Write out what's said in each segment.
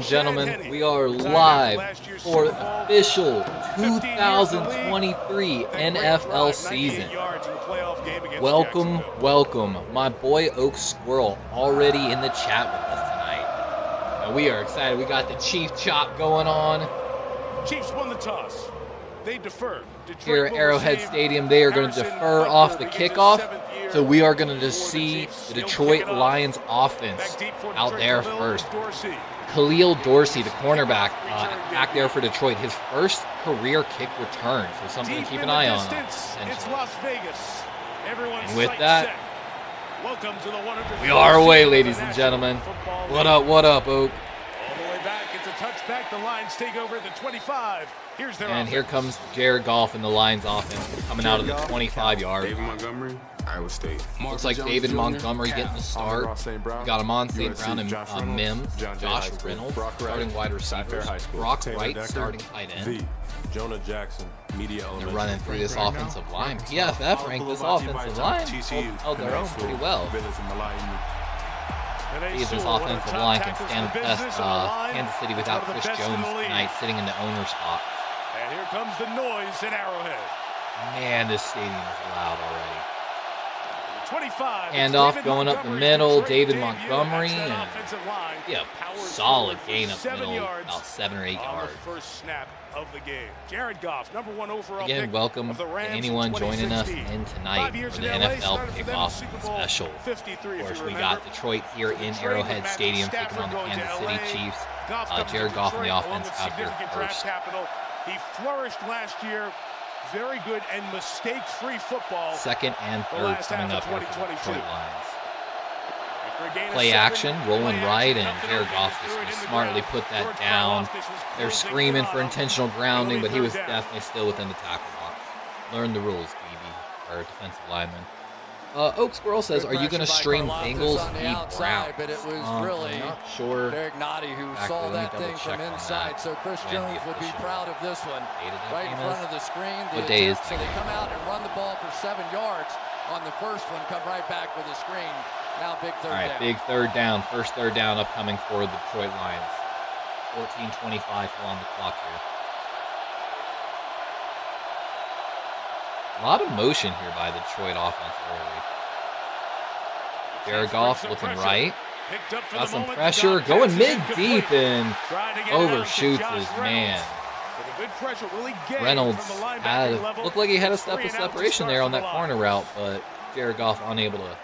Gentlemen, we are live for official 2023 NFL season. Welcome. My boy Oak Squirrel already in the chat with us tonight. And we are excited. We got the Chief Chop going on. Chiefs won the toss. They deferred. Here at Arrowhead Stadium, they are going to defer off the kickoff. So we are going to just see the Detroit Lions offense out there first. Khalil Dorsey, the cornerback, back there for Detroit, his first career kick return. So something to keep an eye on. It's Las Vegas. And with that, we are away, ladies and gentlemen. What up, Oak? All the way back, it's a touchback. The Lions take over at the 25. Here's their offense. Here comes Jared Goff and the Lions offense coming out of the 25-yard. David Montgomery, Iowa State. Looks like David Montgomery getting the start. We got Amon St. Brown and Mims, Josh Reynolds starting wide receivers, Brock Wright starting tight end. Jonah Jackson, media They're running through this offensive line. PFF ranked this offensive line held their own pretty well. This offensive line can stand the test. Kansas City without Chris Jones tonight, sitting in the owner's spot. And here comes the noise at Arrowhead. Man, this stadium is loud already. 25. Handoff going up the middle. David Montgomery. And solid gain up the middle, about 7 or 8 yards. First snap of the game. Jared Goff, number 1 overall. Again, welcome to anyone joining us in tonight for the NFL kickoff special. Of course, we got Detroit here in Arrowhead Stadium taking on the Kansas City Chiefs. Jared Goff in the offense out here first. He flourished last year. Very good and mistake-free football. Second and third coming up here for the Detroit Lions. Play action, rolling right, and Jared Goff just smartly put that down. They're screaming for intentional grounding, but he was definitely still within the tackle box. Learn the rules, DB, or defensive lineman. Oak Squirrel says, are you going to stream Bengals v. Browns? But it was really I'm not sure. Derek Nottie who saw that thing from inside. So Chris Jones would be proud of this one. Right in front of the screen. What day is so they come out and run the ball for 7 yards on the first one. Come right back with the screen. Now big third down. All right, big third down. First third down upcoming for the Detroit Lions. 14:25 on the clock here. A lot of motion here by the Detroit offense early. Jared Goff looking right. Got some pressure. Going mid-deep and overshoots his man. Reynolds looked like he had a step of separation there on that corner route, but Jared Goff unable to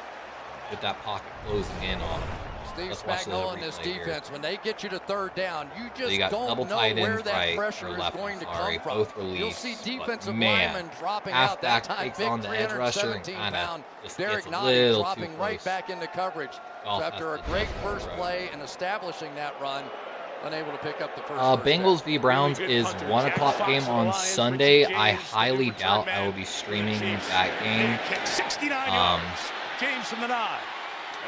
get that pocket closing in on him. Steve Spagnuolo in this defense, when they get you to third down, you just got don't double know tight where ends that right pressure or is left, going to sorry, come from. both released. You'll see defensive man, linemen dropping out that time. takes Big on the edge rusher and 317-pound just Derek gets a Nottie little dropping too right close. back into coverage. So after a great first play and establishing that run, unable to pick up the first. Bengals v. Browns is 1 o'clock game on Sunday. I highly doubt I will be streaming that game. James from the 9.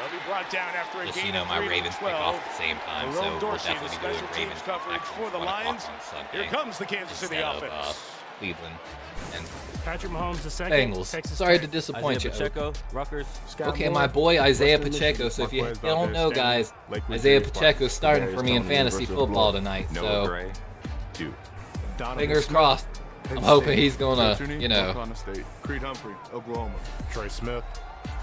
He'll be brought down after a just, game my Ravens pick off at the same time, so we'll definitely be doing Ravens coverage for the Lions. On Sunday. Here comes the Kansas City offense. Cleveland and Patrick Mahomes the second. Bengals. Texas Sorry Tech. to disappoint Isaiah you. Pacheco, Rutgers, Okay, my boy Isaiah Pacheco. So if you don't know, guys, Isaiah Pacheco starting for me in fantasy football tonight. So fingers crossed. I'm hoping he's gonna, Creed Humphrey, Oklahoma. Trey Smith.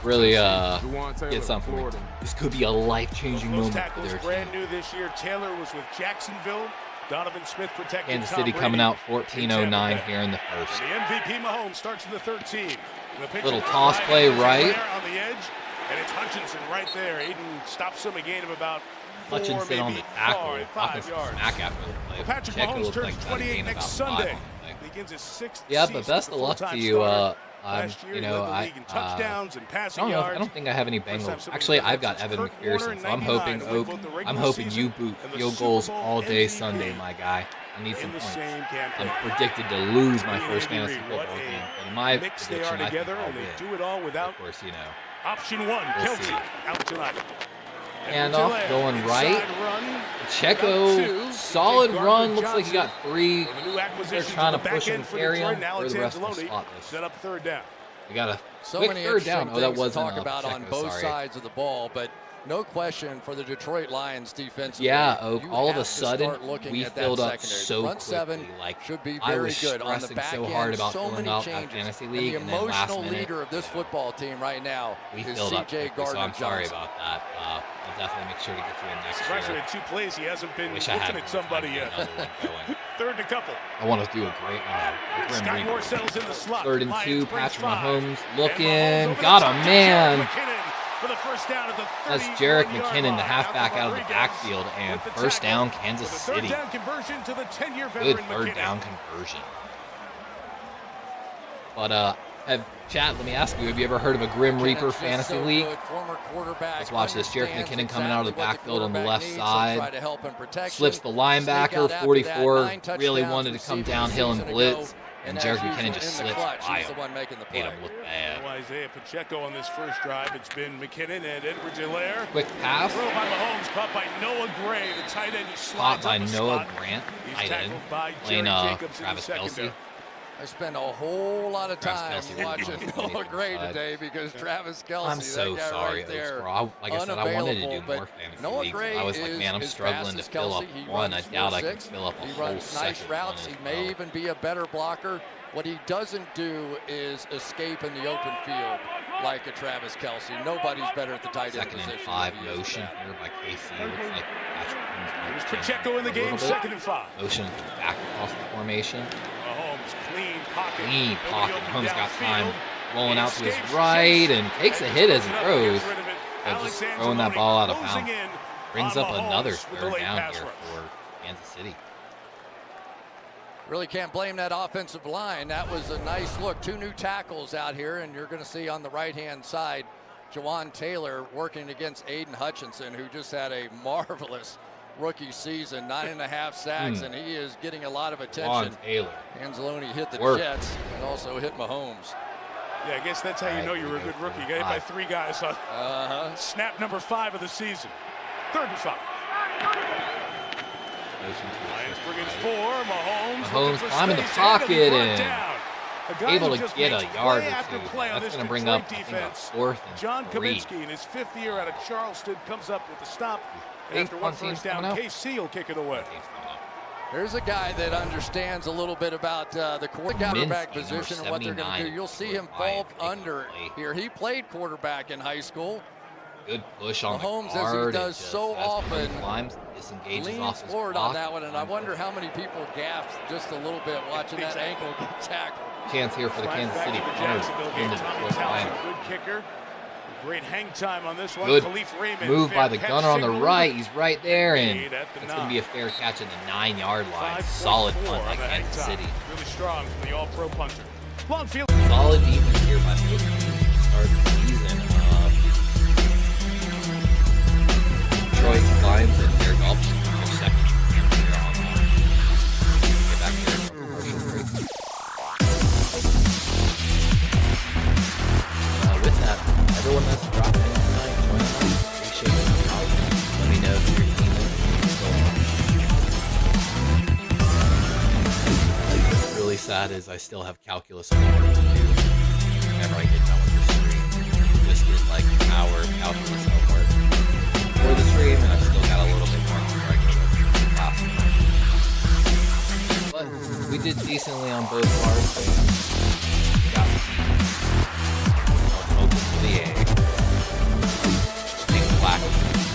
really get something. This could be a life-changing moment for their team. Brand new this year. Taylor was with Jacksonville. Donovan Smith protecting Kansas City coming out 14:09 here in the first. And the MVP Mahomes starts in the 13. Little toss play right. On the edge, and it's Hutchinson right there. Aiden stops him a gain of about 4, Hutchinson on the tackle. 5 yards. Smack after the play. Patrick Pacheco Mahomes looks turns like 28 next Sunday. Begins his 6th Yeah, season but best as of a luck to full-time you. starter. I touchdowns and passing I yards. don't think I have any Bengals. Actually, I've got Evan McPherson, so I'm hoping I'm hoping you boot field goals all day Sunday, my guy. I need some points. I'm predicted to lose my first fantasy football game, but in my prediction, I think I'll win. Of course, Option 1, we'll Kelsey see. out tonight. Handoff going right. Pacheco, solid run. Looks like he got 3. They're trying to push him, carry him. Where the rest of the spot is. Set up third down. We got a So quick many third down. interesting That things to wasn't talk about Pacheco, on both sorry. sides of the ball, but no question for the Detroit Lions defense. Yeah, Oak, all of a sudden, we filled up so front seven quickly. Like, should be I very was good on the stressing back so end. hard about So filling many up changes. that fantasy And league, the and then last emotional minute, leader of this football team right now we is filled up C.J. quickly, so I'm sorry Gardner-Johnson. about that. I'll definitely make sure to get you in next Especially year. in 2 plays, he hasn't been Wish looking I had at somebody yet. another one going. 3rd and a couple. I want to do a great Sky Moore settles in the slot. 3rd and 2, Lions brings Patrick 5. Mahomes And looking, Mahomes over the got top him, to man. Jerick McKinnon for the first down at the That's 31-yard Jerick McKinnon, the line. halfback out of the Rodriguez backfield, and with the first tackle down, Kansas with a City. 3rd down conversion to the 10-year Good veteran 3rd McKinnon. down conversion. But Chad, let me ask you, have you ever heard of a Grim Reaper fantasy league? Let's watch this. Jerick McKinnon coming out of the backfield on the left side. Slips the linebacker, 44, really wanted to come downhill and blitz. And Jerick McKinnon just slips by him. Made him look bad. Isaiah Pacheco on this first drive. It's been McKinnon and Edwards-Helaire. Quick pass. Throw by Mahomes, caught by Noah Gray, the tight end. Caught by Noah spot. Grant, He's tight end. tackled by Playing Jerry Jacobs in the Travis Kelce. secondary. I spent a whole lot of time Travis Kelce watching Noah Gray today because Travis Kelce, I'm so that guy sorry, right there, like I said, I wanted to do unavailable, more fantasy Noah leagues. Gray I was like, man, I'm struggling to fill up one. I doubt I can fill up a He whole runs nice second routes. one He as may well. even be a better blocker. What he doesn't do is escape in the open field like a Travis Kelce. Nobody's better at the tight end Second position. and 5 than he is motion at that. here by KC. Looks like Patrick Here's Mahomes Pacheco in the game, 2nd and 5. Motion back across the formation. Mahomes, clean pocket. Clean pocket. Nobody Mahomes got open time downfield. rolling He out to his escapes, right shakes, and takes a hit as he gets throws. rid of it. But Alex just throwing that Anzalone ball out of closing bounds. in Brings on up another Mahomes with the 3rd late down pass here rush. for Kansas City. Really can't blame that offensive line. That was a nice look. 2 new tackles out here, and you're going to see on the right-hand side, Jawan Taylor working against Aiden Hutchinson, who just had a marvelous rookie season, 9.5 sacks, and he is getting a lot of attention. Jawan Taylor. Anzalone hit the Work. Jets and also hit Mahomes. Yeah, I guess that's how you know you're a good rookie. You got hit by 3 guys on snap number 5 of the season. 3rd and 5. Lions bring in 4. Mahomes climbing the pocket and able to get a yard or 2. That's going to bring up, I think, a 4th and John 3. Kaminsky in his 5th year out of Charleston comes up with the stop. And Think after one punt team's first down, coming out? KC will kick it away. There's a guy that understands a little bit about the quarterback Minsky, position and what they're going to do. 79, You'll see him Lions fall making a under play. here. He played quarterback in high school. Good push on Mahomes, the guard. as he does so often, climbs, disengages leans off his forward block. on that one, and I wonder how many people gasped just a little bit watching that ankle get tackled. Chance here for the Flags Kansas back City to the punter Jacksonville game. in the Tommy Detroit Lions. Townsend, good kicker. Great hang time on this one. Good Khalif Raymond, move by fair the catch gunner on the signal. right. He's right there, and Made at the it's going to 9. be a fair catch at the 9-yard line. 5.4 Solid punt on by the hang Kansas time. City. Really strong from the all-pro punter. Long field. Solid defense here by both teams to start the season. Detroit Lions and Jared Goff are second here on get back here from commercial break. With that, everyone that's dropped in tonight, join us. Appreciate it. Let me know who your team is. What's really sad is I still have calculus homework to do whenever I get done with the stream. Just did like an hour of calculus homework for the stream, and I've still got a little bit more before I go to class. But we did decently on both bars. We got open to the A. I think Black,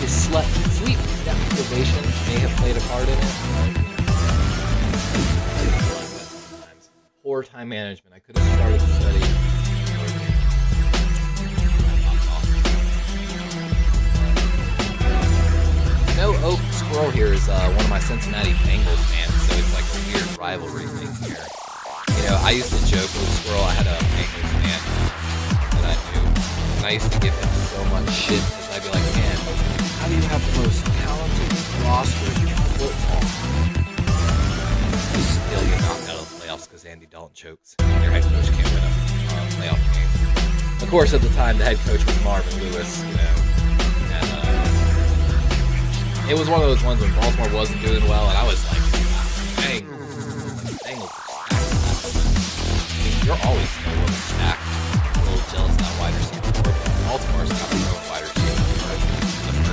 his sweet deprivation may have played a part in it. Poor time management. I could have started to study earlier. I know Oak Squirrel here is one of my Cincinnati Bengals fans, so it's like a weird rivalry thing here. You know, I used to joke with Squirrel. I had a Bengals fan that I knew, and I used to give him so much shit because I'd be like, man, how do you have the most talented roster in football? You still get knocked out of the playoffs because Andy Dalton chokes. Their head coach can't win a playoff game. Of course, at the time, the head coach was Marvin Lewis, you know, and it was one of those ones when Baltimore wasn't doing well, and I was like, dang, Bengals are stacked. I mean, you're always a little stacked. A little jealous of that wide receiver core, but Baltimore's got their own wide receiver core. The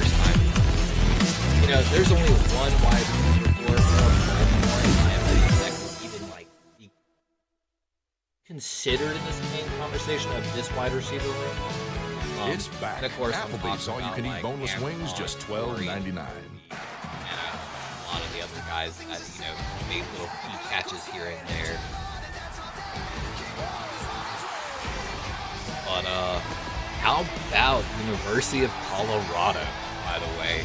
there's only one wide receiver that could even like be considered in this main conversation of this wide receiver room. It's back. And of course, Applebee's all-you-can-eat boneless wings, just $12.99. A lot of the other guys that made little key catches here and there. But how about University of Colorado, by the way?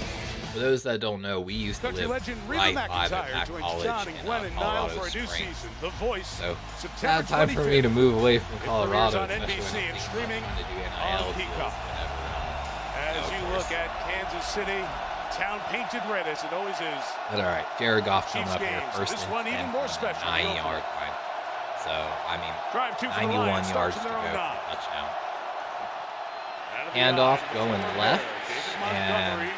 For those that don't know, we used to live right by that college in Colorado Springs. So, bad time for me to move away from Colorado, especially when I'm trying to do NIL deals As you look at Kansas City, town painted red as it always is. But all right, Jared Goff coming up here first this and one 10 even more special. 9-yard line. So, I mean, Drive 2 for 91 yards to go for the touchdown. Handoff going left, and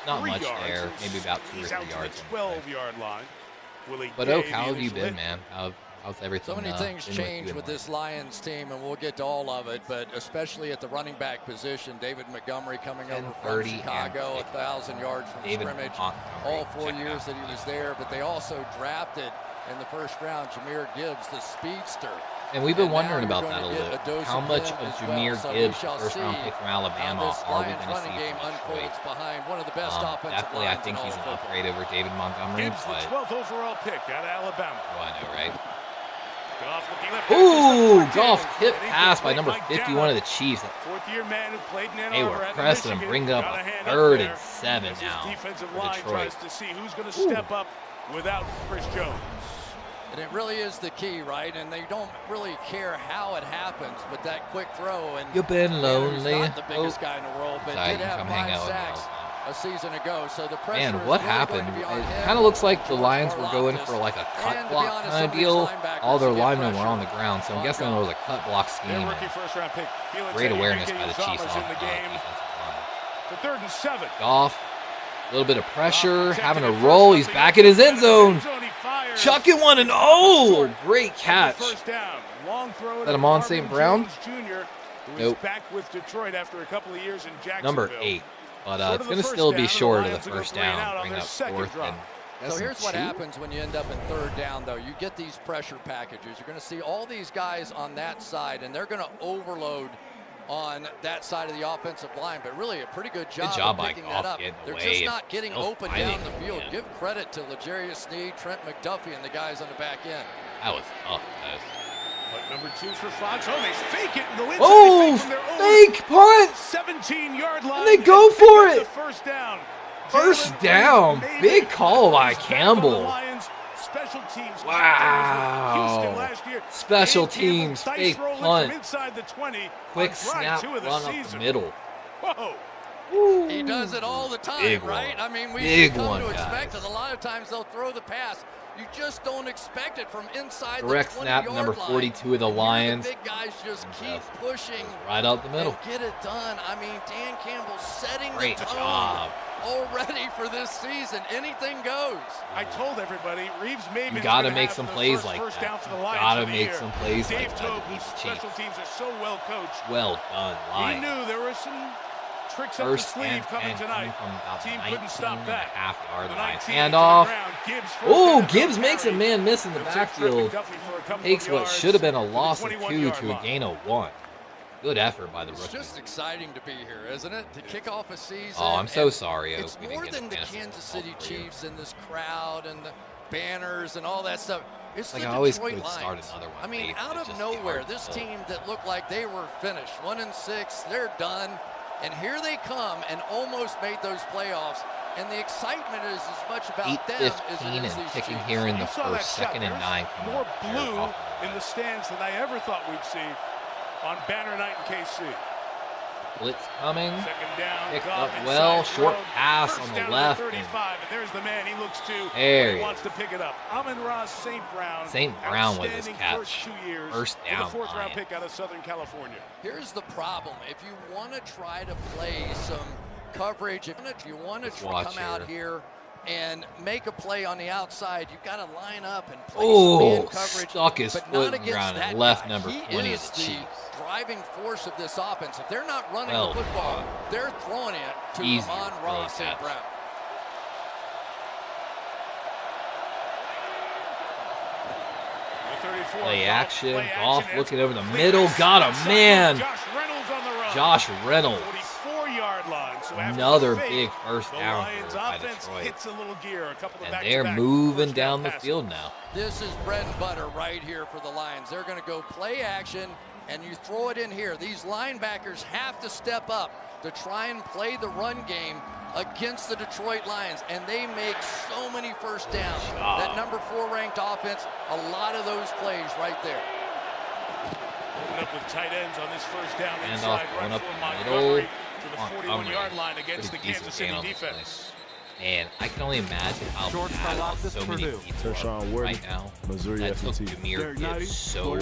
not much there, maybe about 2 or 3 yards. 12-yard line. But Oak, how have you been, man? How's everything? So many things changed with this Lions team, and we'll get to all of it, but especially at the running back position, David Montgomery coming over from Chicago, 1,000 yards from scrimmage, all 4 years that he was there, but they also drafted in the first round Jahmyr Gibbs, the speedster. And we've been wondering about that a little bit. How much of Jahmyr Gibbs, first round pick from Alabama, are we going to see from Detroit? Definitely, I think he's an upgrade over David Montgomery, Gibbs, but the 12th overall pick out of Alabama. oh, I know, right? Ooh, Goff hit pass by number 51 of the Chiefs. Fourth-year man who played in They were pressing him, bring up a 3rd and 7 now defensive for line Detroit. tries to see who's going to step up without Chris Jones. And it really is the key, right? And they don't really care how it happens, but that quick throw. And You've been lonely. Not the biggest guy in the world, but did have 5 sacks a season ago. So the pressure Man, what happened? It kind of looks like the Lions were going for like a cut block kind of deal. All their linemen were on the ground, so I'm guessing there was a cut block scheme. Great awareness by the Chiefs on the defensive line. For 3rd and 7. Goff, a little bit of pressure, having a roll. He's back in his end zone. Chucking one, and oh, great catch. Is that Amon St. Brown? Nope. Back with Detroit after a couple of years in Jacksonville. Number 8. But it's going to still be short of the first down, bring up 4th. And so here's what happens when you end up in 3rd down, though. You get these pressure packages. You're going to see all these guys on that side, and they're going to overload on that side of the offensive line, but really a pretty good job of picking that up. They're just not getting open down the field. Give credit to L'Jarius Sneed, Trent McDuffie, and the guys on the back end. That was tough, guys. But number 2 for Fox. Oh, they fake it and go inside. Oh, fake punt. 17-yard line. And they go for it. First down. First down. Big call by Campbell. Special teams. Wow. Special teams, fake punt. Quick snap, run up the middle. Whoa. Ooh. He does it all the time, right? I mean, we've come to expect it. A lot of times they'll throw the pass. You just don't expect it from inside direct the 20-yard snap, number 42 line. of the Lions. The big guys just keep pushing. Right out the middle. And get it done. I mean, Dan Campbell setting Great the tone job. already for this season. Anything goes. I told everybody, Reeves Maven. You got to make some plays like that. Got to make some plays like that to beat the Chiefs. Special teams are so well coached. Well done, Lions. He knew there were some tricks up the sleeve coming tonight. Team couldn't stop that. Half-yard line. Handoff. Oh, Gibbs makes a man miss in the backfield. Takes what should have been a loss of 2 to a gain of 1. Good effort by the rookie. It's just exciting to be here, isn't it? To kick off a season. Oh, I'm so sorry. It's more than the Kansas City Chiefs and this crowd and the banners and all that stuff. It's like the I always Detroit could start Lions. another one. I mean, out of nowhere, this team that looked like they were finished, 1-6, they're done. And here they come and almost made those playoffs. And the excitement is as much about them as it is and these kicking Chiefs. here in the first, 2nd and 9. More blue in the stands than I ever thought we'd see on banner night in KC. Blitz coming. Second down. Picked up well. Short pass on the left. 35, and there's the man he looks to. There he wants to pick it up. Amon-Ra St. Brown. St. Brown with his catch. First down. With a 4th-round pick out of Southern California. Here's the problem. If you want to try to play some coverage, if you want to come out here and make a play on the outside, you've got to line up and play some man coverage. Stuck his foot in the ground and left number 20 of the Chiefs. Driving force of this offense. If they're not running the football, they're throwing it to Amon-Ra St. Brown. Play action. Goff looking over the middle. Got him, man. Josh Reynolds. 44-yard line. So another big first down by Detroit. And they're moving down the field now. This is bread and butter right here for the Lions. They're going to go play action, and you throw it in here. These linebackers have to step up to try and play the run game against the Detroit Lions, and they make so many first downs. That number 4 ranked offense, a lot of those plays right there. Open up with tight ends on this first down inside, right up the middle to the 41-yard line against the Kansas City defense. And I can only imagine how bad so many people right now Missouri that took S&T. Jameer Gibbs so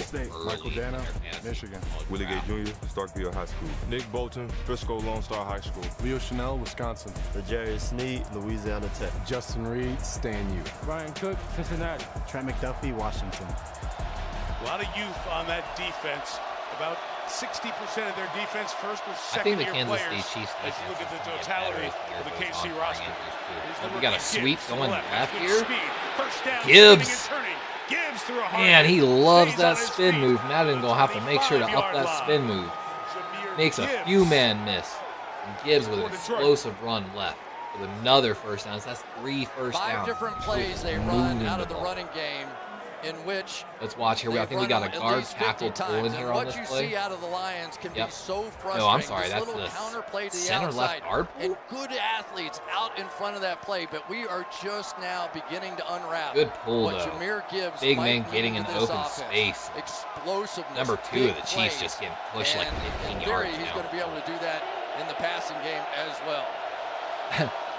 Michael early. Dana, Michigan. Willie Gay Jr., Starkville High School. Nick Bolton, Frisco Lone Star High School. Leo Chanel, Wisconsin. Jerry Sneed, Louisiana Tech. Justin Reed, Stan U. Brian Cook, Cincinnati. Trent McDuffie, Washington. A lot of youth on that defense. About 60% of their defense first or I think the second-year Kansas players. City Chiefs As you look at the defense totality is gonna of the get better KC roster. We got a sweep going left here. First down, Gibbs. spinning and turning. Gibbs through a hard Man, he hit. loves Stays on that his spin feet. move. Madden gonna have to make sure to up 35-yard that line. spin move. Jameer Makes a Gibbs. few man miss. And Gibbs with an For Detroit. explosive run left with another first down. So that's 3 first downs. 5 different plays they Moving run out of the ball. running game in which Let's watch here. I think we got a guard tackle pulling here on this what you play. see out of the Lions can Yep. be so frustrating. No, I'm sorry. This That's little the counter play to the center outside, left guard and pull? good athletes out in front of that play, but we are just now beginning to unravel Good pull, what though. Jameer Gibbs Big might man mean getting to in this open offense. space. Explosiveness. Number 2 big of the Chiefs plays, just getting pushed like and 15 in yards theory, he's now. going to be able to do that in the passing game as well.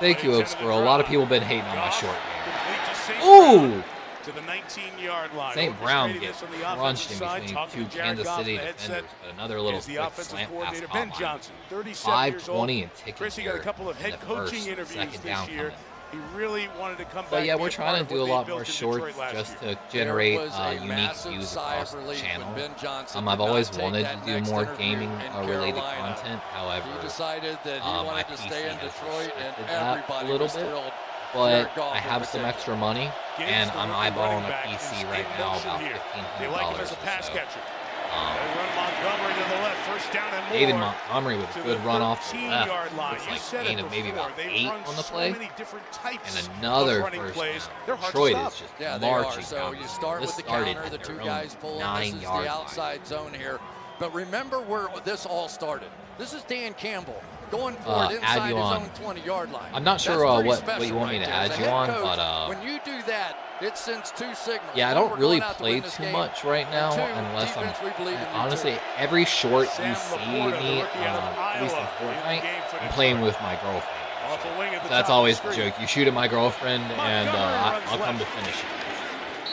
Thank you, Oak Squirrel. A lot of people have been hating on my short game. Complete to St. Ooh! To the 19-yard line. St. Brown Orchestrating gets this on the crunched in offensive side, between talking 2 to Jared Kansas Goff City in the headset defenders. But another little is the quick offensive slant pass coordinator caught Ben line. Johnson, 37 years old. 5:20 and ticking Chris, he here got a couple of in head the coaching first, interviews second this down year. coming. He really wanted to come back. But yeah, and we're be a trying part to of do a what they lot built more in shorts Detroit last just year. to generate There was a unique massive views sigh across of the relief channel. when Ben Johnson I've did always not take wanted that to do next more interview gaming in related Carolina. content. However, He decided that he my wanted to PC stay in has Detroit, and restricted that everybody a little was bit. thrilled. But Jared Goff I in have some particular. extra money, Gibbs, and the I'm rookie eyeballing running a back, PC is right in now motion about here. They $1,500 like him or as a pass so. catcher. They run Montgomery to the left, first down and more. David Montgomery with a to good the run off the 13-yard left. line. Looks You like said it gain of maybe before. about They 8 run on the so play. many different types And another of running first plays. down. They're hard Detroit to is stop. just Yeah, they marching are. So down you the start field. with the This started counter, the at 2 their guys own pulling. This is 9-yard the line. outside zone here. But remember where this all started. This is Dan Campbell going for it add inside you his on. own 20-yard line. I'm not sure That's pretty what special you want me right to there. add As a you head on, coach, but when you do that, it sends 2 signals. yeah, I One, don't we're really going out to play win this too game, much right now, and 2, unless defense, we believe in you honestly, too. every short Sam you see Laporta, the me, rookie out of at least in Iowa, in the Fortnite, game for I'm Detroit. playing with my girlfriend. Off a wing at the So that's top of always the the screen. joke. You shoot at my girlfriend, and Montgomery I'll runs come to left. finish it.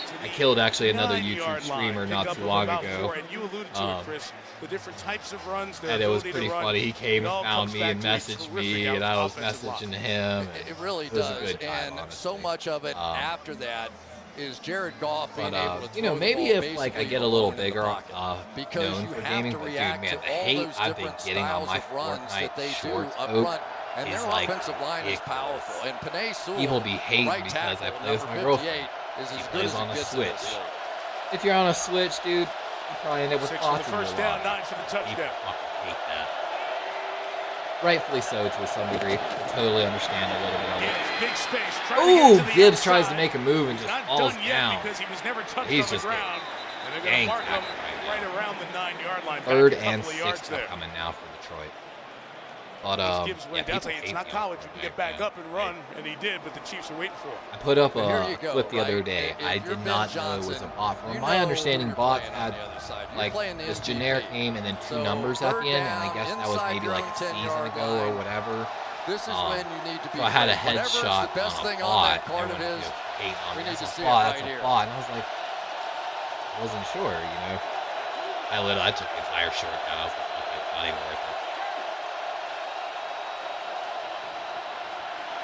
To I the killed actually another 9-yard YouTube streamer line. not Pickup too of long about ago. 4, and you alluded to it, Chris, the different types of runs, their And it was ability pretty to run. funny. He came It and all found comes me back and to a messaged me, terrific and I was offensive messaging line. him. It really It was a does. good time, And honestly. so much of it after that is Jared Goff being But able to you know, throw maybe the ball if like I basically get a little alone in the bigger, pocket. Because known you for have gaming, to but dude, react man, to the all hate those I've been different getting on styles my of runs that they Fortnite do shorts, up Oak, front. And is their like offensive line is ridiculous. powerful. And Panay Sewell, People be hating right because tackle, I play with number my girlfriend. 58, is He as good plays as on it a gets in this Switch. league. If you're on a Switch, dude, you probably end up with 6 for the autism first a down, lot. 9 for the People touchdown. fucking hate that. Rightfully so to some degree. I totally understand a little bit of it. Gibbs, big space. trying to get Ooh, to the Gibbs tries to inside. make a move and He's just not falls done yet down. because he was never touched He's on the just ground. And they're going gang to mark him tackled right right around the 9-yard line. Third Back a and couple of 6 yards there. coming now for Detroit. But Gibbs yeah, went down. people It's hate not me college. on You can Fortnite, get back man. up and run, and he did, but the Chiefs are waiting for him. I put up Here a you go, clip the other right? day. If I you're did Ben not know it was a Johnson, bot. From you my know understanding, who you're bots playing on had the other side. You're like playing the this MVP. generic name and then 2 So, numbers at third the end, and I down, guess that was inside maybe your like own a season 10-yard ago or line. whatever. This is when you need to be. So I had a whatever is headshot the best on thing a on bot. that card of Everyone his. just hate on we me. need That's to a see it bot. right That's a here. bot. And I was like, I wasn't sure, you know. I took the entire short down. I was like, okay, it's not even worth it.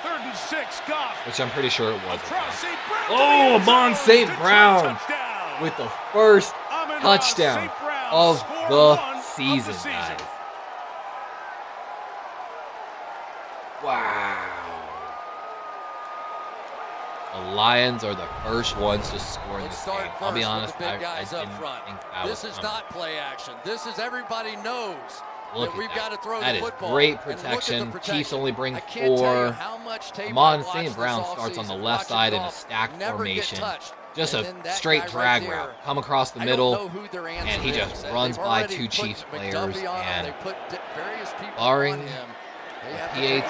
3rd and 6, Goff. Which I'm pretty sure it was. Across St. Brown. Oh, Amon St. Detroit Brown touchdown. with the first Amon touchdown St. Brown, of score the one season, of the guys. Wow. Lions are the first ones to score in this game. I'll be honest, I didn't think that this is not play action. This is everybody knows that we've got to throw the football. That is great protection. Chiefs only bring 4. Amon St. Brown starts on the left side in a stack formation. Just a straight drag route. Come across the middle, and he just runs by 2 Chiefs players. And barring PAT.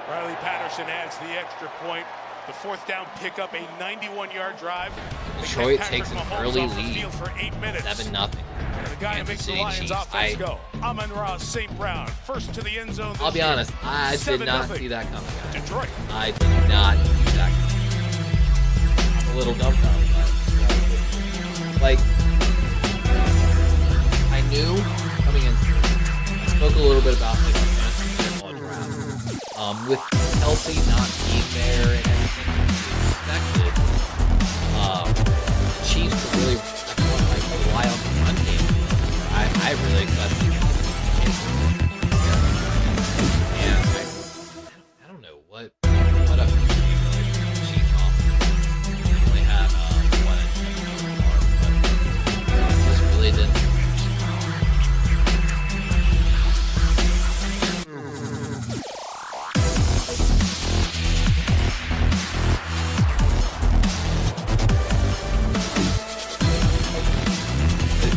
Riley Patterson adds the extra point. The 4th down pickup, a 91-yard drive. Detroit takes an early lead, 7-0. The guy who makes the Lions offense go. Amon-Ra St. Brown, first to the end zone. I'll be honest, I did not see that coming. Detroit. I did not see that coming. I'm a little dumbfounded by it. Like, I knew coming in. I spoke a little bit about like the fantasy football draft. With Kelsey not being there and everything expected, the Chiefs would really rely on the run game. I really expected it. And I don't know what up the Chiefs offense. They only had one arm, but just really didn't.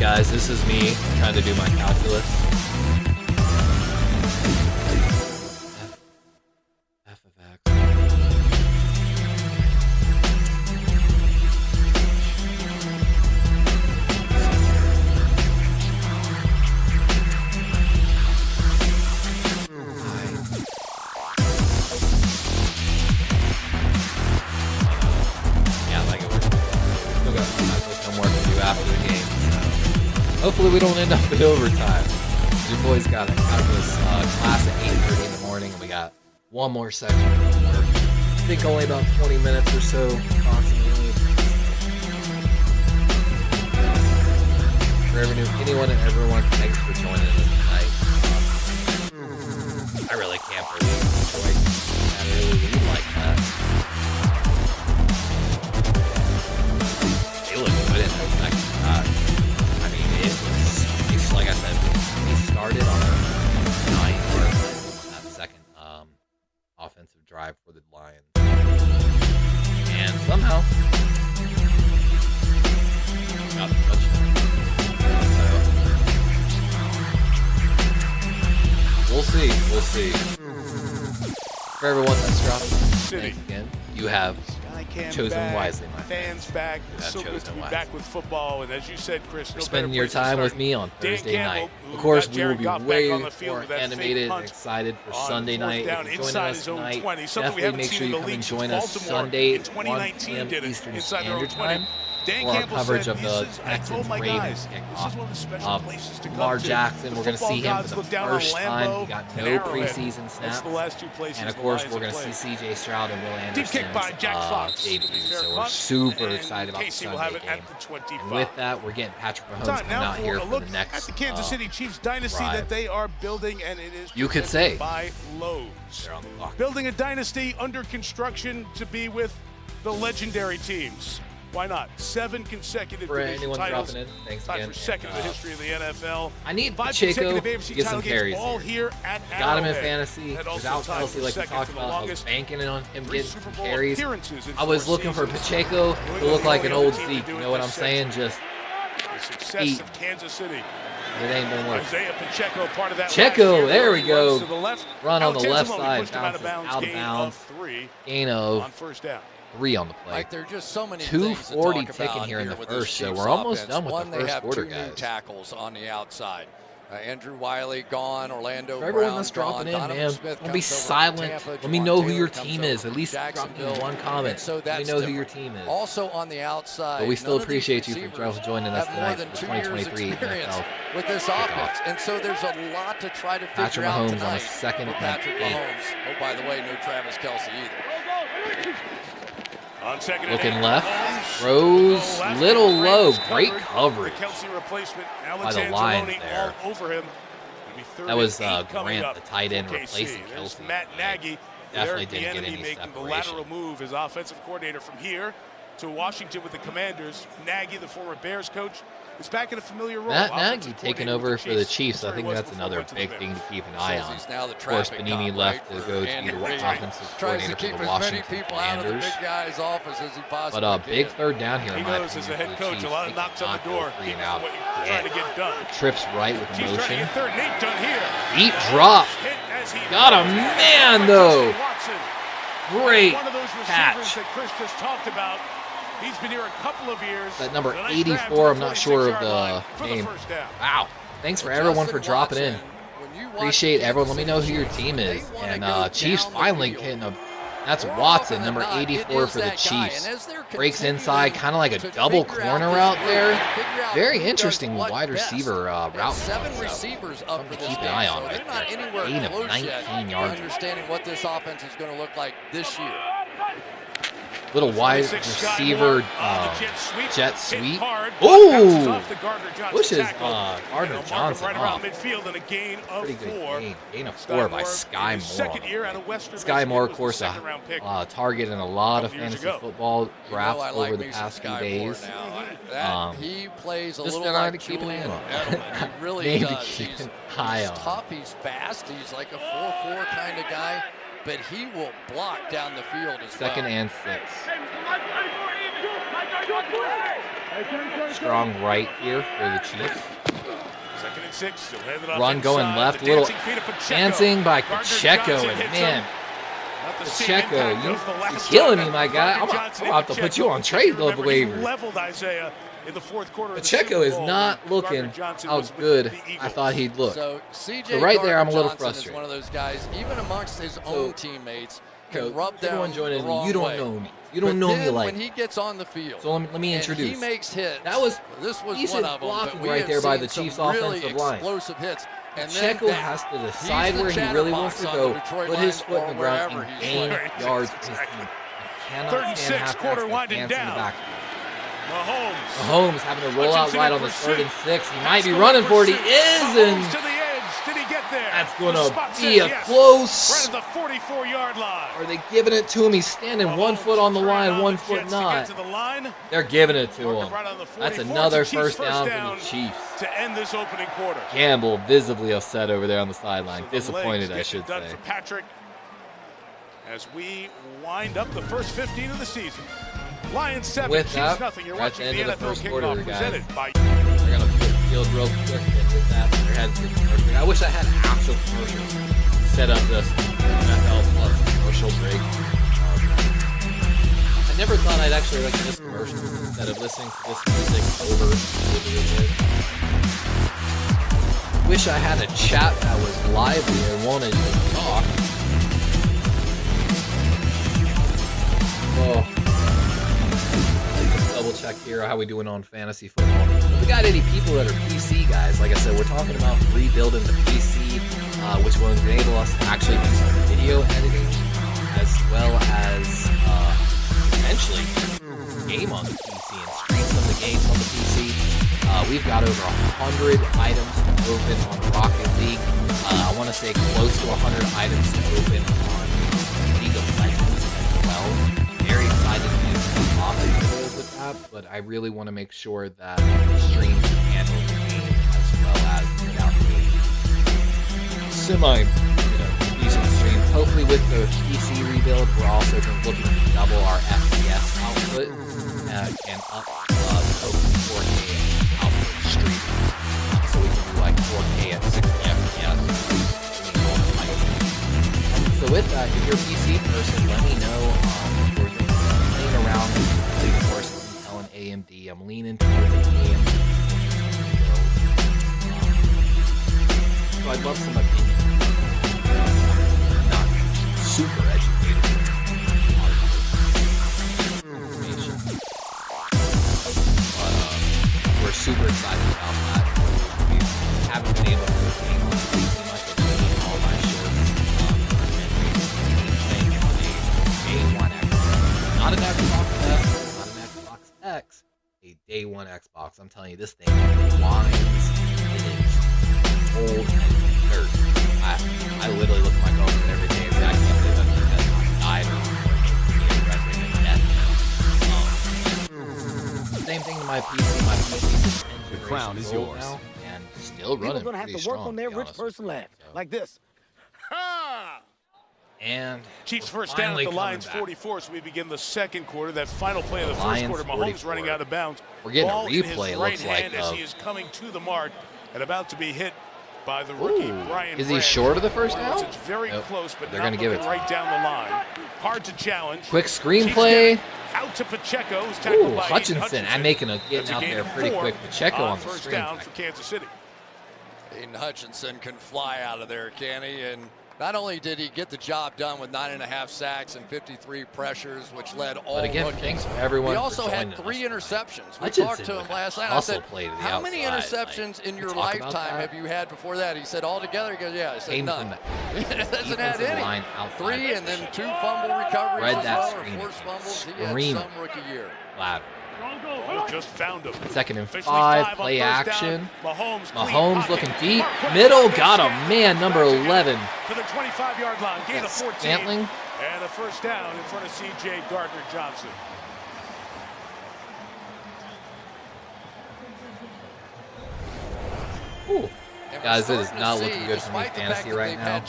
Guys, this is me trying to do my calculus. F of X. Yeah, like it works. Still got some homework to do after the game. Hopefully we don't end up in overtime. Your boys got a calculus class at 8:30 in the morning, and we got one more section of homework. I think only about 20 minutes or so, approximately. For anyone and everyone, thanks for joining us tonight. I really can't believe Detroit had a really lead like that. They look good in that second half. Like I said, he started on a 9-yard line on that second offensive drive for the Lions. And somehow got the touchdown. So we'll see. For everyone that's dropping, thanks again. You have chosen wisely, my fans back. So good to be back with football, and as you said, Chris, for spending your time with me on Thursday night. Of course, we will be way more animated and excited for Sunday night. If you're joining us tonight, definitely make sure you come and join us Sunday at 1 p.m. Eastern Standard Time for our coverage of the Texans-Ravens kickoff. Lamar Jackson, we're going to see him for the first time. He got no preseason snaps. And, of course, we're going to see C.J. Stroud and Will Anderson's debut. So we're super excited about the Sunday game. And with that, we're getting Patrick Mahomes coming out here for the next at the Kansas City Chiefs dynasty that they are building, and it is you could say by Lowe's. They're on the clock. Building a dynasty under construction to be with the legendary teams. Why not? 7 consecutive division titles. In, thanks tied again. for second in the history of the NFL. I need 5 Pacheco consecutive to get some carries all here at got him in Arrowhead. fantasy. Without Kelsey, like we talked about, I was banking on him getting some carries. I was looking for Pacheco to look like an old Zeke. You know what I'm saying? Just success of Kansas City. It ain't been working. Isaiah Pacheco, part of that Pacheco, there we go. To the left. Run on the left side, bounces out of bounds. Gain on of first down. 3 on the play. Like, there are just so many 2:40 ticking here in the first, so we're almost done with the first quarter, guys. They have 2 new tackles on the outside. Andrew Wiley gone, Orlando For everyone Brown that's dropping in, Donovan man, Smith don't be silent. Let me know who your team is. At least drop me one comment. So let me know who your team is. Also on the outside, but we still appreciate you for joining us tonight for the 2023 NFL with this offense. And so there's a lot to try to figure out tonight. Patrick Mahomes on a second and 8. Patrick Mahomes. Oh, by the way, no Travis Kelce either. On second looking left, throws little low, great coverage by the Lions there. Over him. That was Grant, the tight end, replacing Kelce. Matt Nagy definitely didn't get any making separation. the lateral move as offensive coordinator from here to Washington with the Commanders. Nagy, the former Bears coach, is back in a familiar role. Matt Nagy taking over for the Chiefs. I think that's another big thing to keep an eye on. Of course, Panini left to go to be the offensive coordinator for the Washington Commanders. But a big third down here, in my opinion, as a head for the coach, Chiefs. a lot of knocks on the door. Three and out. Trying to get done. Trips right with Chiefs trying to motion. get third and 8 done here. Deep drop. Got a man, though. Great One of those receivers catch. that Chris just talked about. He's been here a couple of years. That number Nice grab 84, to I'm not sure of 46-yard the line name. for the first down. Wow. Thanks for everyone for dropping in. Appreciate everyone. Let me know who your team is. And Chiefs finally getting a... That's Watson, number 84 for the Chiefs. Breaks inside, kind of like a double corner route there. Very interesting wide receiver route. Seven receivers up for Something to this keep an game, eye so on they're right not there. anywhere Gain of close 19 yet yards. understanding what this offense is going to look like this year. Little wide receiver jet sweep. Ooh! Pushes Gardner Johnson right off. around midfield and a gain of Pretty good 4. gain. Gain of 4 by Sky Moore. Second year out of Western Sky Moore, of Michigan, course, was the second-round pick. target in a lot of Couple years fantasy ago. football drafts I like over the me some past few Sky days. Moore now. He plays a just little wanted like to keep an eye Julian on. Edelman. He really Maybe does. keep He's an eye on. tough. He's fast. He's like a 4-4 kind of guy, but he will block down the field as Second well. and 6. Strong right here for the Chiefs. Second and 6. He'll hand it off Run going inside. left, The little dancing feet of Pacheco. dancing by Gardner Pacheco, Johnson and hits man, him. Not the same Pacheco, impact you're of the last killing time me, my that guy. Gardner I'm Johnson about to hit put you on Pacheco. trade Remember, he waivers. leveled Isaiah in the fourth quarter of the Pacheco Super is Bowl not when looking Gardner Johnson how was with good the I Eagles. thought he'd look. So CJ So right there, I'm a little Gardner-Johnson frustrated. is one of those guys, even amongst his own teammates, can rub down Everyone joining the me. wrong You don't way. know me. You don't know me then like when he gets on the field. So let me and introduce. he makes hits. That was this was decent one of them. blocking But we right have there by seen the Chiefs' some really offensive line. explosive hits. And Pacheco then has to he's decide the where he really wants to chatterbox on go, the Detroit put his line foot in or the ground, wherever and he's gain playing. yards for his team. I cannot Third and stand 6, quarter winding in the down. backfield. Mahomes. Mahomes having to roll out Hutchinson right in on the pursuit. 3rd and 6. He might That's be the running for it. He pursuit. is, Mahomes and to the edge. Did he get there? that's going The to spot be says a yes. close. Right at the 44-yard line. Are they giving it to him? He's standing 1 foot on the line, 1 foot not. They're giving it to him. That's another first down for the Chiefs. To end this opening quarter. Campbell visibly upset over there on the sideline. So the Disappointed, legs I should getting it say. done for Patrick as we wind up the first 15 of the season. Lions 7, With Chiefs that, nothing. You're we're at watching the the end of the NFL first kickoff quarter, guys. presented by. They're gonna put field real quick and with that, they're heading to commercial. I wish I had actual commercials set up this NFL plus commercial break. I never thought I'd actually like this commercial instead of listening to this music over and over. Wish I had a chat that was lively and wanted to talk. Oh. Double check here. How we doing on fantasy football? If we got any people that are PC guys, like I said, we're talking about rebuilding the PC, which will enable us to actually do some video editing, as well as potentially game on the PC and stream some of the games on the PC. We've got over 100 items open on Rocket League. I want to say close to 100 items open on League of Legends as well. Very excited to do some offensive videos with that, but I really want to make sure that the stream can handle the game as well as put out a decent stream. Hopefully with the PC rebuild, we're also looking to double our FPS output and up hopefully 4K output stream. So we can do like 4K at 60 FPS. So with that, if you're a PC person, let me know. We're playing around with, of course, Intel and AMD. I'm leaning towards AMD. So I'd love some opinion. I'm not super educated on information. But we're super excited about that. We haven't been able to do a game on PC much. I've seen all my shorts. Playing on a day one Xbox. Not an Xbox S, not an Xbox X. A day one Xbox. I'm telling you, this thing whines. It is old and dirt. I literally look at my girlfriend every day and say, I can't believe I've been thing to my PC. My PC The crown is yours. now, and still running. People gonna have to work on their rich person laugh, like this. And Chiefs first down at the Lions 44, so we begin the second quarter. That final play of the first quarter, Mahomes running out of bounds. We're getting a Ball in his replay, it right looks like, hand as he is coming to the mark and about to be hit by the rookie Brian. Is he Branch. short of the first down? It's very close, but they're not going to give it looking right down the line. Hard to challenge. Quick screenplay. Out to Pacheco, who's tackled by Hutchinson. I'm getting out there pretty quick. Pacheco on the first screen. down for Kansas City. Aiden Hutchinson can fly out of there, can he? And not only did he get the job done with 9.5 sacks and 53 pressures, which led all rookies. Thanks for everyone. He also had 3 interceptions. We talked to him last night. I said, how many interceptions in your lifetime have you had before that? He said, altogether? He goes, yeah. I said, none. He hasn't had any. 3 and then 2 fumble recoveries as well, or forced fumbles. He had some rookie year. Ladder. Just found him. 2nd and 5, play action. Mahomes looking deep. Middle, got him. Man, number 11. To the 25-yard line, gain of 14. Scantling. And a first down in front of C.J. Gardner-Johnson. Ooh. Guys, it is not looking good for me fantasy right now.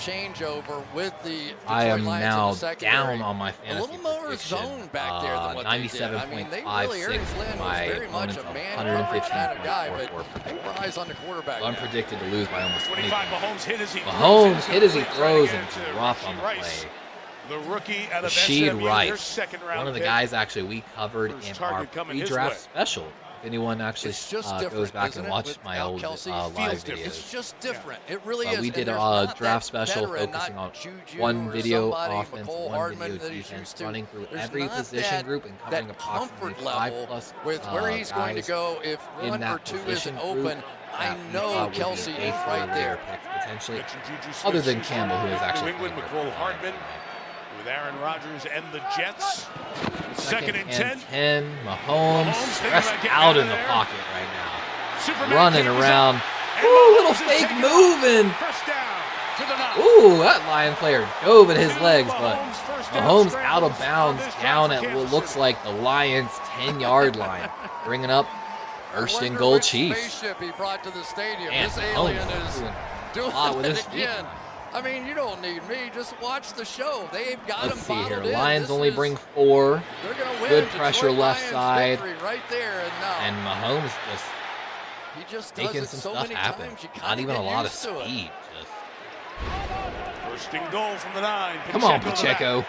I am now down on my fantasy prediction. 97.56. My opponent's 115.44. Unpredicted to lose by almost 20. Mahomes hit as he throws and dropped on the play. The rookie out of Rashid SMU, Rice, one of the guys actually we covered in our pre-draft special. If anyone actually goes back and watches my old live videos. It's just different. It really is. We did a draft special focusing on one video offense, one video defense, running through every position group and covering approximately 5+ with where he's going to go if one or two isn't open. I know Kelsey is right there. Potentially, other than Campbell, who is actually New England, McCole Hardman with Aaron Rodgers and the Jets. 2nd and 10. Mahomes stressed out in the pocket right now. Running around. Ooh, little fake moving. Ooh, that Lion player dove at his legs, but Mahomes out of bounds down at what looks like the Lions' 10-yard line. Bringing up first and goal Chiefs. He brought to the stadium. Man, this alien is doing it again. I mean, you don't need me. Just watch the show. They've got him bottled in. Let's see here. Lions only bring 4. They're going to win. Good pressure left side. Right there. And Mahomes just making some stuff happen. Not even a lot of speed. First and goal from the 9. Come on, Pacheco.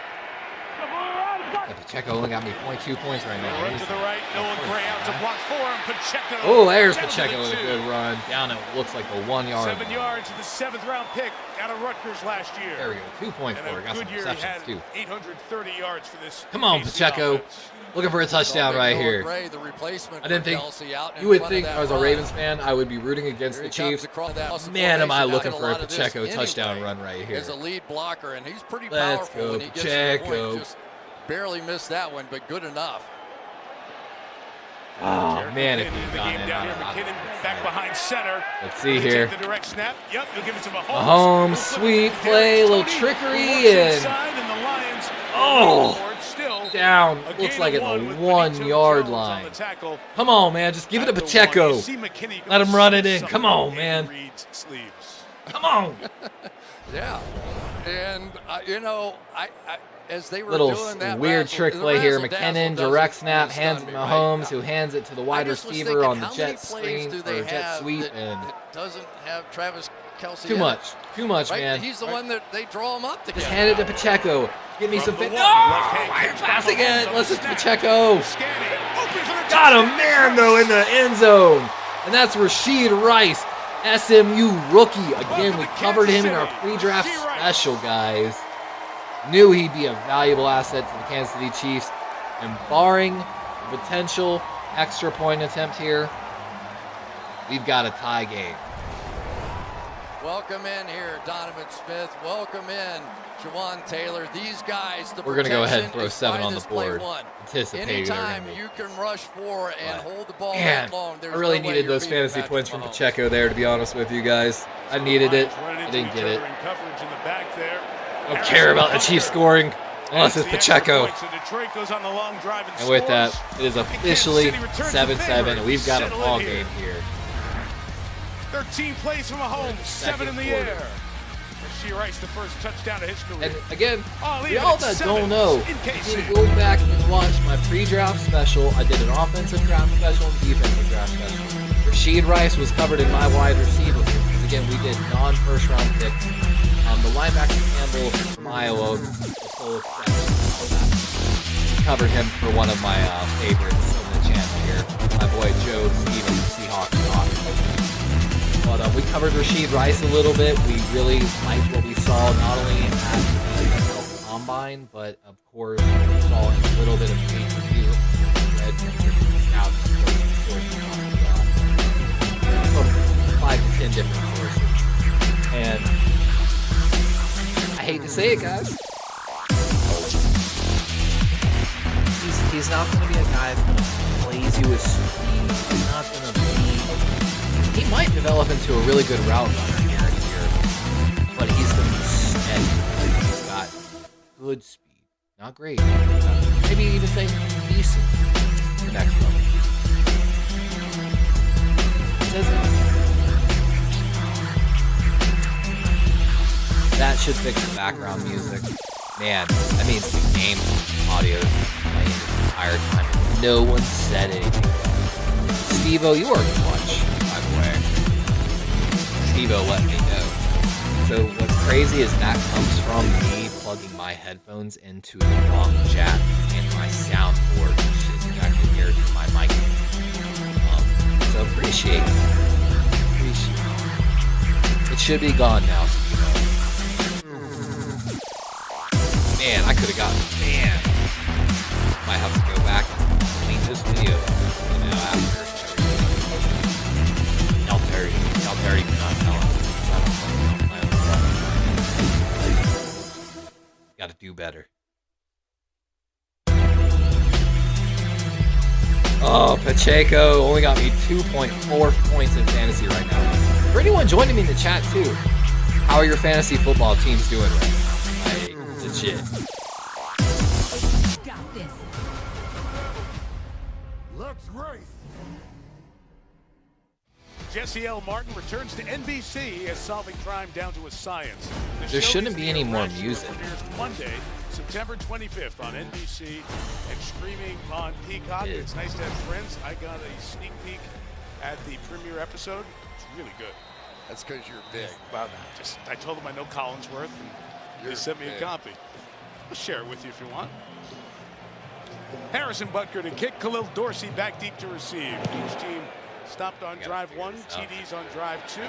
Pacheco only got me 0.2 points right now. Run to the right. Noah Gray out to block 4. Pacheco. Oh, there's Pacheco with a good run. Down it looks like the 1 yard. 7 yards to the 7th round pick out of Rutgers last year. There we go. 2.4. Got some receptions too. 830 yards for this. Come on, Pacheco. Looking for a touchdown right here. Gray, the replacement I didn't think you would think I was a Ravens fan I would be rooting against the Chiefs. Man, am I looking for a Pacheco touchdown run right here. As a lead blocker, and he's pretty Let's powerful go, when he gets Pacheco. to the point. Just barely missed that one, but good enough. Oh, man, if he's gone in. McKinnon back behind center. Let's see here. The direct snap. Yep, he'll give it to Mahomes, sweet play, a little trickery, and down. Looks like at the 1 yard line. Come on, man, just give it to Pacheco. Let him run it in. Come on, man. Come on. Yeah, and you know, as they were little doing that weird trick play here. McKinnon, direct snap, hands it to Mahomes, who hands it to the wide receiver on the jet screen or jet sweep, and doesn't have Travis Kelsey. Too much, right? man. He's the one that they draw him up together. Just hand it to Pacheco. Give me some. No, I'm passing it. Listen to Pacheco. Got him, man, though, in the end zone, and that's Rashid Rice, SMU rookie. Again, we covered him in our pre-draft special, guys. Knew he'd be a valuable asset to the Kansas City Chiefs. And barring a potential extra point attempt here, we've got a tie game. Welcome in here, Donovan Smith. Welcome in, Jawan Taylor. These guys, we're going to go ahead and throw 7 on the board. Anytime you can rush 4 and hold the ball that long, I really needed those fantasy points from Pacheco there, to be honest with you guys. I needed it. I didn't get it. I don't care about the Chiefs scoring Unless it's Pacheco. So Detroit goes on the long drive and with that, it is officially 7-7, and we've got a ball game here. 13 plays from Mahomes, 7 in the air. Rashee Rice, the first touchdown of his career. And again, y'all that don't know, you can go back and watch my pre-draft special. I did an offensive draft special and defensive draft special. Rashee Rice was covered in my wide receiver group, because again, we did non-first round picks. The linebacker Campbell from Iowa was so exceptional. Covered him for one of my favorites in the channel here. My boy Joe Stevens, Seahawks talk. But we covered Rashee Rice a little bit. We really liked what we saw, not only at the NFL Combine, but of course we saw a little bit of pay-per-view. Read scouts from 5 to 10 different sources. And I hate to say it, guys. He's not going to be a guy that's going to blaze you with speed. He's not going to be... He might develop into a really good route runner here, but he's going to be steady. He's got good speed. Not great. Maybe even say decent. The next level. That should fix the background music. Man, that means the game audio is playing the entire time. No one said anything. Steve-O, you are clutch, by the way. Steve-O let me know. So what's crazy is that comes from me plugging my headphones into the wrong jack and my soundboard, which is connected here to my mic. So appreciate it. It should be gone now, Steve-O. Man, I could have gotten banned. Might have to go back and delete this video, after everything. Y'all dirty cannot tell him. Gotta do better. Oh, Pacheco only got me 2.4 points in fantasy right now. For anyone joining me in the chat too, how are your fantasy football teams doing right now? Legit. Got this. Let's race. Jesse L. Martin returns to NBC as solving crime down to a science. There shouldn't be any more music. Monday, September 25th on NBC and streaming on Peacock. It's nice to have friends. I got a sneak peek at the premiere episode. It's really good. That's because you're big. Well, I told them I know Collinsworth, and they sent me a copy. I'll share it with you if you want. Harrison Butker to kick, Khalil Dorsey back deep to receive. Each team stopped on drive 1, TDs on drive 2.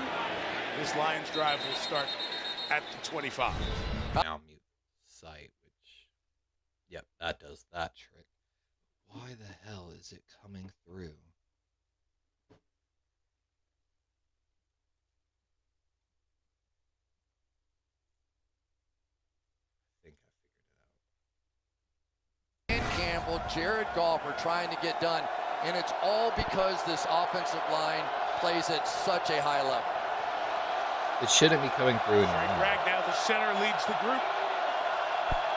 This Lions drive will start at the 25. Now mute site, which, yep, that does that trick. Why the hell is it coming through? Campbell, Jared Goff are trying to get done, and it's all because this offensive line plays at such a high level. It shouldn't be coming through Frank now. Ragnow, the center, leads the group.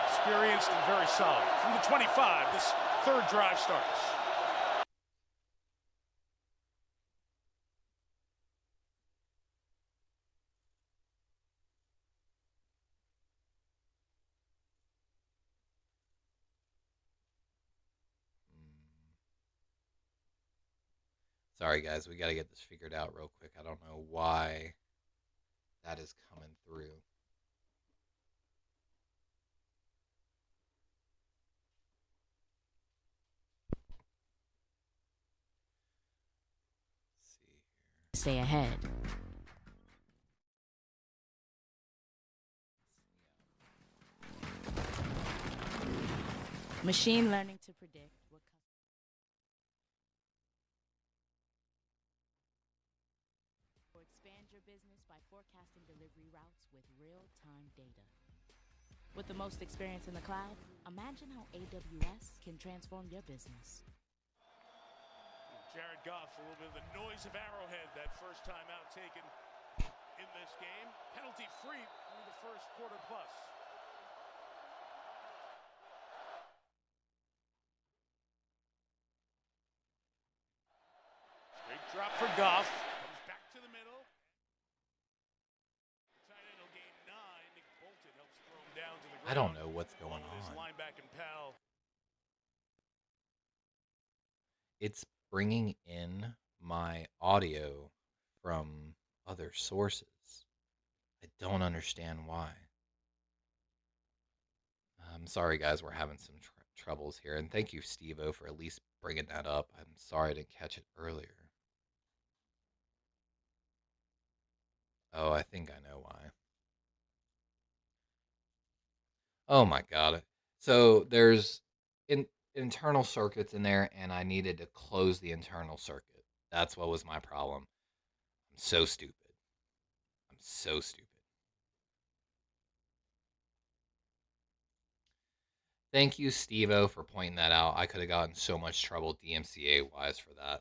Experienced and very solid. From the 25, this third drive starts. Sorry, guys, we got to get this figured out real quick. I don't know why that is coming through. Let's see here. Stay ahead. Machine learning to predict what or expand your business by forecasting delivery routes with real-time data. With the most experience in the cloud, imagine how AWS can transform your business. Jared Goff, a little bit of the noise of Arrowhead, that first time out taken in this game. Penalty free through the first quarter plus. Drop for Goff. Comes back to the middle. Tight end will gain 9. Nick Bolton helps throw him down to the ground. I don't know what's going His on. linebacking pal. It's bringing in my audio from other sources. I don't understand why. I'm sorry, guys. We're having some troubles here. And thank you, Steve-O, for at least bringing that up. I'm sorry I didn't catch it earlier. Oh, I think I know why. Oh, my God. So there's internal circuits in there, and I needed to close the internal circuit. That's what was my problem. I'm so stupid. I'm so stupid. Thank you, Steve-O, for pointing that out. I could have gotten so much trouble DMCA-wise for that.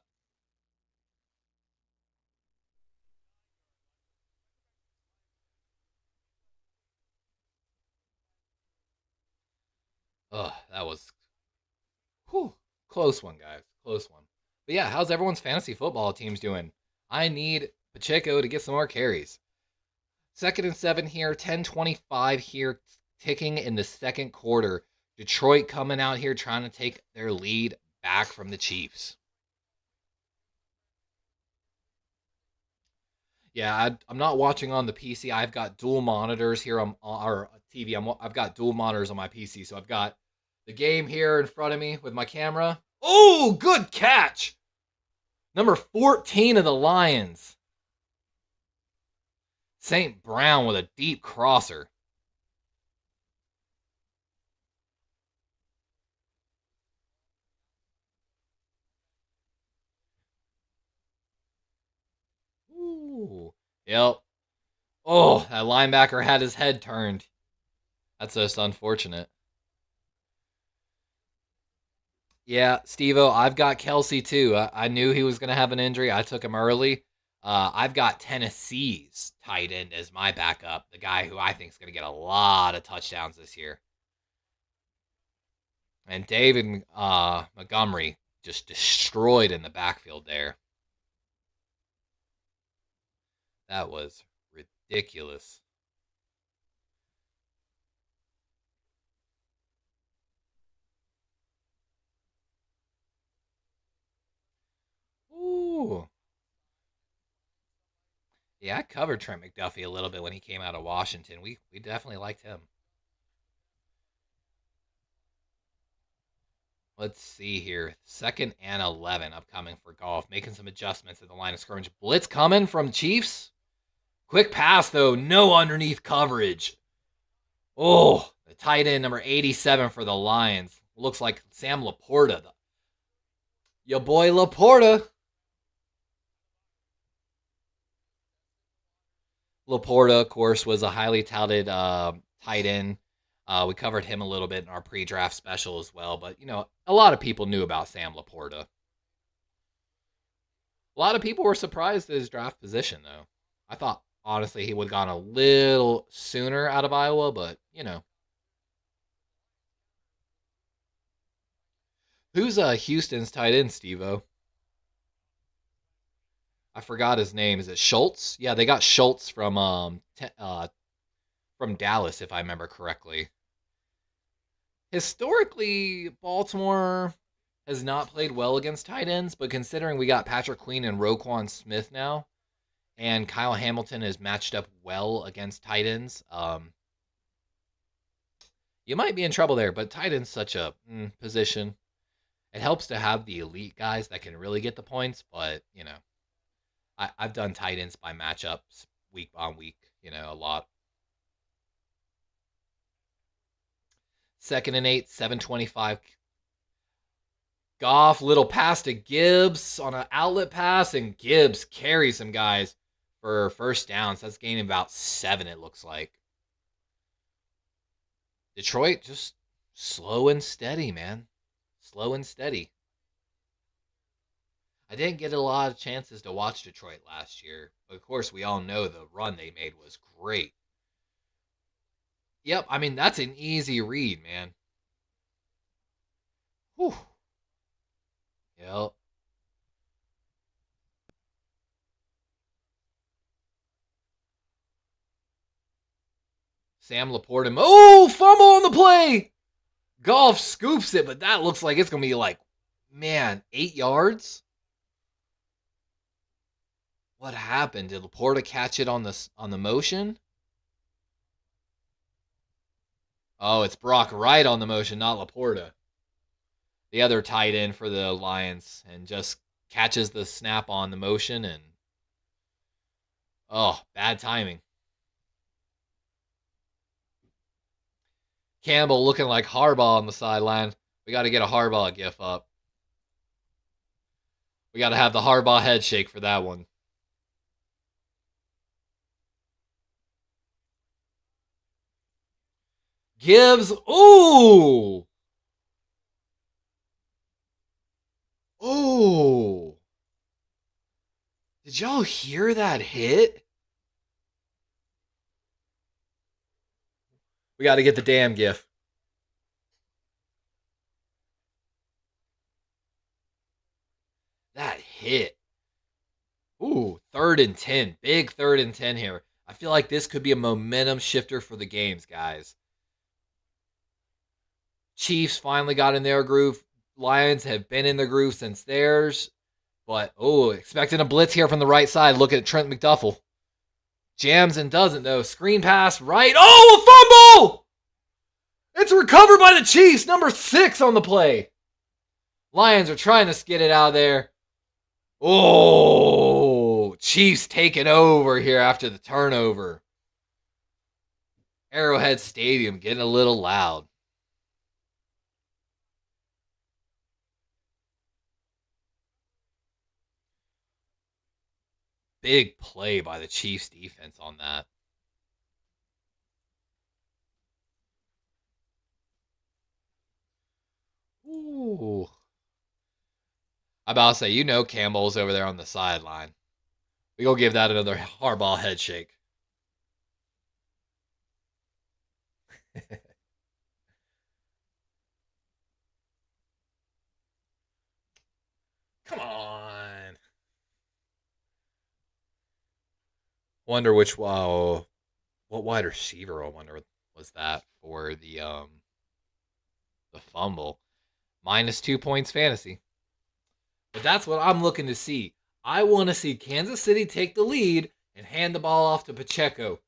Ugh, that was close one, guys. Close one. But yeah, how's everyone's fantasy football teams doing? I need Pacheco to get some more carries. 2nd and 7 here, 10:25 here, ticking in the second quarter. Detroit coming out here trying to take their lead back from the Chiefs. Yeah, I'm not watching on the PC. I've got dual monitors here on our TV. I've got dual monitors on my PC, so I've got the game here in front of me with my camera. Oh, good catch! Number 14 of the Lions. St. Brown with a deep crosser. Ooh. Yep. Oh, that linebacker had his head turned. That's just unfortunate. Yeah, Steve-O, I've got Kelsey too. I knew he was going to have an injury. I took him early. I've got Tennessee's tight end as my backup, the guy who I think is going to get a lot of touchdowns this year. And David Montgomery just destroyed in the backfield there. That was ridiculous. Ooh. Yeah, I covered Trent McDuffie a little bit when he came out of Washington. We definitely liked him. Let's see here. 2nd and 11 upcoming for Goff. Making some adjustments at the line of scrimmage. Blitz coming from Chiefs. Quick pass, though. No underneath coverage. Oh, the tight end, number 87 for the Lions. Looks like Sam Laporta. Your boy Laporta. Laporta, of course, was a highly touted tight end. We covered him a little bit in our pre-draft special as well. But, a lot of people knew about Sam Laporta. A lot of people were surprised at his draft position, though. I thought, honestly, he would have gone a little sooner out of Iowa, but, Who's Houston's tight end, Steve-O? I forgot his name. Is it Schultz? Yeah, they got Schultz from Dallas, if I remember correctly. Historically, Baltimore has not played well against tight ends, but considering we got Patrick Queen and Roquan Smith now, and Kyle Hamilton has matched up well against tight ends, you might be in trouble there, but tight end's such a position. It helps to have the elite guys that can really get the points, but, I've done tight ends by matchups week on week, a lot. 2nd and 8, 7:25. Goff, little pass to Gibbs on an outlet pass, and Gibbs carries some guys for first downs. That's gaining about 7, it looks like. Detroit just slow and steady, man. Slow and steady. I didn't get a lot of chances to watch Detroit last year. But of course, we all know the run they made was great. Yep, I mean, that's an easy read, man. Whew. Yep. Sam Laporta. Oh, fumble on the play. Goff scoops it, but that looks like it's going to be like, man, 8 yards? What happened? Did Laporta catch it on the motion? Oh, it's Brock Wright on the motion, not Laporta. The other tight end for the Lions, and just catches the snap on the motion, and oh, bad timing. Campbell looking like Harbaugh on the sideline. We got to get a Harbaugh gif up. We got to have the Harbaugh head shake for that one. Gibbs. Ooh. Ooh. Did y'all hear that hit? We got to get the damn gif. That hit. Ooh, 3rd and 10. Big 3rd and 10 here. I feel like this could be a momentum shifter for the games, guys. Chiefs finally got in their groove. Lions have been in the groove since theirs. But, expecting a blitz here from the right side. Look at Trent McDuffel. Jams and doesn't, though. Screen pass right. Oh, a fumble! It's recovered by the Chiefs. Number 6 on the play. Lions are trying to skid it out of there. Oh, Chiefs taking over here after the turnover. Arrowhead Stadium getting a little loud. Big play by the Chiefs defense on that. Ooh. I'm about to say, Campbell's over there on the sideline. We go give that another Harbaugh head shake. Come on. Wonder what wide receiver I wonder was that for the fumble. -2 points fantasy. But that's what I'm looking to see. I want to see Kansas City take the lead and hand the ball off to Pacheco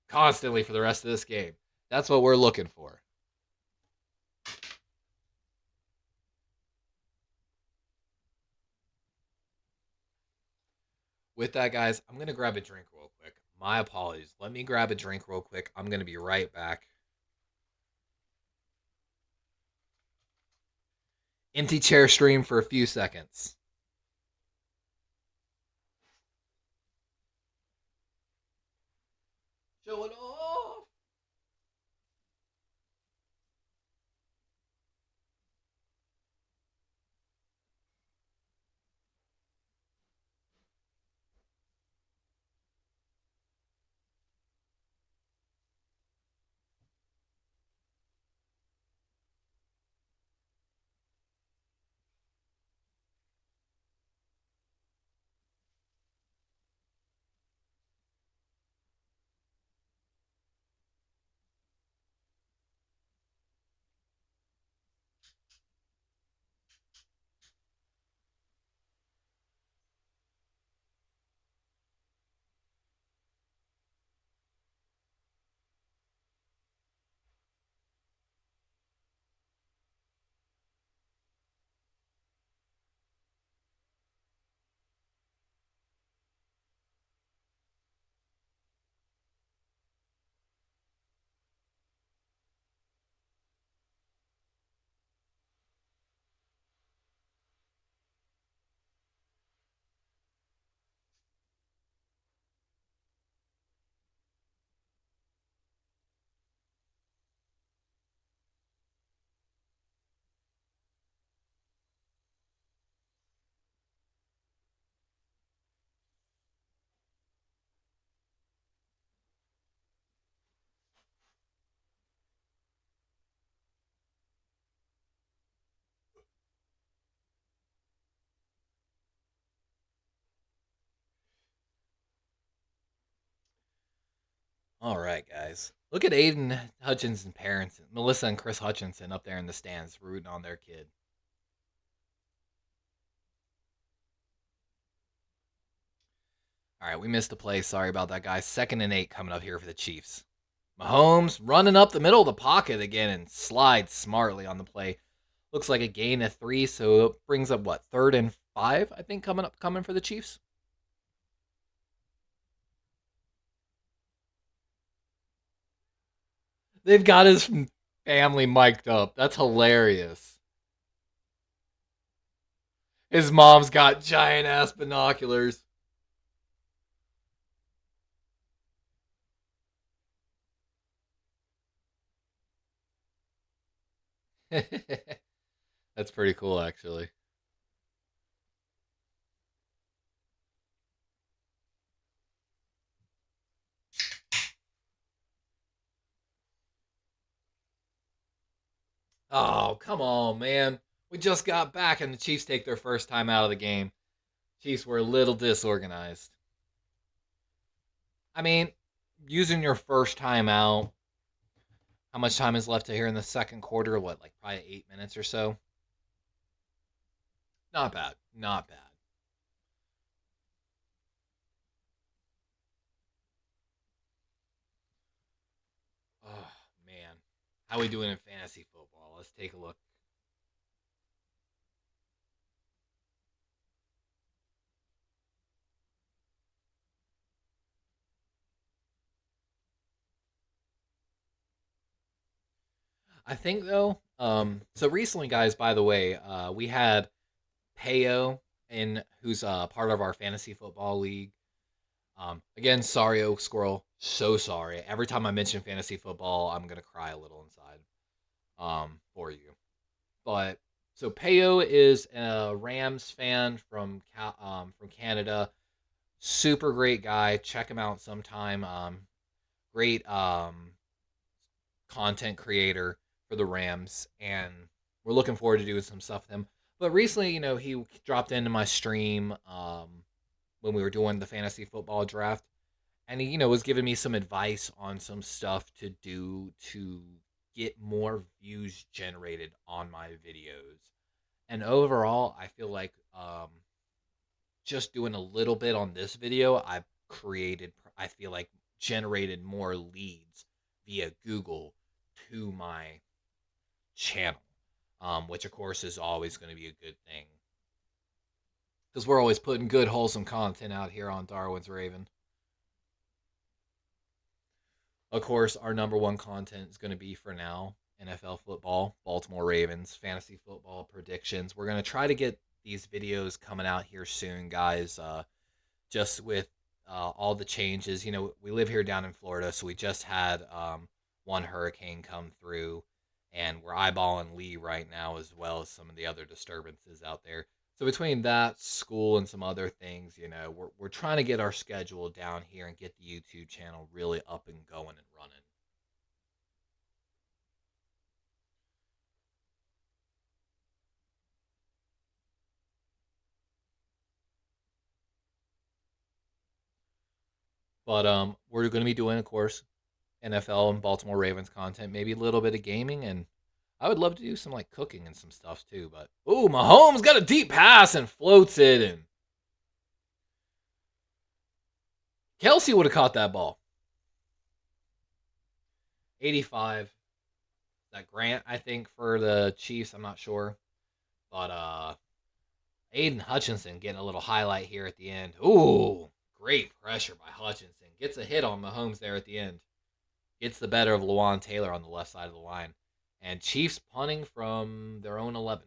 constantly for the rest of this game. That's what we're looking for. With that, guys, I'm going to grab a drink real quick. My apologies. Let me grab a drink real quick. I'm going to be right back. Empty chair stream for a few seconds. Show it off. All right, guys. Look at Aiden Hutchinson parents, Melissa and Chris Hutchinson up there in the stands rooting on their kid. All right, we missed a play. Sorry about that, guys. 2nd and 8 coming up here for the Chiefs. Mahomes running up the middle of the pocket again and slides smartly on the play. Looks like a gain of 3, so it brings up, 3rd and 5, I think, coming for the Chiefs. They've got his family mic'd up. That's hilarious. His mom's got giant-ass binoculars. That's pretty cool, actually. Oh, come on, man. We just got back and the Chiefs take their first time out of the game. Chiefs were a little disorganized. I mean, using your first time out, how much time is left to here in the second quarter? Probably 8 minutes or so? Not bad. Not bad. Oh, man. How we doing in fantasy football? Let's take a look. I think, though, so recently, guys, by the way, we had Payo who's part of our fantasy football league. Again, sorry, Oak Squirrel. So sorry. Every time I mention fantasy football, I'm going to cry a little inside for you. But so Payo is a Rams fan from Canada. Super great guy. Check him out sometime. Great content creator for the Rams, and we're looking forward to doing some stuff with him. But recently, he dropped into my stream when we were doing the fantasy football draft, and he, was giving me some advice on some stuff to do to get more views generated on my videos. And overall, I feel like just doing a little bit on this video, I feel like generated more leads via Google to my channel, which of course is always going to be a good thing because we're always putting good, wholesome content out here on Darwin's Raven. Of course, our number one content is going to be, for now, NFL football, Baltimore Ravens, fantasy football predictions. We're going to try to get these videos coming out here soon, guys, just with all the changes. We live here down in Florida, so we just had one hurricane come through, and we're eyeballing Lee right now, as well as some of the other disturbances out there. So between that, school, and some other things, we're trying to get our schedule down here and get the YouTube channel really up and going and running. But we're going to be doing, of course, NFL and Baltimore Ravens content, maybe a little bit of gaming, and I would love to do some cooking and some stuff too. But Mahomes got a deep pass and floats it, and Kelsey would have caught that ball. 85. That Grant, I think, for the Chiefs. I'm not sure, but Aiden Hutchinson getting a little highlight here at the end. Ooh, great pressure by Hutchinson. Gets a hit on Mahomes there at the end. Gets the better of Lawan Taylor on the left side of the line. And Chiefs punting from their own 11.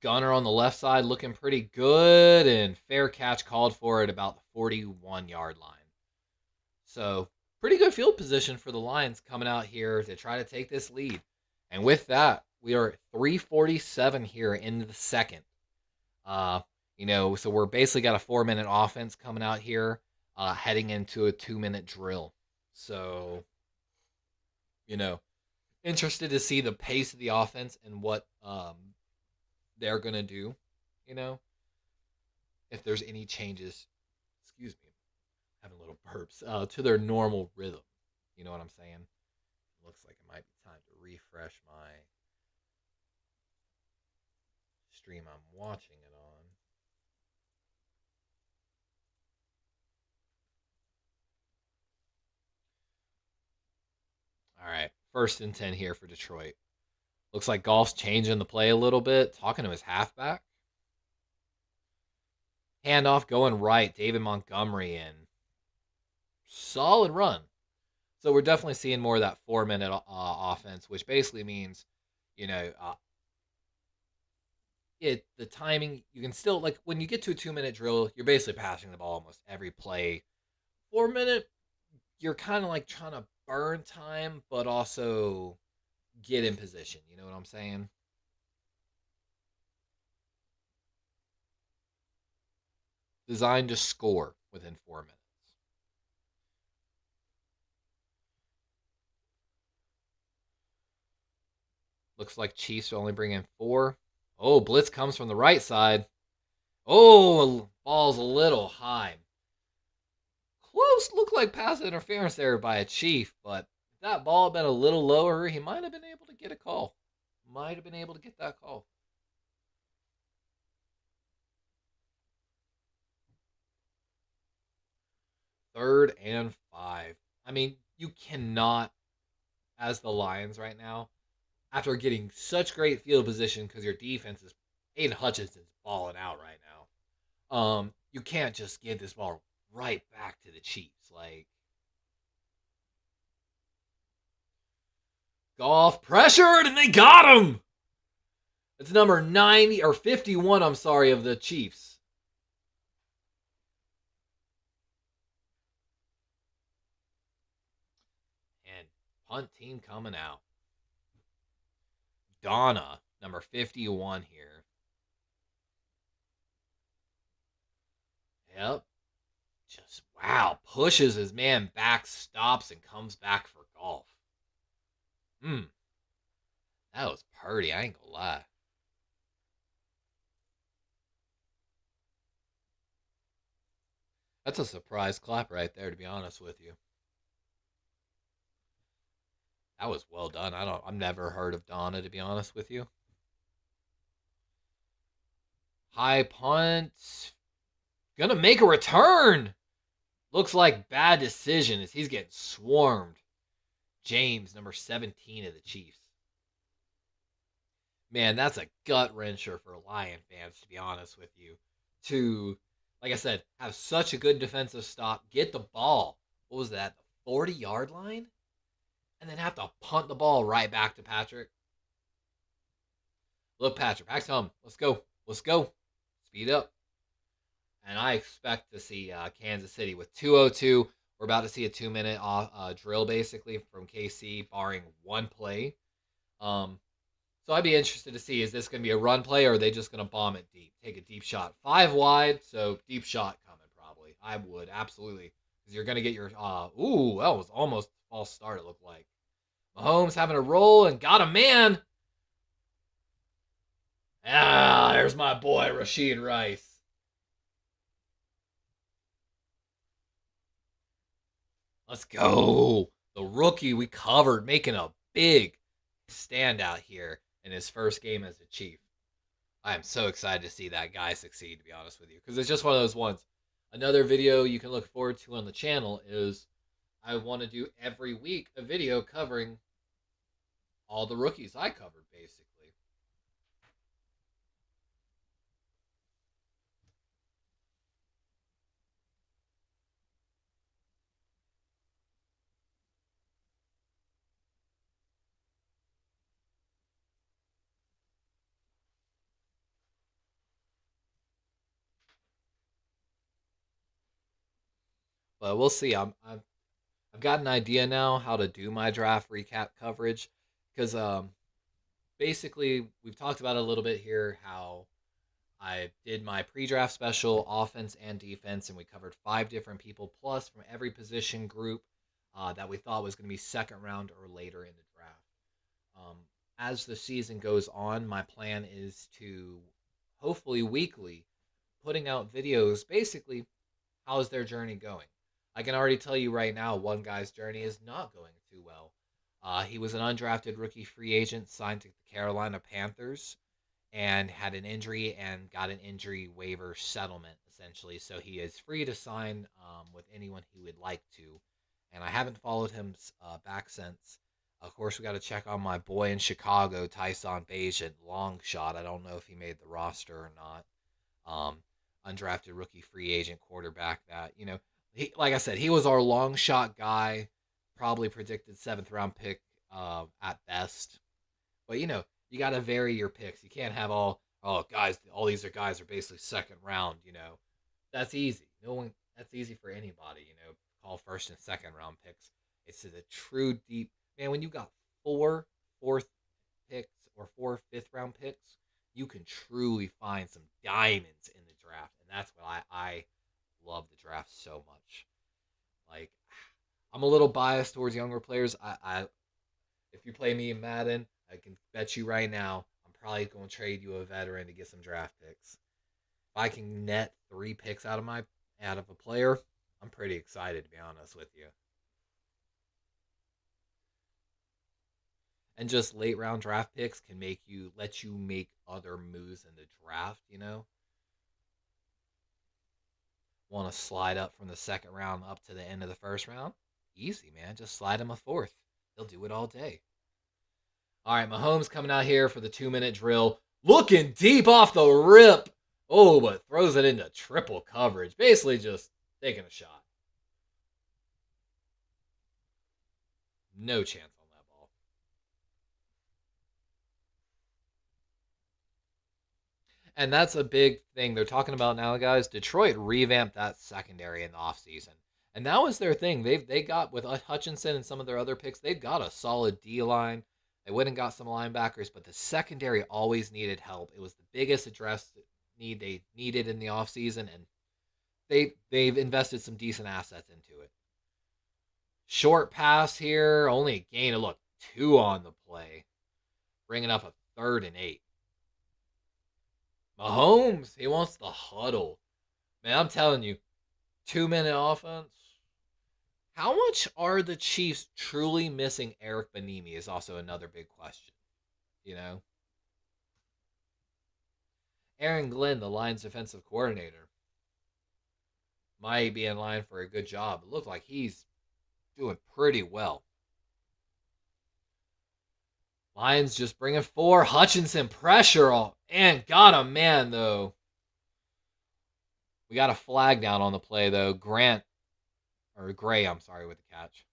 Gunner on the left side looking pretty good, and fair catch called for at about the 41-yard line. So, pretty good field position for the Lions coming out here to try to take this lead. And with that, we are at 3:47 here into the second. So we're basically got a 4-minute offense coming out here, heading into a 2-minute drill. So, interested to see the pace of the offense and what they're going to do, if there's any changes, excuse me, having little burps, to their normal rhythm. You know what I'm saying? Looks like it might be time to refresh my stream I'm watching it on. All right, 1st and 10 here for Detroit. Looks like Goff's changing the play a little bit, talking to his halfback. Handoff going right, David Montgomery in. Solid run. So we're definitely seeing more of that 4-minute offense, which basically means, the timing, you can still, like, when you get to a 2-minute drill, you're basically passing the ball almost every play. 4-minute, you're kind of like trying to burn time, but also get in position. You know what I'm saying? Designed to score within 4 minutes. Looks like Chiefs only bring in 4. Oh, blitz comes from the right side. Oh, ball's a little high. Close, looked like pass interference there by a Chief, but if that ball had been a little lower, he might have been able to get a call. Might have been able to get that call. Third and 5. I mean, you cannot, as the Lions right now, after getting such great field position because your defense is, Aiden Hutchinson's balling out right now. You can't just give this ball right back to the Chiefs. Like, Goff pressured and they got him. It's number 90 or 51, I'm sorry, of the Chiefs. And punt team coming out. Donna, number 51 here. Yep. Just, wow. Pushes his man back, stops, and comes back for Goff. That was purty. I ain't gonna lie. That's a surprise clap right there, to be honest with you. That was well done. I've never heard of Donna, to be honest with you. High punt. Gonna make a return. Looks like bad decision as he's getting swarmed. James, number 17 of the Chiefs. Man, that's a gut wrencher for Lion fans, to be honest with you. To, like I said, have such a good defensive stop, get the ball. What was that? The 40-yard line? And then have to punt the ball right back to Patrick. Look, Patrick, back to him. Let's go. Let's go. Speed up. And I expect to see Kansas City with 2:02. We're about to see a 2-minute drill, basically, from KC, barring one play. So I'd be interested to see, is this going to be a run play, or are they just going to bomb it deep? Take a deep shot. 5 wide, so deep shot coming, probably. I would, absolutely. Because you're going to get your, ooh, that was almost a false start, it looked like. Mahomes having a roll and got a man. Ah, there's my boy, Rashid Rice. Let's go. The rookie we covered, making a big standout here in his first game as a Chief. I am so excited to see that guy succeed, to be honest with you, because it's just one of those ones. Another video you can look forward to on the channel is I want to do every week a video covering all the rookies I covered, basically. But we'll see. I've got an idea now how to do my draft recap coverage, because basically we've talked about it a little bit here, how I did my pre-draft special, offense and defense, and we covered 5 different people plus from every position group that we thought was going to be second round or later in the draft. As the season goes on, my plan is to hopefully weekly putting out videos, basically, how's their journey going? I can already tell you right now, one guy's journey is not going too well. He was an undrafted rookie free agent signed to the Carolina Panthers and had an injury and got an injury waiver settlement, essentially. So he is free to sign with anyone he would like to. And I haven't followed him back since. Of course, we got to check on my boy in Chicago, Tyson Bagent, long shot. I don't know if he made the roster or not. Undrafted rookie free agent quarterback that, he, like I said, he was our long shot guy, probably predicted 7th round pick at best. But, you got to vary your picks. You can't have all these guys are basically 2nd round, That's easy. That's easy for anybody, call 1st and 2nd round picks. It's a true deep, man, when you got 4 4th picks or 4 5th round picks, you can truly find some diamonds in the draft. And that's why I love the draft so much. Like, I'm a little biased towards younger players. If you play me in Madden, I can bet you right now, I'm probably going to trade you a veteran to get some draft picks. If I can net 3 picks out of a player, I'm pretty excited, to be honest with you. And just late round draft picks can let you make other moves in the draft, Want to slide up from the 2nd round up to the end of the 1st round? Easy, man. Just slide him a 4th. They'll do it all day. All right, Mahomes coming out here for the 2-minute drill. Looking deep off the rip. Oh, but throws it into triple coverage. Basically just taking a shot. No chance on that ball. And that's a big thing they're talking about now, guys. Detroit revamped that secondary in the offseason. And that was their thing. They got, with Hutchinson and some of their other picks, they've got a solid D-line. They went and got some linebackers, but the secondary always needed help. It was the biggest need they needed in the offseason, and they've invested some decent assets into it. Short pass here, only a gain of 2 on the play, bringing up a 3rd and 8. Mahomes, he wants the huddle. Man, I'm telling you, 2-minute offense. How much are the Chiefs truly missing Eric Bieniemy is also another big question. Aaron Glenn, the Lions defensive coordinator, might be in line for a good job. It looks like he's doing pretty well. Lions just bringing 4. Hutchinson pressure and got a man, though. We got a flag down on the play, though. Gray, with the catch.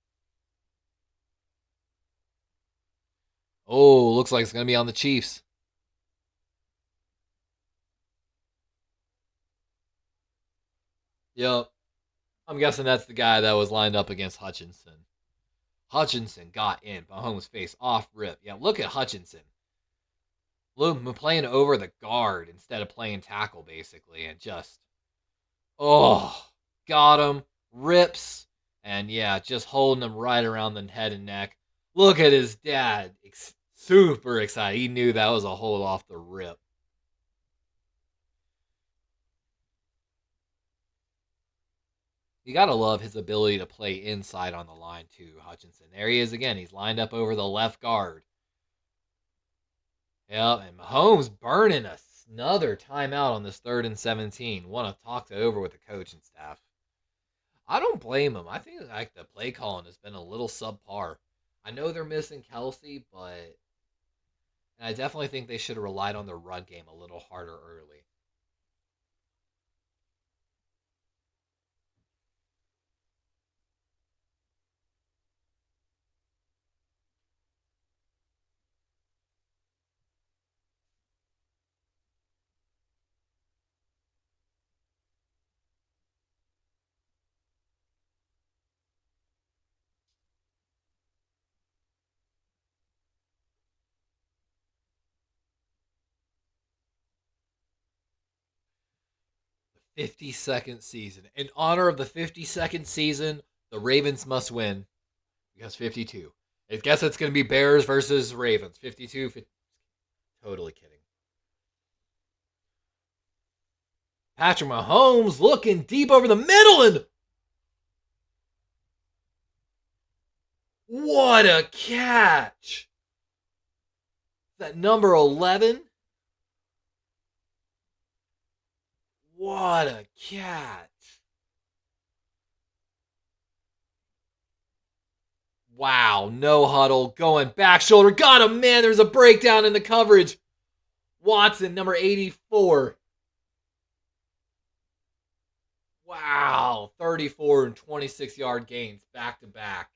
Oh, looks like it's going to be on the Chiefs. Yep. I'm guessing that's the guy that was lined up against Hutchinson. Hutchinson got in. Mahomes' face off rip. Yeah, look at Hutchinson. Playing over the guard instead of playing tackle, basically. And just, got him. Rips. And yeah, just holding him right around the head and neck. Look at his dad. Super excited. He knew that was a hold off the rip. You got to love his ability to play inside on the line, too, Hutchinson. There he is again. He's lined up over the left guard. Yep, and Mahomes burning another timeout on this 3rd and 17. Want to talk it over with the coaching staff. I don't blame him. I think the play calling has been a little subpar. I know they're missing Kelsey, but I definitely think they should have relied on their run game a little harder early. The 52nd season. In honor of the 52nd season, the Ravens must win because 52. I guess it's going to be Bears versus Ravens. 52. Totally kidding. Patrick Mahomes looking deep over the middle, and what a catch! That number 11? What a catch! Wow, no huddle, going back shoulder, got him, man, there's a breakdown in the coverage. Watson, number 84. Wow, 34 and 26-yard gains back to back.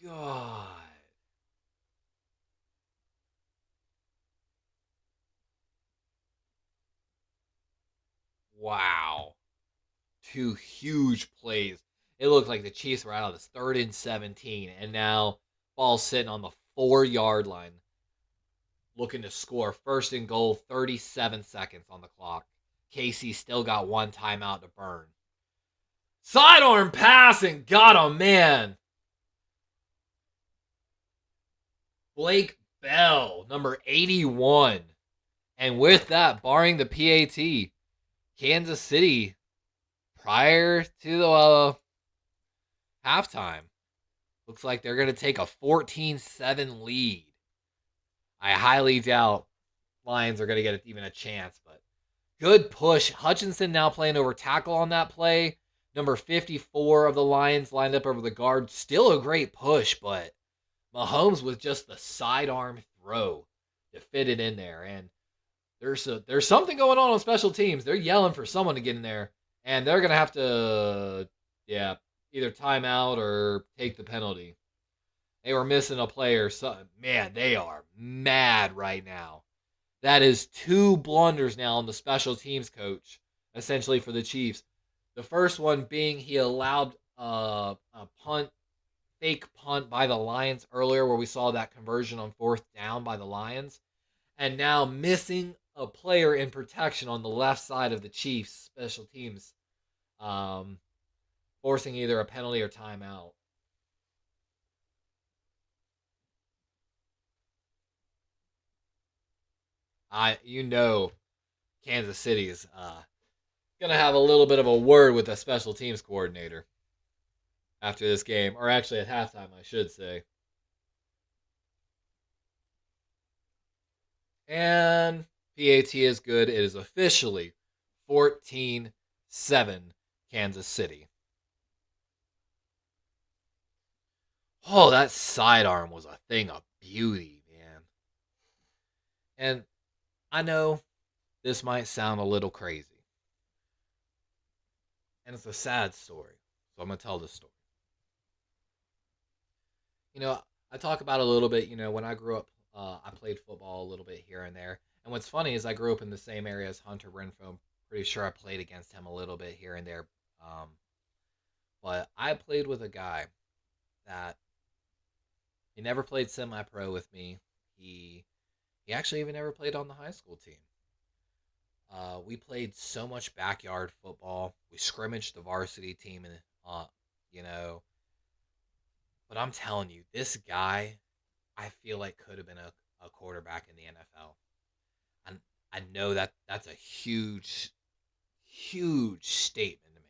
God. Wow. 2 huge plays. It looked like the Chiefs were out of this 3rd and 17, and now ball's sitting on the 4-yard line, looking to score. 1st and goal, 37 seconds on the clock. KC still got 1 timeout to burn. Sidearm pass and got him, man. Blake Bell, number 81. And with that, barring the PAT, Kansas City, prior to the halftime, looks like they're going to take a 14-7 lead. I highly doubt Lions are going to get even a chance, but good push. Hutchinson now playing over tackle on that play. Number 54 of the Lions lined up over the guard. Still a great push, but Mahomes with just the sidearm throw to fit it in there. And there's something going on special teams. They're yelling for someone to get in there, and they're going to have to, either timeout or take the penalty. They were missing a player. Man, they are mad right now. That is 2 blunders now on the special teams coach, essentially for the Chiefs. The first one being he allowed a fake punt by the Lions earlier, where we saw that conversion on 4th down by the Lions. And now missing a player in protection on the left side of the Chiefs special teams, forcing either a penalty or timeout. Kansas City is going to have a little bit of a word with the special teams coordinator after this game, or actually at halftime, I should say. And PAT is good. It is officially 14-7 Kansas City. Oh, that sidearm was a thing of beauty, man. And I know this might sound a little crazy. And it's a sad story. So I'm going to tell this story. I talk about it a little bit, when I grew up, I played football a little bit here and there. And what's funny is I grew up in the same area as Hunter Renfro. I'm pretty sure I played against him a little bit here and there. But I played with a guy that he never played semi-pro with me. He actually even never played on the high school team. We played so much backyard football. We scrimmaged the varsity team, and But I'm telling you, this guy, I feel like could have been a quarterback in the NFL. And I know that's a huge, huge statement to make.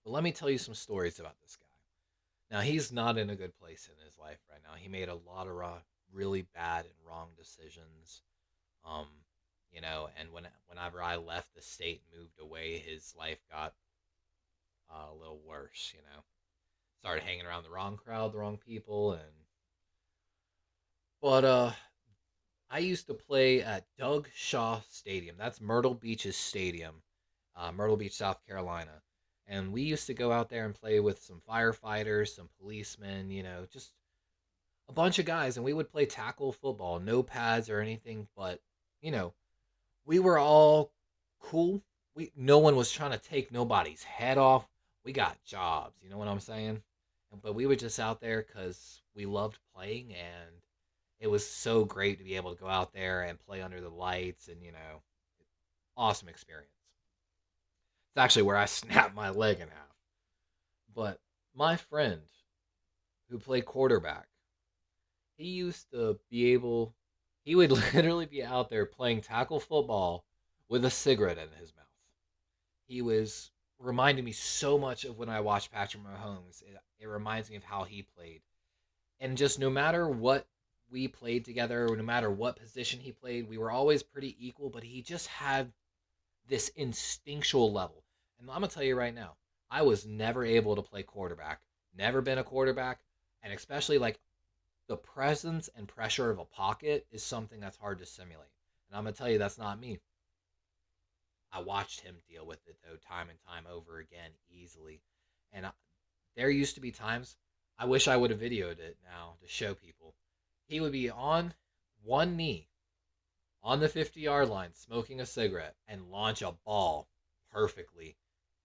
But let me tell you some stories about this guy. Now, he's not in a good place in his life right now. He made a lot of really bad and wrong decisions. And whenever I left the state and moved away, his life got a little worse, Started hanging around the wrong crowd, the wrong people, But I used to play at Doug Shaw Stadium. That's Myrtle Beach's stadium, Myrtle Beach, South Carolina. And we used to go out there and play with some firefighters, some policemen, just a bunch of guys. And we would play tackle football, no pads or anything. But, we were all cool. No one was trying to take nobody's head off. We got jobs, you know what I'm saying? But we were just out there because we loved playing, and it was so great to be able to go out there and play under the lights, and, awesome experience. It's actually where I snapped my leg in half. But my friend who played quarterback, he used to be able He would literally be out there playing tackle football with a cigarette in his mouth. He was reminding me so much of when I watched Patrick Mahomes. It reminds me of how he played. And just no matter what we played together, or no matter what position he played, we were always pretty equal, but he just had this instinctual level. And I'm going to tell you right now, I was never able to play quarterback, never been a quarterback, and especially like the presence and pressure of a pocket is something that's hard to simulate. And I'm going to tell you, that's not me. I watched him deal with it, though, time and time over again, easily. And there used to be times, I wish I would have videoed it now to show people. He would be on one knee on the 50-yard line smoking a cigarette and launch a ball perfectly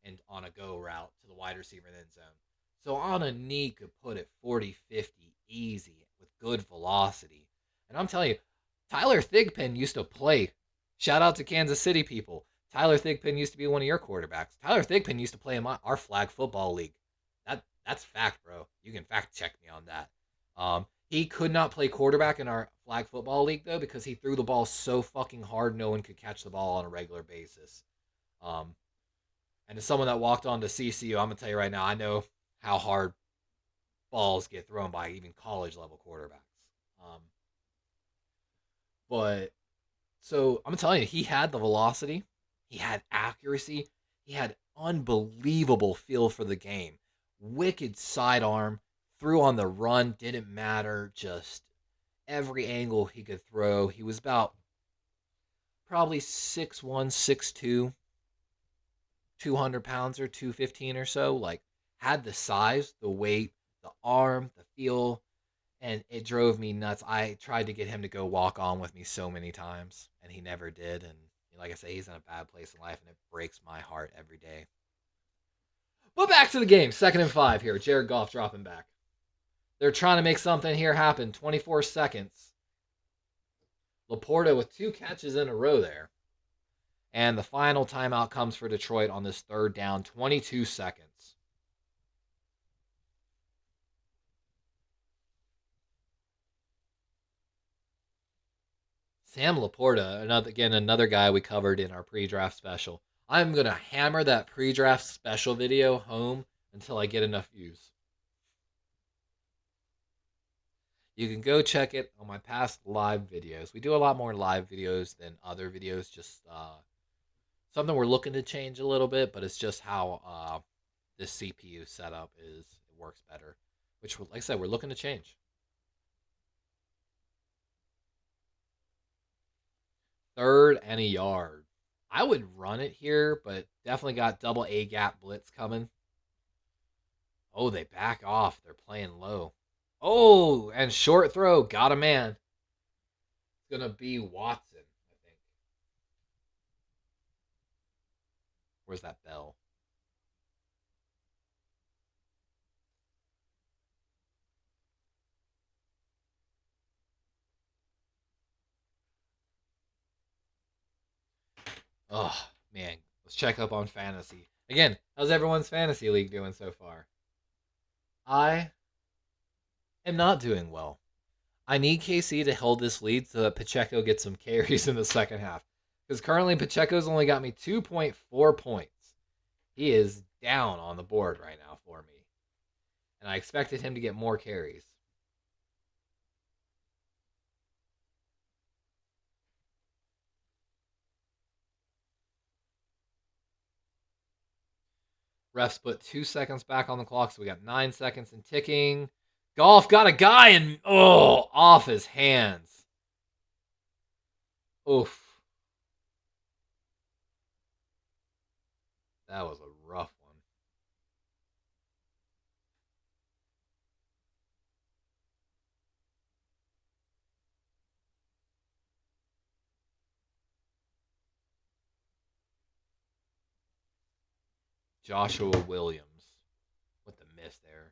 and on a go route to the wide receiver end zone. So on a knee could put it 40, 50 easy with good velocity. And I'm telling you, Tyler Thigpen used to play. Shout out to Kansas City people. Tyler Thigpen used to be one of your quarterbacks. Tyler Thigpen used to play in our flag football league. That's fact, bro. You can fact check me on that. He could not play quarterback in our flag football league, though, because he threw the ball so fucking hard no one could catch the ball on a regular basis. And as someone that walked on to CCU, I'm going to tell you right now, I know how hard balls get thrown by even college-level quarterbacks. But, so, I'm telling you, he had the velocity. He had accuracy. He had unbelievable feel for the game. Wicked sidearm. Threw on the run. Didn't matter. Just every angle he could throw. He was about probably 6'1", 6'2", 200 pounds or 215 or so. Like, had the size, the weight, the arm, the feel, and it drove me nuts. I tried to get him to go walk on with me so many times, and he never did. And like I say, he's in a bad place in life, and it breaks my heart every day. But back to the game. 2nd and 5 here. Jared Goff dropping back. They're trying to make something here happen. 24 seconds. Laporta with 2 catches in a row there. And the final timeout comes for Detroit on this 3rd down. 22 seconds. Sam Laporta, another guy we covered in our pre-draft special. I'm going to hammer that pre-draft special video home until I get enough views. You can go check it on my past live videos. We do a lot more live videos than other videos. Just something we're looking to change a little bit, but it's just how this CPU setup is. It works better, which, like I said, we're looking to change. 3rd and a yard. I would run it here, but definitely got double A gap blitz coming. Oh, they back off. They're playing low. Oh, and short throw. Got a man. It's going to be Watson, I think. Where's that bell? Oh, man. Let's check up on fantasy. Again, how's everyone's fantasy league doing so far? I am not doing well. I need KC to hold this lead so that Pacheco gets some carries in the second half. Because currently Pacheco's only got me 2.4 points. He is down on the board right now for me. And I expected him to get more carries. Refs put 2 seconds back on the clock, so we got 9 seconds and ticking. Goff got a guy and, off his hands. Oof. That was a rough one. Joshua Williams with the miss there.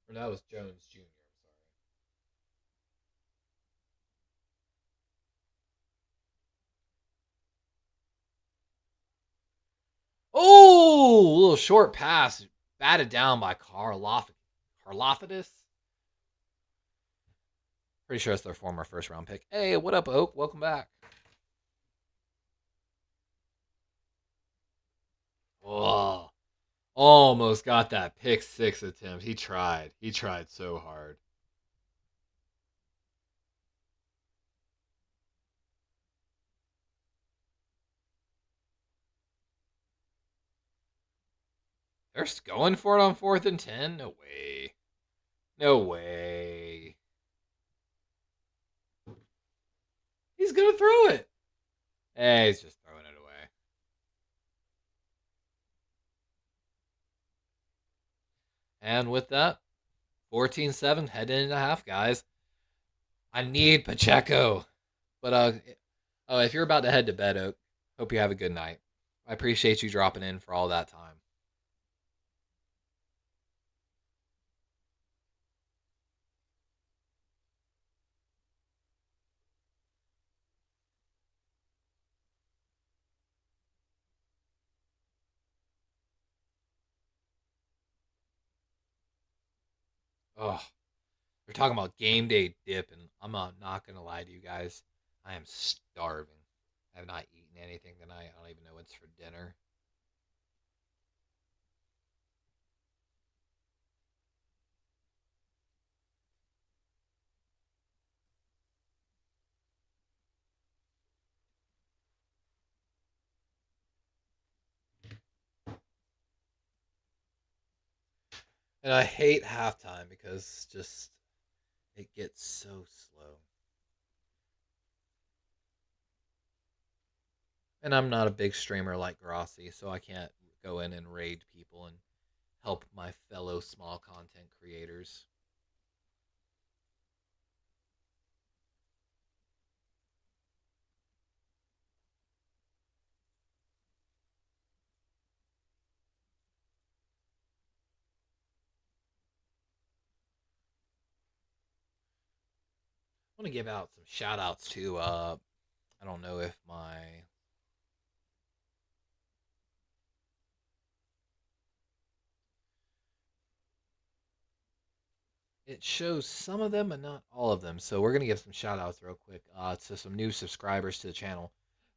Or that was Jones Jr., I'm sorry. Oh, a little short pass. Batted down by Karlaftis. Pretty sure it's their former first-round pick. Hey, what up, Oak? Welcome back. Oh, almost got that pick 6 attempt. He tried. He tried so hard. They're going for it on 4th and 10? No way. No way. He's going to throw it. Hey, he's just throwing it away. And with that, 14-7, heading into half, guys. I need Pacheco. But if you're about to head to bed, Oak, hope you have a good night. I appreciate you dropping in for all that time. Oh, we're talking about game day dip, and I'm not going to lie to you guys. I am starving. I have not eaten anything tonight. I don't even know what's for dinner. And I hate halftime because just it gets so slow. And I'm not a big streamer like Grossi, so I can't go in and raid people and help my fellow small content creators. I want to give out some shout outs to I don't know if my it shows some of them but not all of them. So we're going to give some shout outs real quick to some new subscribers to the channel.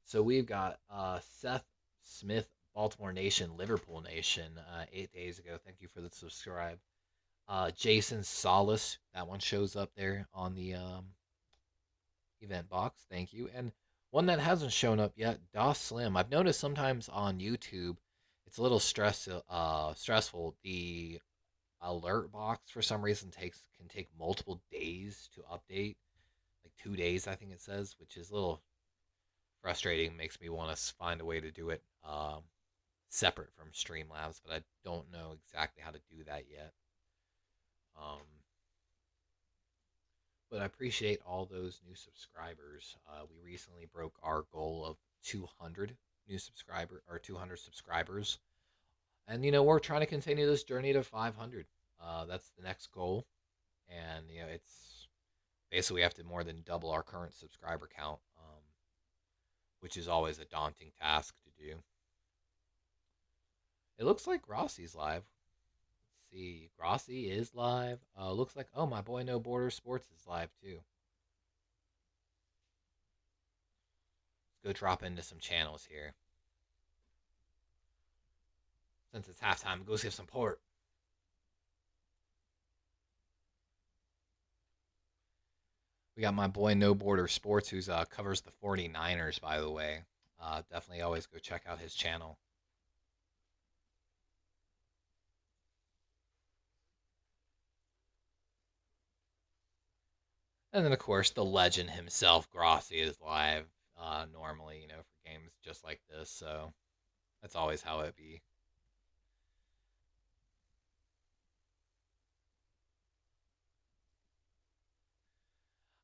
So we've got Seth Smith, Baltimore Nation, Liverpool Nation, 8 days ago. Thank you for the subscribe. Jason Solace, that one shows up there on the event box. Thank you. And one that hasn't shown up yet, DOS Slim. I've noticed sometimes on YouTube, it's a little stressful. The alert box for some reason can take multiple days to update, like 2 days, I think it says, which is a little frustrating. Makes me want to find a way to do it separate from Streamlabs, but I don't know exactly how to do that yet. But I appreciate all those new subscribers. We recently broke our goal of 200 subscribers, and we're trying to continue this journey to 500. That's the next goal, and it's basically we have to more than double our current subscriber count, which is always a daunting task to do. It looks like Rossi's live. See, Grossi is live. Looks like, my boy No Border Sports is live too. Let's go drop into some channels here. Since it's halftime, go see some port. We got my boy No Border Sports, who's covers the 49ers, by the way. Definitely always go check out his channel. And then, of course, the legend himself, Grossi, is live normally, for games just like this. So that's always how it be.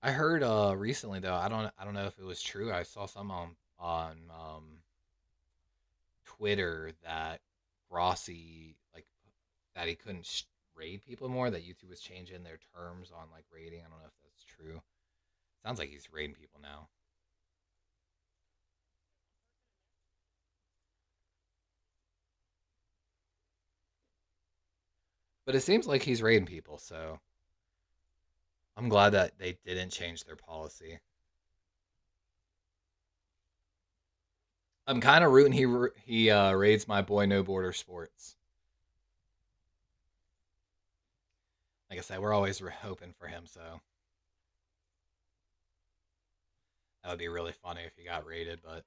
I heard recently though. I don't know if it was true. I saw some on Twitter that Grossi that he couldn't raid people more. That YouTube was changing their terms on raiding. I don't know if that's true. Sounds like he's raiding people now. But it seems like he's raiding people, so I'm glad that they didn't change their policy. I'm kind of rooting he raids my boy No Border Sports. Like I said, we're always hoping for him, so that would be really funny if he got raided, but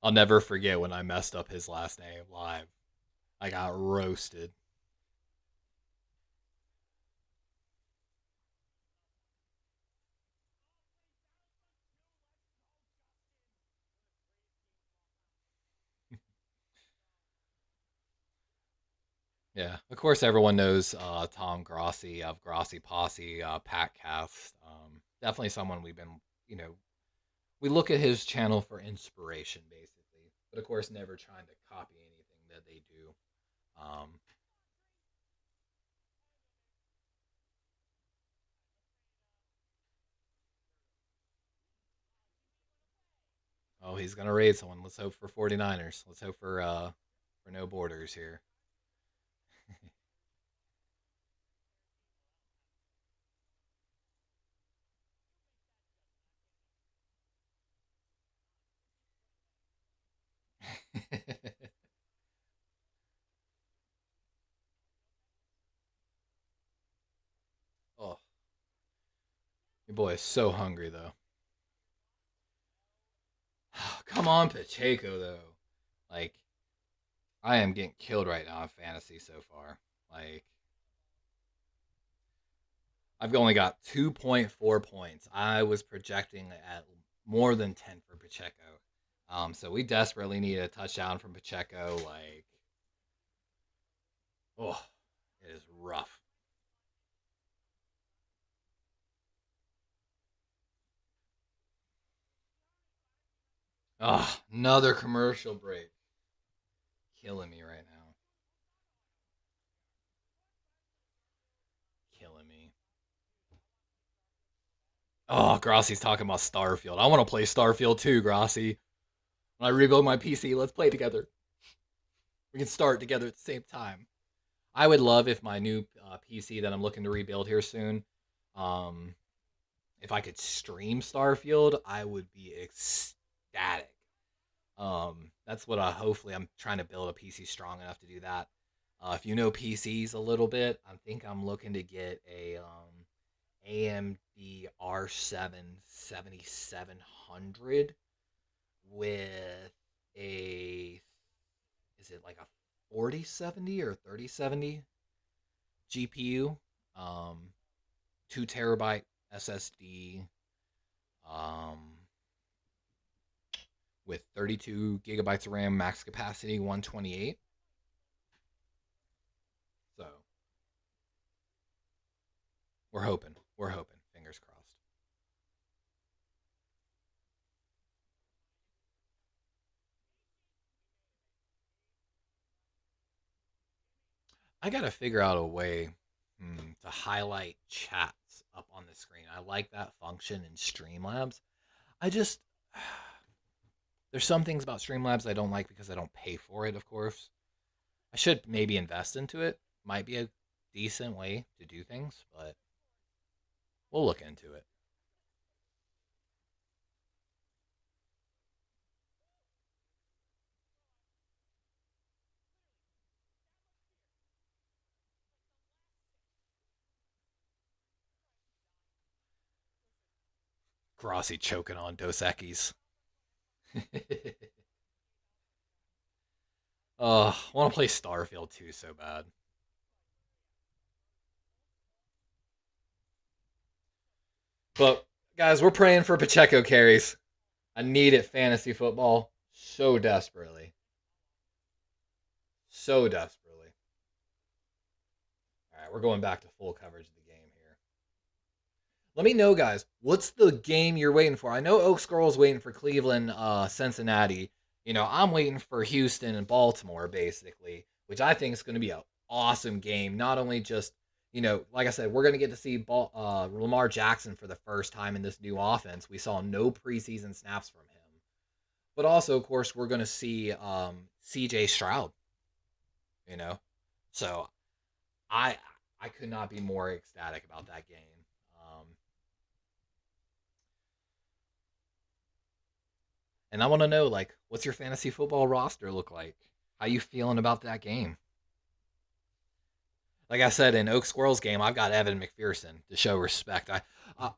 I'll never forget when I messed up his last name live. I got roasted. Yeah, of course, everyone knows Tom Grossi of Grossi Posse, Patcast. Definitely someone we've been, we look at his channel for inspiration, basically. But of course, never trying to copy anything that they do. Oh, he's going to raid someone. Let's hope for 49ers. Let's hope for no borders here. Oh, your boy is so hungry, though. Come on, Pacheco, though. Like, I am getting killed right now in fantasy so far. Like, I've only got 2.4 points. I was projecting at more than 10 for Pacheco. So we desperately need a touchdown from Pacheco. Like, oh, it is rough. Oh, another commercial break. Killing me right now. Killing me. Oh, Grossi's talking about Starfield. I want to play Starfield too, Grossi. When I rebuild my PC, let's play together. We can start together at the same time. I would love if my new PC that I'm looking to rebuild here soon, if I could stream Starfield, I would be ecstatic. That's what hopefully I'm trying to build a PC strong enough to do that. If you know PCs a little bit, I think I'm looking to get a AMD R7 7700 with a, is it like a 4070 or 3070 GPU, 2 terabyte SSD, with 32 gigabytes of RAM, max capacity 128. So we're hoping, fingers crossed. I gotta figure out a way to highlight chats up on the screen. I like that function in Streamlabs. There's some things about Streamlabs I don't like because I don't pay for it, of course. I should maybe invest into it. Might be a decent way to do things, but we'll look into it. Grossi choking on Dos Equis. I want to play Starfield 2 so bad. But, guys, we're praying for Pacheco carries. I need it, fantasy football, so desperately. So desperately. All right, we're going back to full coverage of the game here. Let me know, guys, what's the game you're waiting for? I know Oak Squirrel's waiting for Cleveland, Cincinnati. I'm waiting for Houston and Baltimore, basically, which I think is going to be an awesome game. Not only just, like I said, we're going to get to see Lamar Jackson for the first time in this new offense. We saw no preseason snaps from him. But also, of course, we're going to see C.J. Stroud. So I could not be more ecstatic about that game. And I want to know, like, what's your fantasy football roster look like? How you feeling about that game? Like I said, in Oak Squirrels game, I've got Evan McPherson to show respect. Let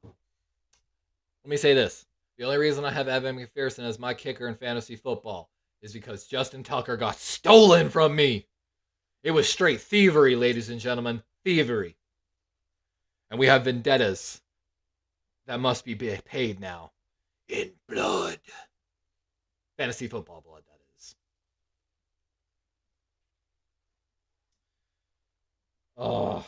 me say this. The only reason I have Evan McPherson as my kicker in fantasy football is because Justin Tucker got stolen from me. It was straight thievery, ladies and gentlemen. Thievery. And we have vendettas that must be paid now. In blood. Fantasy football blood, that is. Oh.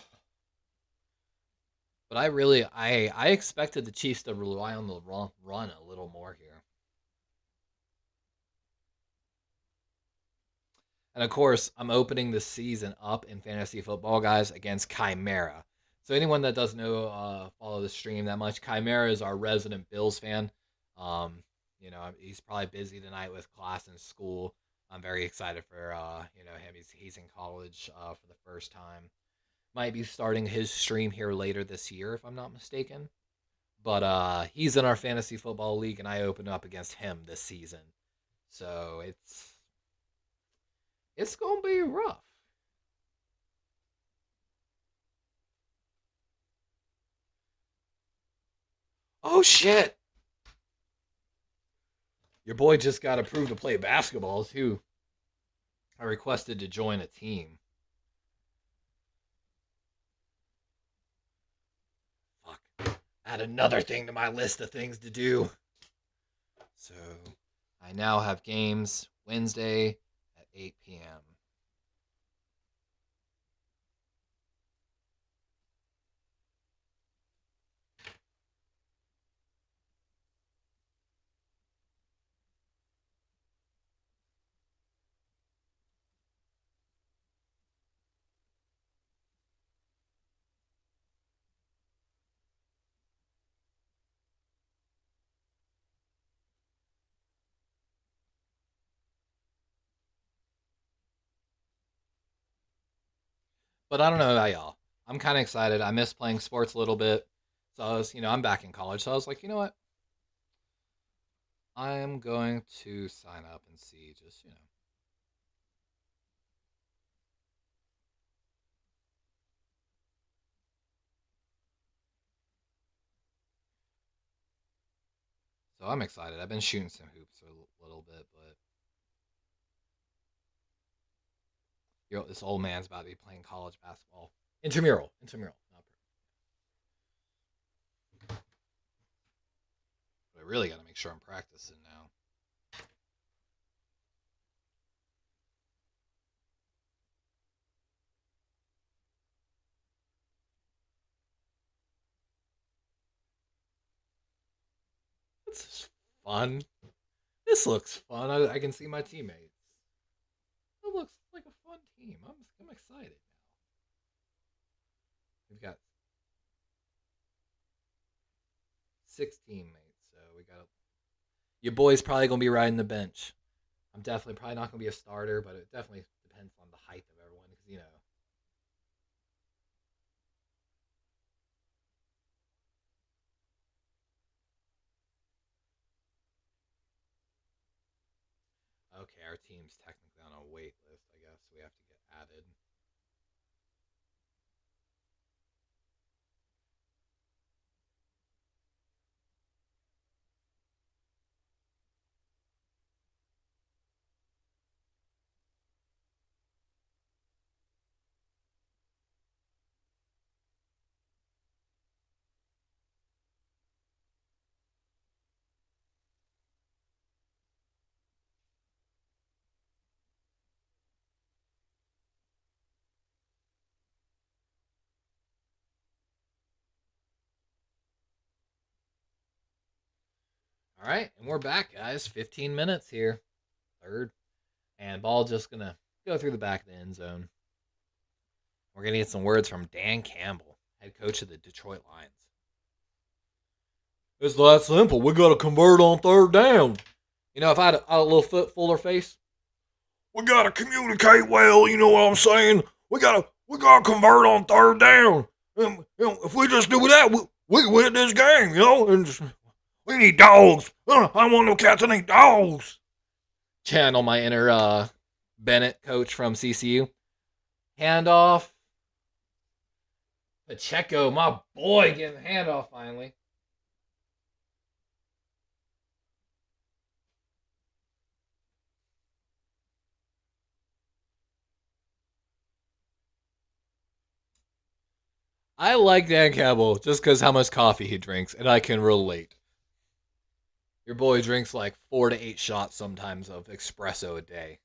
But I expected the Chiefs to rely on the run a little more here. And of course, I'm opening the season up in fantasy football, guys, against Chimera. So anyone that doesn't know, follow the stream that much, Chimera is our resident Bills fan. He's probably busy tonight with class and school. I'm very excited for him. He's in college for the first time. Might be starting his stream here later this year, if I'm not mistaken. But he's in our fantasy football league, and I open up against him this season. So it's going to be rough. Oh, shit. Your boy just got approved to play basketball, too. I requested to join a team. Fuck. Add another thing to my list of things to do. So, I now have games Wednesday at 8 p.m. But I don't know about y'all. I'm kind of excited. I miss playing sports a little bit. So I was, I'm back in college. So I was like, you know what? I am going to sign up and see just, So I'm excited. I've been shooting some hoops a little bit, but this old man's about to be playing college basketball. Intramural. But I really got to make sure I'm practicing now. This is fun. This looks fun. I can see my teammates. It looks like a fun team. I'm excited now. We've got 6 teammates, so we got your boy's probably gonna be riding the bench. I'm definitely probably not gonna be a starter, but it definitely depends on the height of everyone, because Okay, our team's technically on a wait list, I guess. We have to get added. All right, and we're back, guys. 15 minutes here. Third. And ball just going to go through the back of the end zone. We're going to get some words from Dan Campbell, head coach of the Detroit Lions. It's that simple. We got to convert on third down. You know, if I had a little fuller face, we gotta communicate well. You know what I'm saying? We gotta convert on third down. If we just do that, we win this game. You know, and we need dogs. I don't want no cats. I need dogs. channel my inner Bennett coach from CCU. Handoff. Pacheco, my boy, getting the handoff finally. I like Dan Campbell just because how much coffee he drinks, and I can relate. Your boy drinks like 4 to 8 shots sometimes of espresso a day.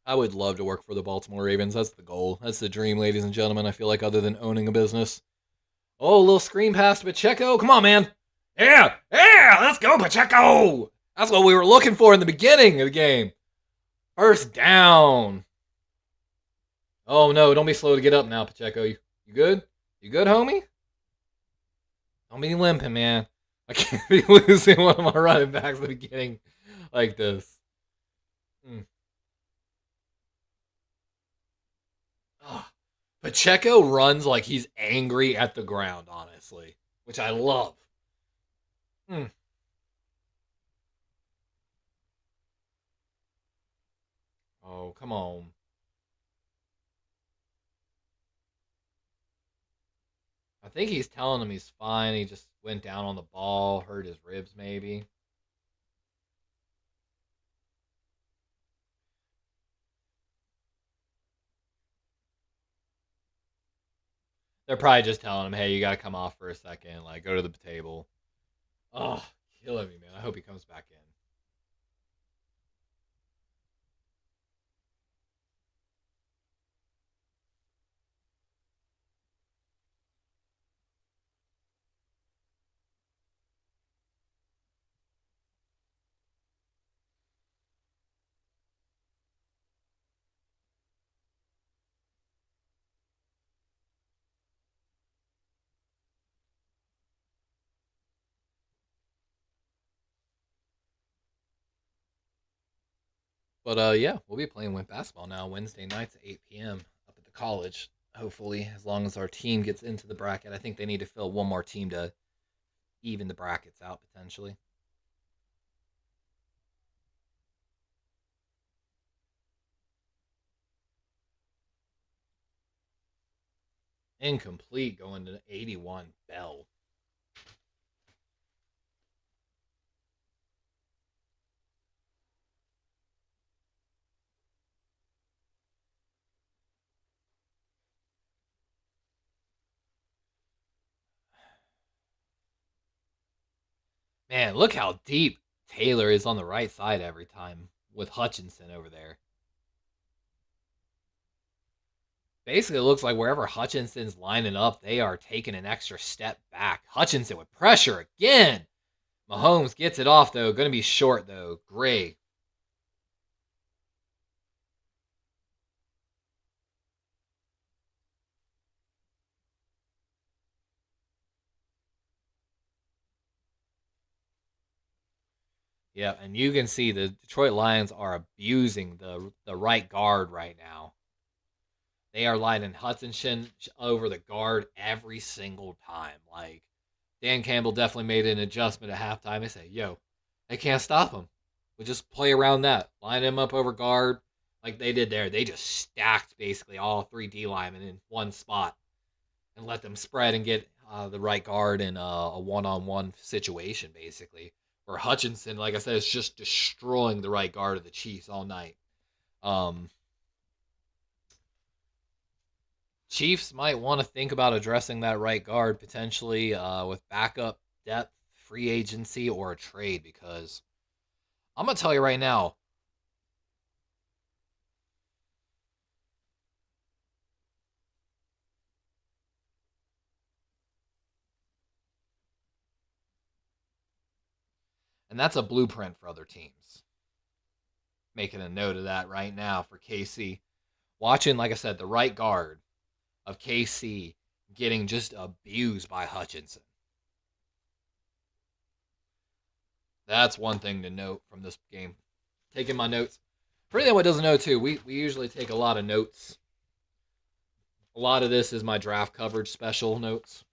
I would love to work for the Baltimore Ravens. That's the goal. That's the dream, ladies and gentlemen. I feel like other than owning a business. Oh, a little screen pass to Pacheco. Come on, man. Yeah, let's go, Pacheco. That's what we were looking for in the beginning of the game. First down. Oh, no, don't be slow to get up now, Pacheco. You good? You good, homie? Don't be limping, man. I can't be losing one of my running backs at the beginning like this. Pacheco runs like he's angry at the ground, honestly, which I love. Oh, come on. I think he's telling him he's fine. He just went down on the ball, hurt his ribs maybe. They're probably just telling him, hey, you got to come off for a second. Like, go to the table. Oh, killing me, man. I hope he comes back in. But yeah, we'll be playing with basketball now Wednesday nights at 8 p.m. up at the college. Hopefully, as long as our team gets into the bracket. I think they need to fill one more team to even the brackets out potentially. Incomplete going to 81 Bell. Man, look how deep Taylor is on the right side every time with Hutchinson over there. Basically, it looks like wherever Hutchinson's lining up, they are taking an extra step back. Hutchinson with pressure again. Mahomes gets it off, though. Going to be short, though. Gray. Yeah, and you can see the Detroit Lions are abusing the right guard right now. They are lining Hutchinson over the guard every single time. Like, Dan Campbell definitely made an adjustment at halftime. They say, yo, they can't stop him. We just play around that. Line him up over guard like they did there. They just stacked basically all 3 D linemen in one spot and let them spread and get the right guard in a one-on-one situation, basically. Where Hutchinson, like I said, is just destroying the right guard of the Chiefs all night. Chiefs might want to think about addressing that right guard potentially with backup depth, free agency, or a trade, because I'm going to tell you right now, and that's a blueprint for other teams. Making a note of that right now for KC. Watching, like I said, the right guard of KC getting just abused by Hutchinson. That's one thing to note from this game. Taking my notes. For anyone who doesn't know, too, we usually take a lot of notes. A lot of this is my draft coverage special notes.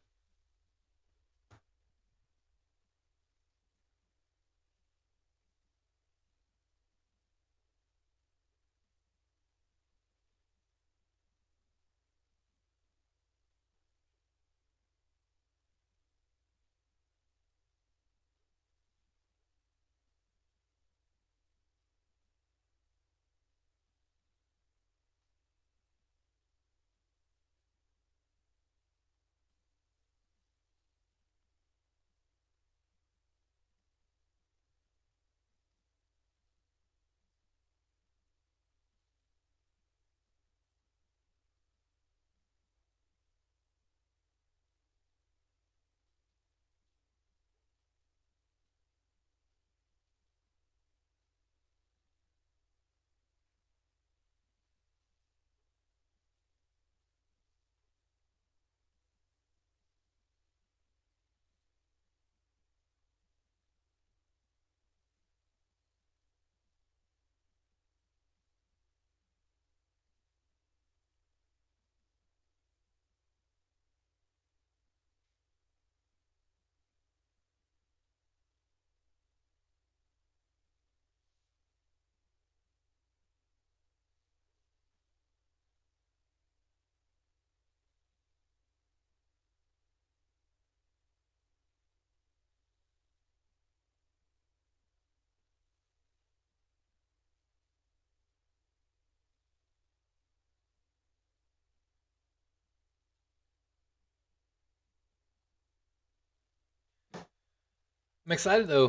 I'm excited though,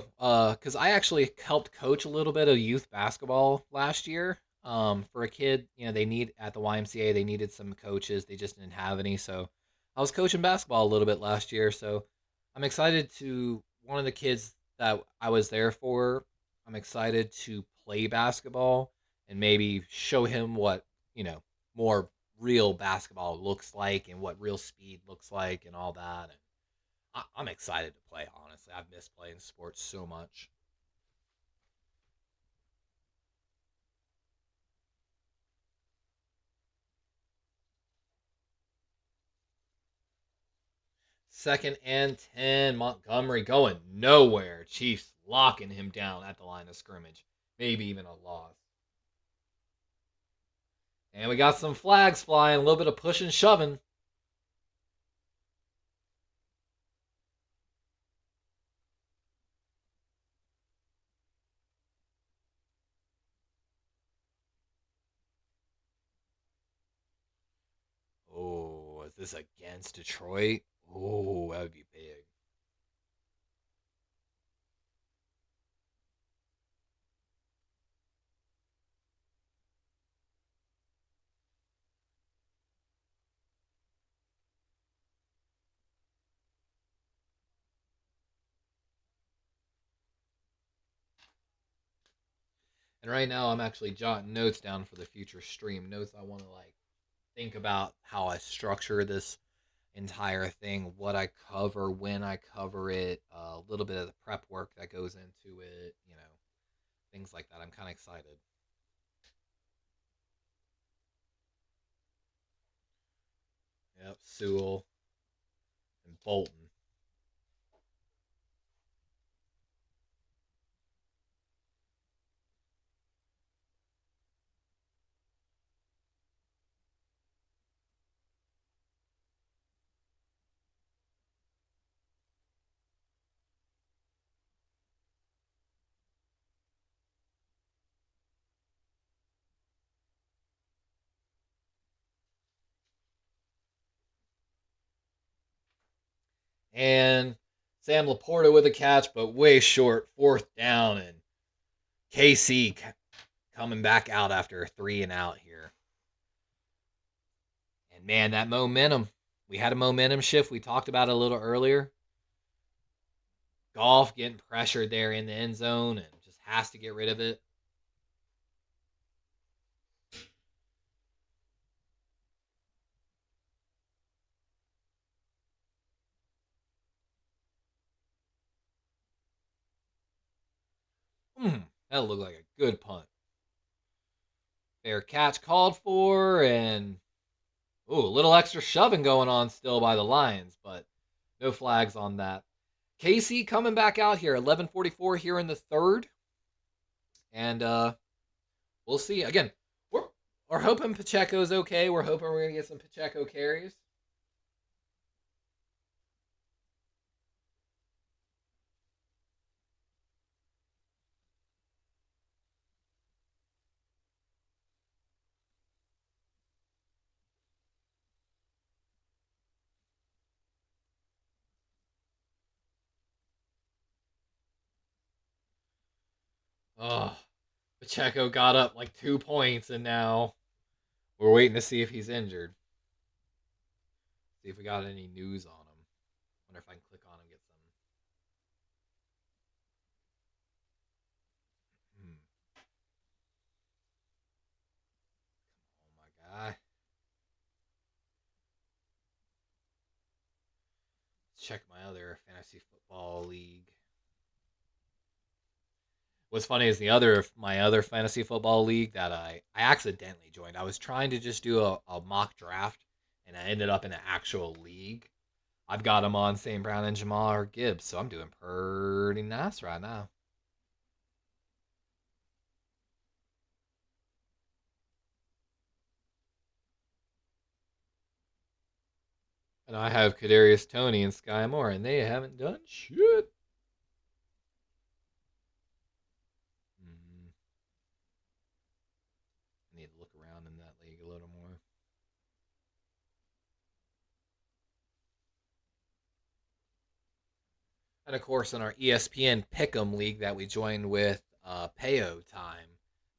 because I actually helped coach a little bit of youth basketball last year. For a kid, they need at the YMCA they needed some coaches. They just didn't have any, so I was coaching basketball a little bit last year. So I'm excited to one of the kids that I was there for. I'm excited to play basketball and maybe show him what more real basketball looks like and what real speed looks like and all that. And I'm excited to play, honestly. I've missed playing sports so much. Second and 10. Montgomery going nowhere. Chiefs locking him down at the line of scrimmage. Maybe even a loss. And we got some flags flying. A little bit of pushing and shoving. Oh, is this against Detroit? Oh, that would be big. And right now, I'm actually jotting notes down for the future stream. Notes I want to think about how I structure this entire thing, what I cover, when I cover it, a little bit of the prep work that goes into it, things like that. I'm kind of excited. Yep, Sewell and Bolton. And Sam Laporta with a catch, but way short. Fourth down, and KC coming back out after a 3 and out here. And man, that momentum. We had a momentum shift. We talked about it a little earlier. Goff getting pressured there in the end zone and just has to get rid of it. That looked like a good punt. Fair catch called for, and a little extra shoving going on still by the Lions, but no flags on that. KC coming back out here, 11:44 here in the third, and we'll see. Again, we're hoping Pacheco's okay. We're hoping we're gonna get some Pacheco carries. Oh, Pacheco got up like 2 points, and now we're waiting to see if he's injured. See if we got any news on him. Wonder if I can click on and get some. Oh my God. Let's check my other fantasy football league. What's funny is my other fantasy football league that I accidentally joined. I was trying to just do a mock draft, and I ended up in an actual league. I've got them on St. Brown and Jamal Gibbs, so I'm doing pretty nice right now. And I have Kadarius Toney and Sky Moore, and they haven't done shit. Need to look around in that league a little more. And of course, in our ESPN Pick'em League that we joined with Payo Time,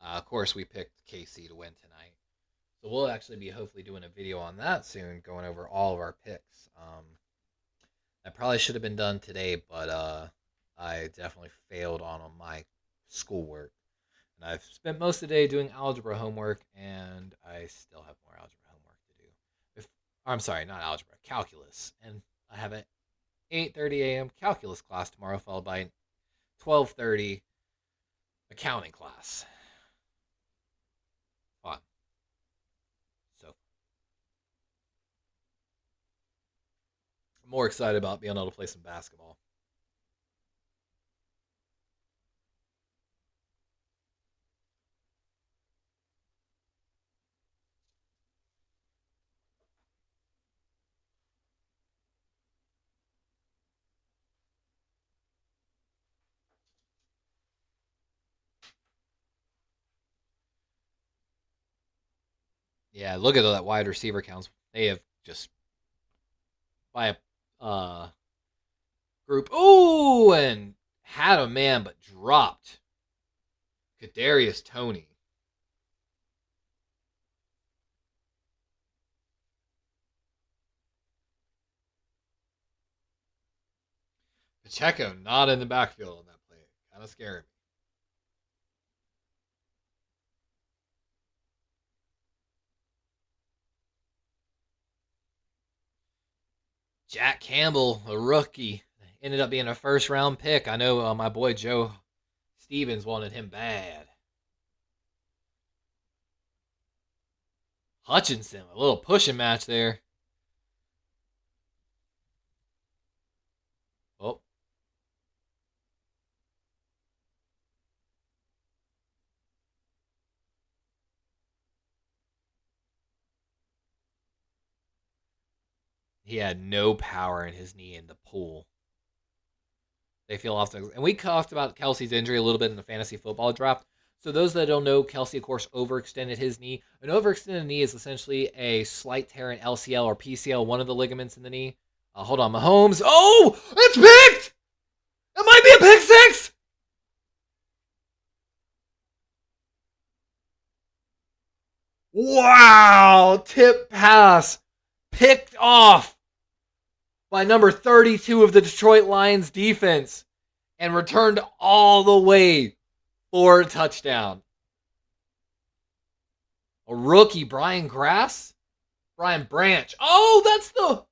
of course, we picked KC to win tonight. So we'll actually be hopefully doing a video on that soon, going over all of our picks. That probably should have been done today, but I definitely failed on my schoolwork. And I've spent most of the day doing algebra homework, and I still have more algebra homework to do. I'm sorry, not algebra, calculus. And I have an 8:30 a.m. calculus class tomorrow, followed by 12:30 accounting class. Fun. So I'm more excited about being able to play some basketball. Yeah, look at that wide receiver counts. They have just by a group. Oh, and had a man but dropped Kadarius Toney. Pacheco not in the backfield on that play. Kind of scared me. Jack Campbell, a rookie, ended up being a first-round pick. I know my boy Joe Stevens wanted him bad. Hutchinson, a little pushing match there. Oh. He had no power in his knee in the pool. They feel often, and we talked about Kelsey's injury a little bit in the fantasy football draft. So those that don't know, Kelsey, of course, overextended his knee. An overextended knee is essentially a slight tear in LCL or PCL, one of the ligaments in the knee. Hold on, Mahomes. Oh, it's picked! It might be a pick six! Wow, tip pass. Picked off by number 32 of the Detroit Lions defense and returned all the way for a touchdown. A rookie, Brian Branch. Oh, that's the...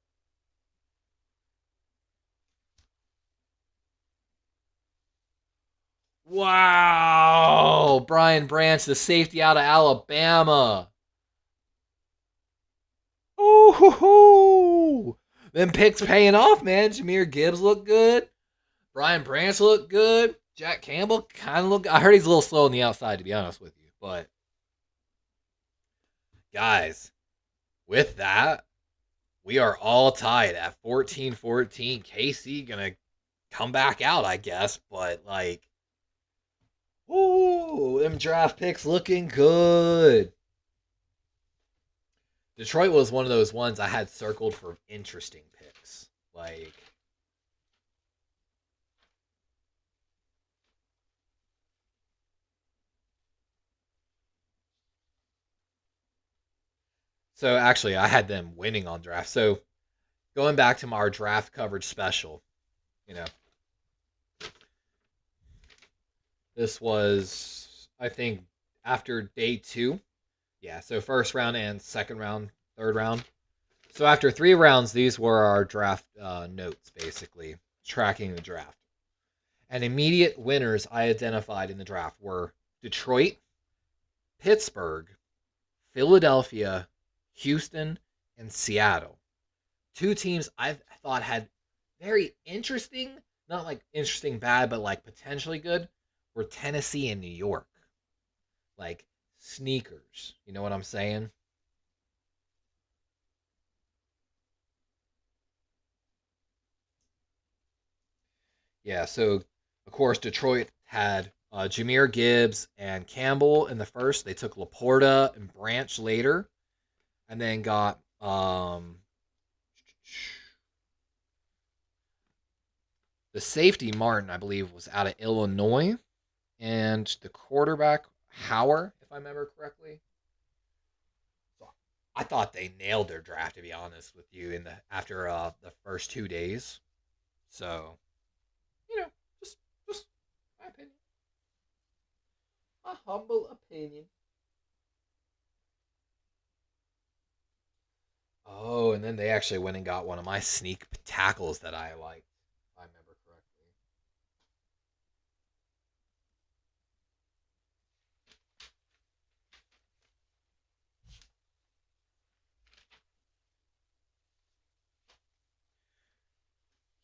Wow. Brian Branch, the safety out of Alabama. Ooh, them picks paying off, man. Jahmyr Gibbs looked good. Brian Branch looked good. Jack Campbell kind of looked. I heard he's a little slow on the outside, to be honest with you. But guys, with that, we are all tied at 14-14. KC gonna come back out, I guess. But like, ooh, them draft picks looking good. Detroit was one of those ones I had circled for interesting picks. Like, so actually, I had them winning on draft. So going back to our draft coverage special, this was, I think, after day 2. Yeah, so first round and second round, third round. So after 3 rounds, these were our draft notes, basically, tracking the draft. And immediate winners I identified in the draft were Detroit, Pittsburgh, Philadelphia, Houston, and Seattle. 2 teams I thought had very interesting, not like interesting bad, but like potentially good, were Tennessee and New York. Like, sneakers. You know what I'm saying? Yeah, so, of course, Detroit had Jahmyr Gibbs and Campbell in the first. They took Laporta and Branch later. And then got the safety, Martin, I believe, was out of Illinois. And the quarterback, Hauer, if I remember correctly. So I thought they nailed their draft, to be honest with you, after the first 2 days. So, just my opinion. A humble opinion. Oh, and then they actually went and got one of my sneak tackles that I liked, if I remember correctly.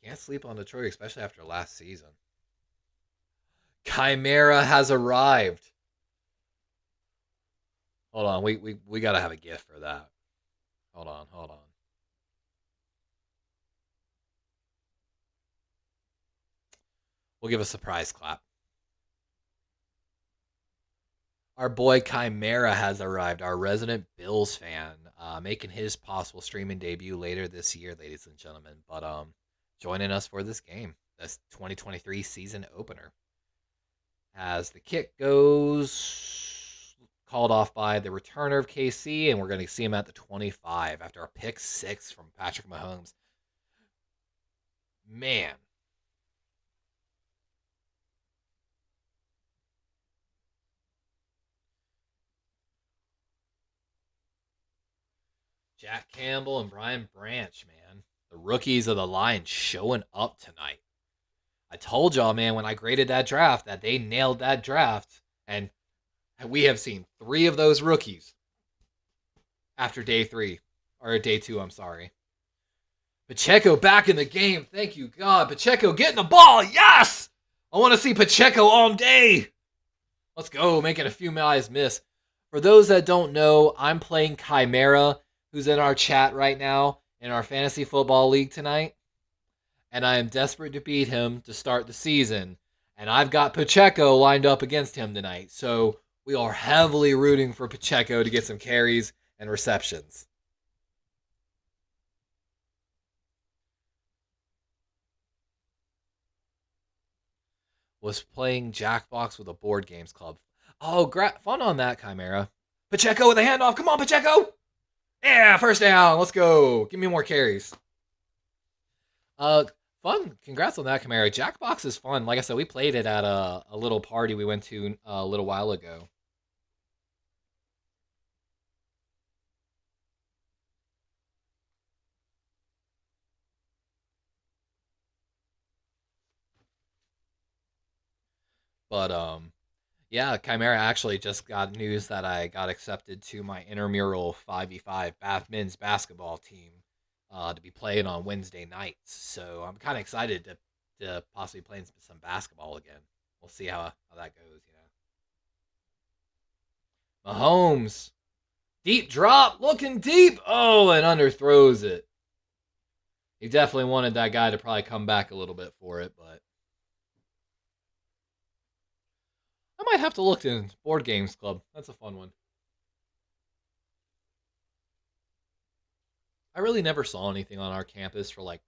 Can't sleep on Detroit, especially after last season. Chimera has arrived. Hold on, we gotta have a gift for that. Hold on. We'll give a surprise clap. Our boy Chimera has arrived, our resident Bills fan, making his possible streaming debut later this year, ladies and gentlemen. But joining us for this game, this 2023 season opener. As the kick goes, called off by the returner of KC, and we're going to see him at the 25 after a pick 6 from Patrick Mahomes. Man. Jack Campbell and Brian Branch, man. The rookies of the Lions showing up tonight. I told y'all, man, when I graded that draft, that they nailed that draft. And we have seen 3 of those rookies after day 3. Or day 2, I'm sorry. Pacheco back in the game. Thank you, God. Pacheco getting the ball. Yes! I want to see Pacheco all day. Let's go. Making a few guys miss. For those that don't know, I'm playing Chimera, who's in our chat right now in our fantasy football league tonight. And I am desperate to beat him to start the season. And I've got Pacheco lined up against him tonight. So we are heavily rooting for Pacheco to get some carries and receptions. Was playing Jackbox with a board games club. Oh, fun on that, Chimera. Pacheco with a handoff. Come on, Pacheco. Yeah, first down. Let's go. Give me more carries. Fun. Congrats on that, Chimera. Jackbox is fun. Like I said, we played it at a little party we went to a little while ago. But Yeah, Chimera actually just got news that I got accepted to my intramural 5v5 men's basketball team to be playing on Wednesday nights. So I'm kind of excited to possibly play some basketball again. We'll see how that goes, Mahomes, deep drop, looking deep. Oh, and underthrows it. He definitely wanted that guy to probably come back a little bit for it, but I might have to look in Board Games Club. That's a fun one. I really never saw anything on our campus for like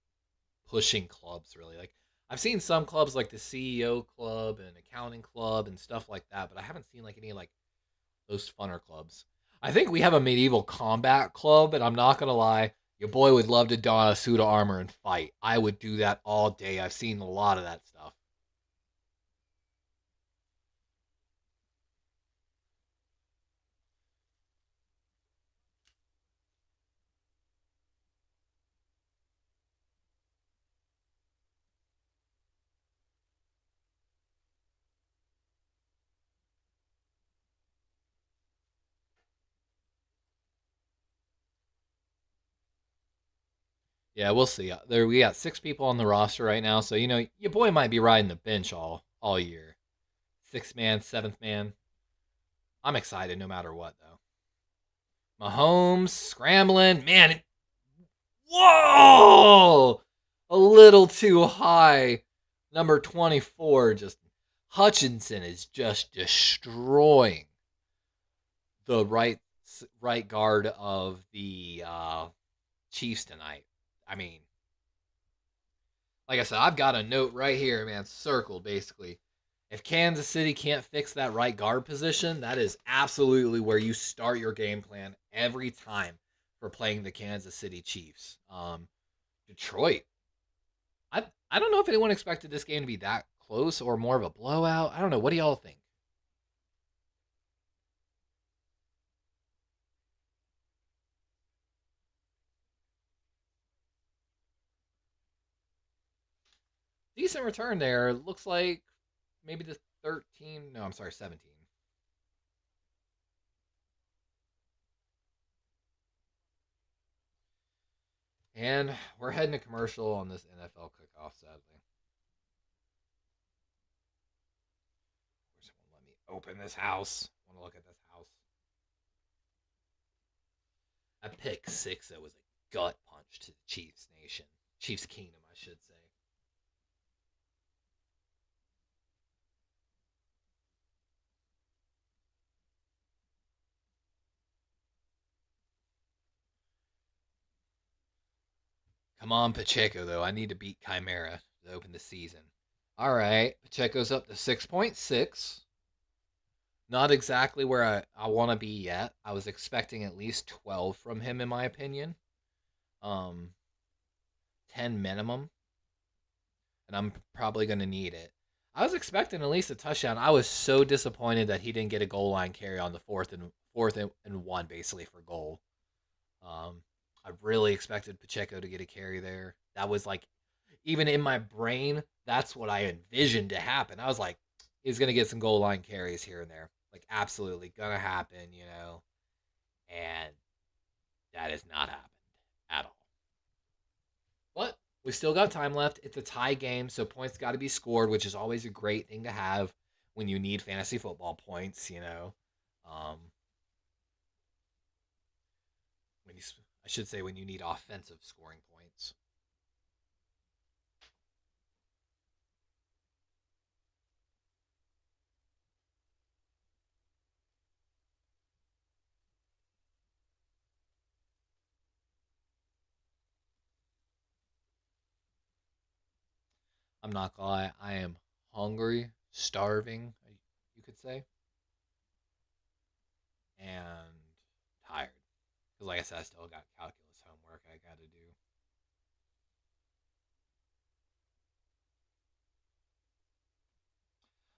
pushing clubs, really. Like I've seen some clubs like the CEO club and accounting club and stuff like that, but I haven't seen like any like those funner clubs. I think we have a medieval combat club, and I'm not gonna lie, your boy would love to don a suit of armor and fight. I would do that all day. I've seen a lot of that stuff. Yeah, we'll see. There we got 6 people on the roster right now, so your boy might be riding the bench all year. 6th man, 7th man. I'm excited no matter what though. Mahomes scrambling, man. Whoa! A little too high. Number 24 just Hutchinson is just destroying the right guard of the Chiefs tonight. I mean, like I said, I've got a note right here, man, circled basically. If Kansas City can't fix that right guard position, that is absolutely where you start your game plan every time for playing the Kansas City Chiefs. Detroit. I don't know if anyone expected this game to be that close or more of a blowout. I don't know. What do y'all think? Decent return there. Looks like maybe the 13. No, I'm sorry, 17. And we're heading to commercial on this NFL kickoff, sadly. Let me open this house. I want to look at this house. A pick 6 that was a gut punch to the Chiefs Nation. Chiefs Kingdom, I should say. Come on, Pacheco, though. I need to beat Chimera to open the season. All right. Pacheco's up to 6.6. Not exactly where I want to be yet. I was expecting at least 12 from him, in my opinion. 10 minimum. And I'm probably going to need it. I was expecting at least a touchdown. I was so disappointed that he didn't get a goal line carry on the fourth and one, basically, for goal. I really expected Pacheco to get a carry there. That was like, even in my brain, that's what I envisioned to happen. I was like, he's going to get some goal line carries here and there. Like, absolutely going to happen, And that has not happened at all. But we still got time left. It's a tie game, so points got to be scored, which is always a great thing to have when you need fantasy football points, I should say when you need offensive scoring points. I'm not gonna lie, I am hungry, starving, you could say, and tired. Because like I said, I still got calculus homework I gotta do.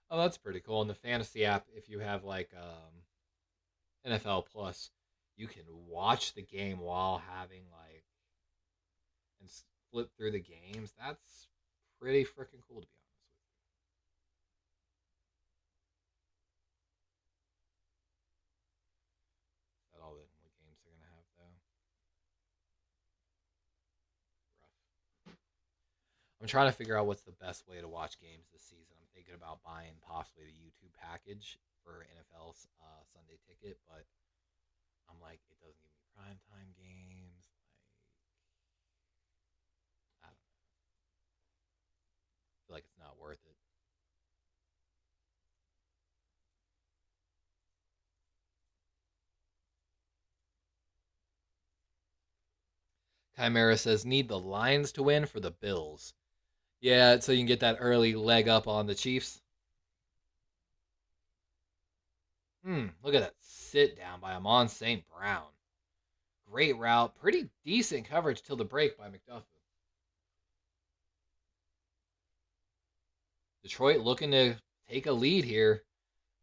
Oh, that's pretty cool. In the fantasy app, if you have like NFL Plus, you can watch the game while having like and flip through the games. That's pretty freaking cool, to be honest with trying to figure out what's the best way to watch games this season. I'm thinking about buying possibly the YouTube package for NFL's Sunday ticket, but I'm like, it doesn't give me primetime games. I don't know. I feel like it's not worth it. Chimera says, need the Lions to win for the Bills. Yeah, so you can get that early leg up on the Chiefs. Look at that sit down by Amon St. Brown. Great route. Pretty decent coverage till the break by McDuffie. Detroit looking to take a lead here.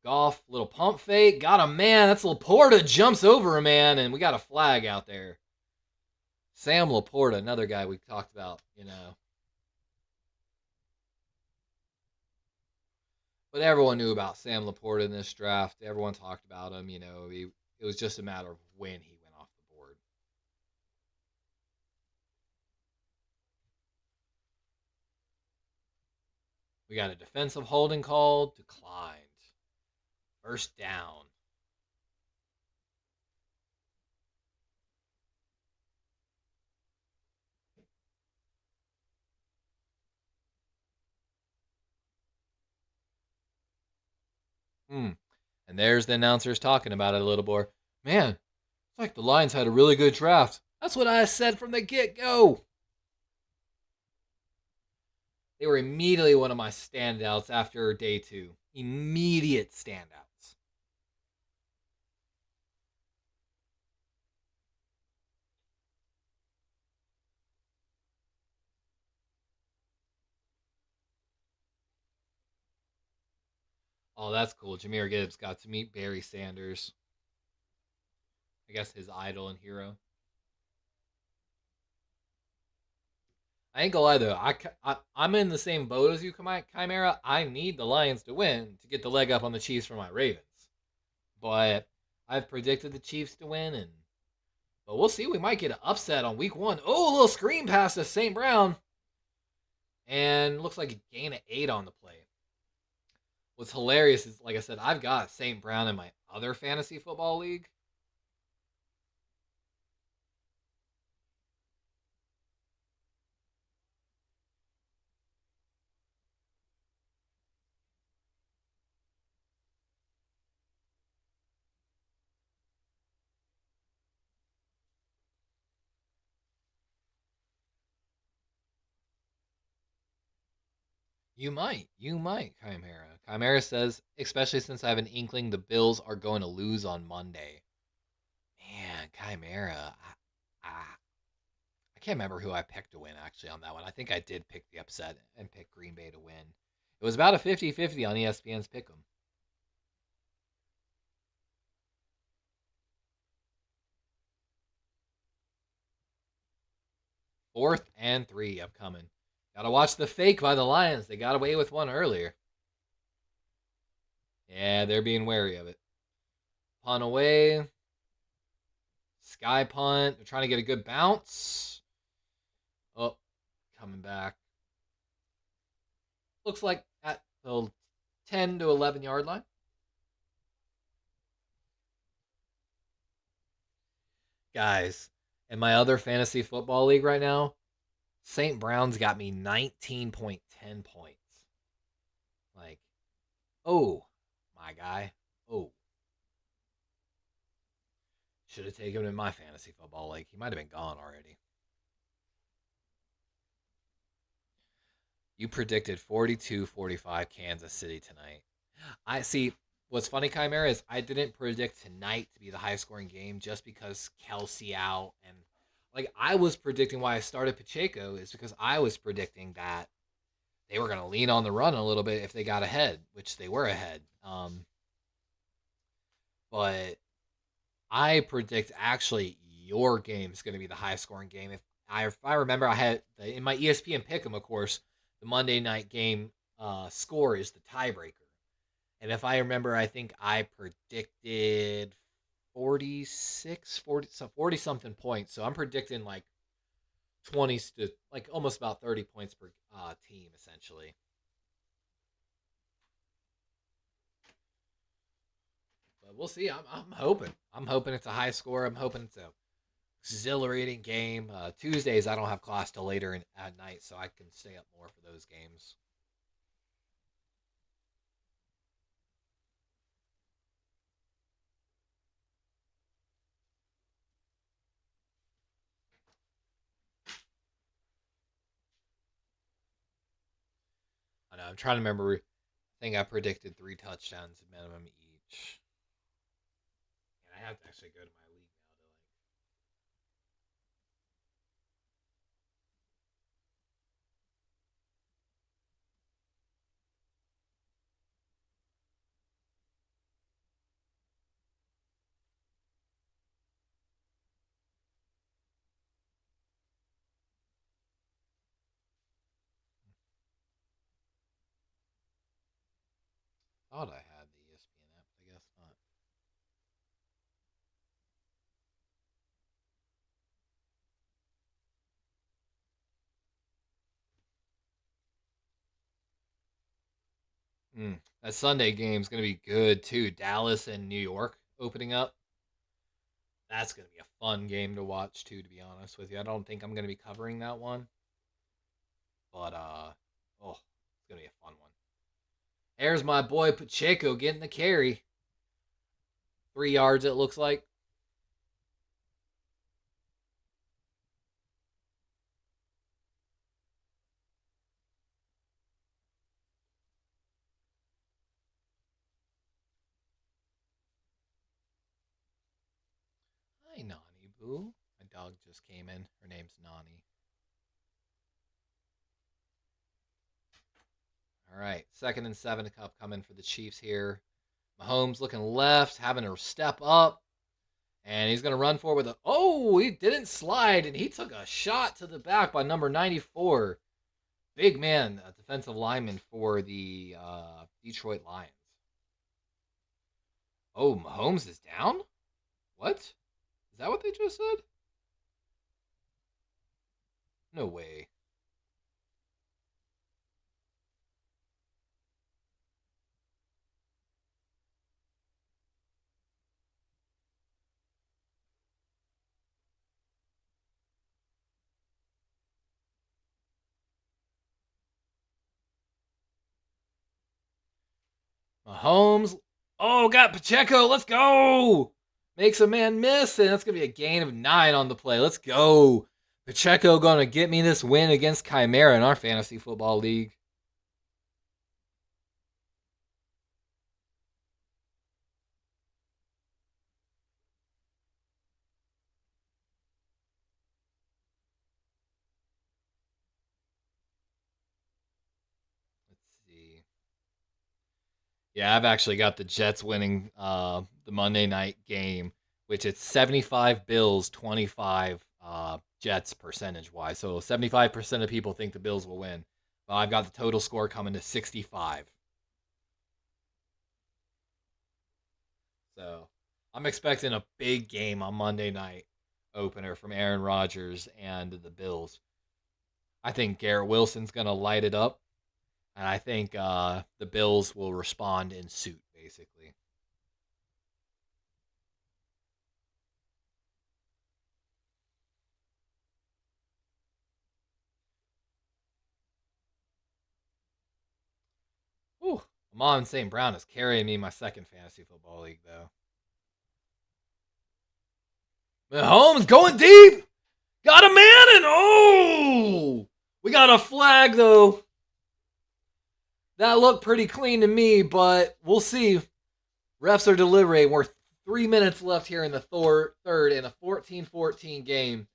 Goff, little pump fake. Got a man. That's Laporta. Jumps over a man, and we got a flag out there. Sam Laporta, another guy we talked about, But everyone knew about Sam Laporta in this draft. Everyone talked about him, It was just a matter of when he went off the board. We got a defensive holding call. Declined. First down. And there's the announcers talking about it a little more. Man, it's like the Lions had a really good draft. That's what I said from the get-go. They were immediately one of my standouts after day 2. Immediate standouts. Oh, that's cool. Jahmyr Gibbs got to meet Barry Sanders. I guess his idol and hero. I ain't gonna lie, though. I'm in the same boat as you, Chimera. I need the Lions to win to get the leg up on the Chiefs for my Ravens. But I've predicted the Chiefs to win, but we'll see. We might get an upset on week 1. Oh, a little screen pass to St. Brown. And looks like a gain of 8 on the play. What's hilarious is, like I said, I've got St. Brown in my other fantasy football league. You might, Chimera. Chimera says, especially since I have an inkling the Bills are going to lose on Monday. Man, Chimera, I can't remember who I picked to win, actually, on that one. I think I did pick the upset and pick Green Bay to win. It was about a 50-50 on ESPN's Pick'em. 4th and 3 upcoming. Gotta watch the fake by the Lions. They got away with one earlier. Yeah, they're being wary of it. Punt away. Sky punt. They're trying to get a good bounce. Oh, coming back. Looks like at the 10 to 11 yard line. Guys, in my other fantasy football league right now, St. Brown's got me 19.10 points. Like, oh, my guy. Oh. Should have taken him in my fantasy football league. He might have been gone already. You predicted 42-45 Kansas City tonight. I see. What's funny, Chimera, is I didn't predict tonight to be the high-scoring game just because Kelsey out. And, like, I was predicting why I started Pacheco is because I was predicting that they were going to lean on the run a little bit if they got ahead, which they were ahead. But I predict actually your game is going to be the high-scoring game. If I remember, I had in my ESPN Pick'em, of course, the Monday night game score is the tiebreaker. And if I remember, I think I predicted 40-something points. So I'm predicting like 20 to like almost about 30 points per team, essentially. But we'll see. I'm hoping. I'm hoping it's a high score. I'm hoping it's a exhilarating game. Tuesdays, I don't have class till later at night, so I can stay up more for those games. I know. I'm trying to remember. I think I predicted 3 touchdowns minimum each. And I have to actually go to my league now to thought I had the ESPN app, I guess not. That Sunday game's going to be good, too. Dallas and New York opening up. That's going to be a fun game to watch, too, to be honest with you. I don't think I'm going to be covering that one. But, it's going to be a fun one. There's my boy Pacheco getting the carry. 3 yards, it looks like. Hi, Nani Boo. My dog just came in. Her name's Nani. All right, 2nd and 7 coming for the Chiefs here. Mahomes looking left, having to step up. And he's going to run forward with a... Oh, he didn't slide, and he took a shot to the back by number 94. Big man, a defensive lineman for the Detroit Lions. Oh, Mahomes is down? What? Is that what they just said? No way. Mahomes. Oh, got Pacheco. Let's go. Makes a man miss, and that's going to be a gain of 9 on the play. Let's go. Pacheco going to get me this win against Chimera in our fantasy football league. Yeah, I've actually got the Jets winning the Monday night game, which it's 75 Bills, 25 Jets percentage-wise. So 75% of people think the Bills will win. Well, I've got the total score coming to 65. So I'm expecting a big game on Monday night opener from Aaron Rodgers and the Bills. I think Garrett Wilson's going to light it up. And I think the Bills will respond in suit, basically. Ooh, Amon St. Brown is carrying me in my second fantasy football league, though. Mahomes going deep! Got a man and oh! We got a flag, though. That looked pretty clean to me, but we'll see. Refs are deliberating. We're 3 minutes left here in the third in a 14-14 game.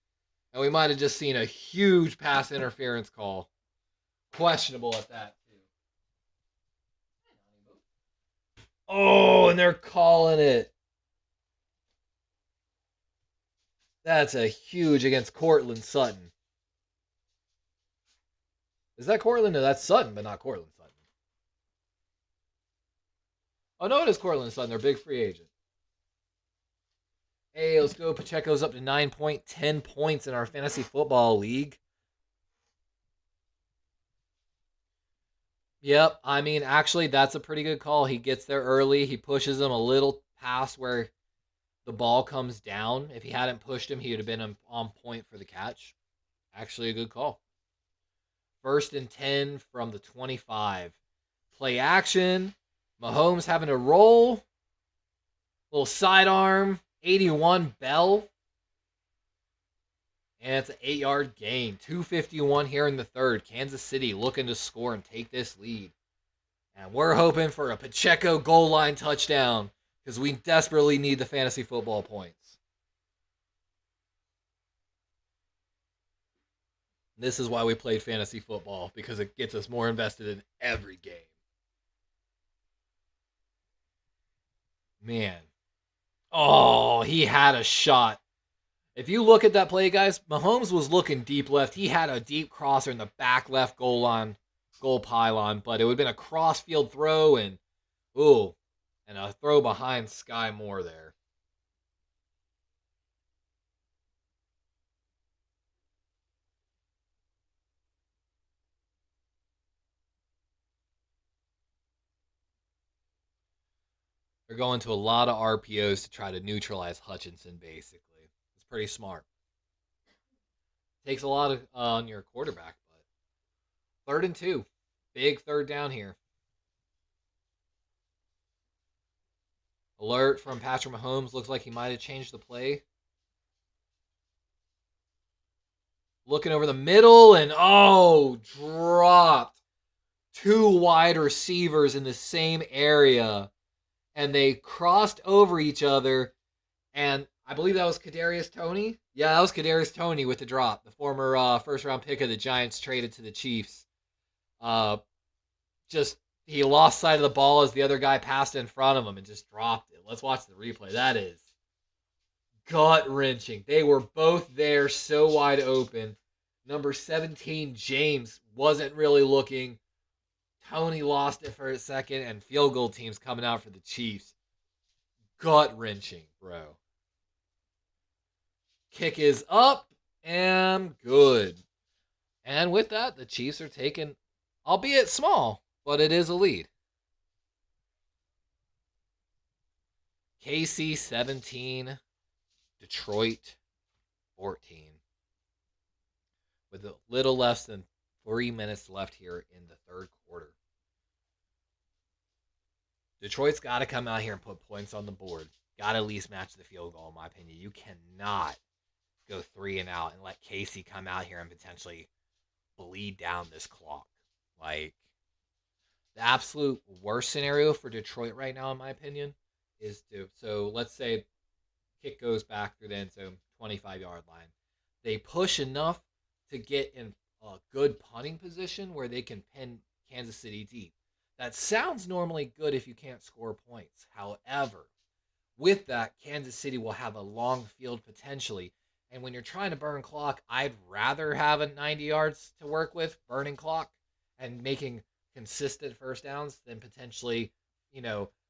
And we might have just seen a huge pass interference call. Questionable at that, too. Oh, and they're calling it. That's a huge against Cortland Sutton. Is that Cortland? No, that's Sutton, but not Cortland Sutton. Oh, no, it is Cortland Sutton. They're big free agent. Hey, let's go. Pacheco's up to 9.10 points in our fantasy football league. Yep, I mean, actually, that's a pretty good call. He gets there early. He pushes him a little past where the ball comes down. If he hadn't pushed him, he would have been on point for the catch. Actually, a good call. 1st and 10 from the 25. Play action. Mahomes having to roll. Little sidearm. 81 Bell. And it's an 8-yard gain. 2:51 here in the third. Kansas City looking to score and take this lead. And we're hoping for a Pacheco goal line touchdown because we desperately need the fantasy football points. This is why we played fantasy football, because it gets us more invested in every game. Man. Oh, he had a shot. If you look at that play, guys, Mahomes was looking deep left. He had a deep crosser in the back left goal pylon, but it would have been a cross-field throw and a throw behind Sky Moore there. They're going to a lot of RPOs to try to neutralize Hutchinson, basically. It's pretty smart. Takes a lot of on your quarterback, but 3rd and 2. Big 3rd down here. Alert from Patrick Mahomes. Looks like he might have changed the play. Looking over the middle and dropped 2 wide receivers in the same area. And they crossed over each other, and I believe that was Kadarius Toney. Yeah, that was Kadarius Toney with the drop, the former first-round pick of the Giants traded to the Chiefs. He lost sight of the ball as the other guy passed in front of him and just dropped it. Let's watch the replay. That is gut-wrenching. They were both there so wide open. Number 17, James, wasn't really looking. Tony lost it for a second, and field goal teams coming out for the Chiefs. Gut-wrenching, bro. Kick is up and good. And with that, the Chiefs are taking, albeit small, but it is a lead. KC 17, Detroit 14. With a little less than 3 minutes left here in the third quarter. Detroit's got to come out here and put points on the board. Got to at least match the field goal, in my opinion. You cannot go 3 and out and let Casey come out here and potentially bleed down this clock. Like, the absolute worst scenario for Detroit right now, in my opinion, is so let's say kick goes back through the end zone, 25-yard line. They push enough to get in a good punting position where they can pin Kansas City deep. That sounds normally good if you can't score points. However, with that, Kansas City will have a long field potentially. And when you're trying to burn clock, I'd rather have a 90 yards to work with, burning clock, and making consistent first downs than potentially,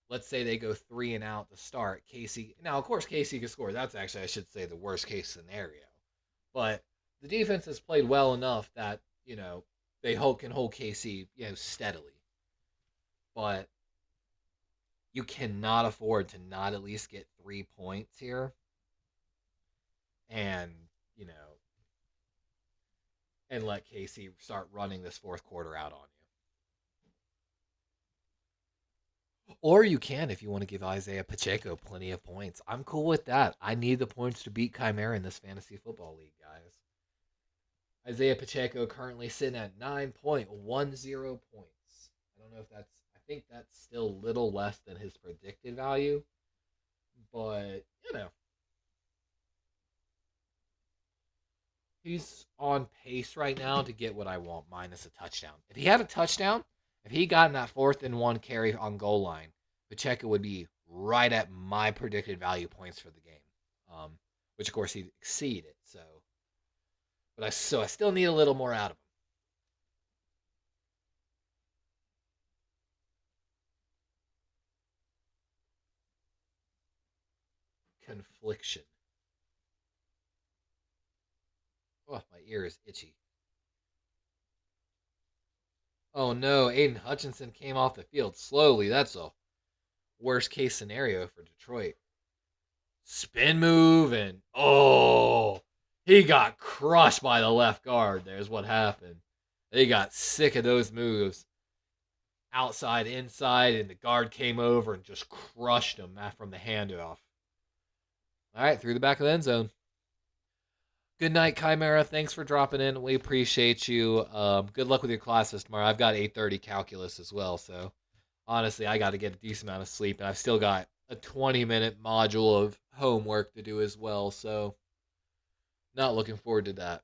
let's say they go 3 and out to start. Casey, now, of course, Casey can score. That's actually, I should say, the worst case scenario. But the defense has played well enough that, they can hold Casey, steadily. But you cannot afford to not at least get 3 points here. And, and let Casey start running this fourth quarter out on you. Or you can if you want to give Isaiah Pacheco plenty of points. I'm cool with that. I need the points to beat Chimera in this fantasy football league, guys. Isaiah Pacheco currently sitting at 9.10 points. I don't know if I think that's still a little less than his predicted value. But, he's on pace right now to get what I want, minus a touchdown. If he had a touchdown, if he got in that 4th and 1 carry on goal line, Pacheco would be right at my predicted value points for the game, which of course he'd exceed it. But I still need a little more out of him. confliction. Oh, my ear is itchy. Oh no, Aiden Hutchinson came off the field slowly. That's a worst case scenario for Detroit. Spin move and he got crushed by the left guard. There's what happened. They got sick of those moves. Outside, inside, and the guard came over and just crushed him from the handoff. All right, through the back of the end zone. Good night, Chimera. Thanks for dropping in. We appreciate you. Good luck with your classes tomorrow. I've got 8:30 calculus as well, so honestly, I got to get a decent amount of sleep, and I've still got a 20-minute module of homework to do as well, so not looking forward to that.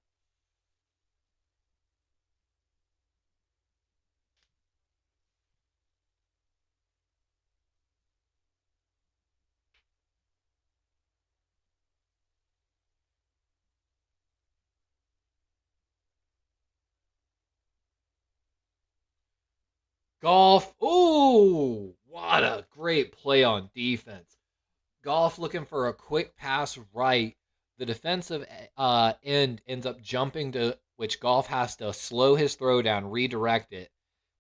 Golf. Ooh, what a great play on defense. Golf looking for a quick pass right. The defensive end ends up jumping to which Golf has to slow his throw down, redirect it,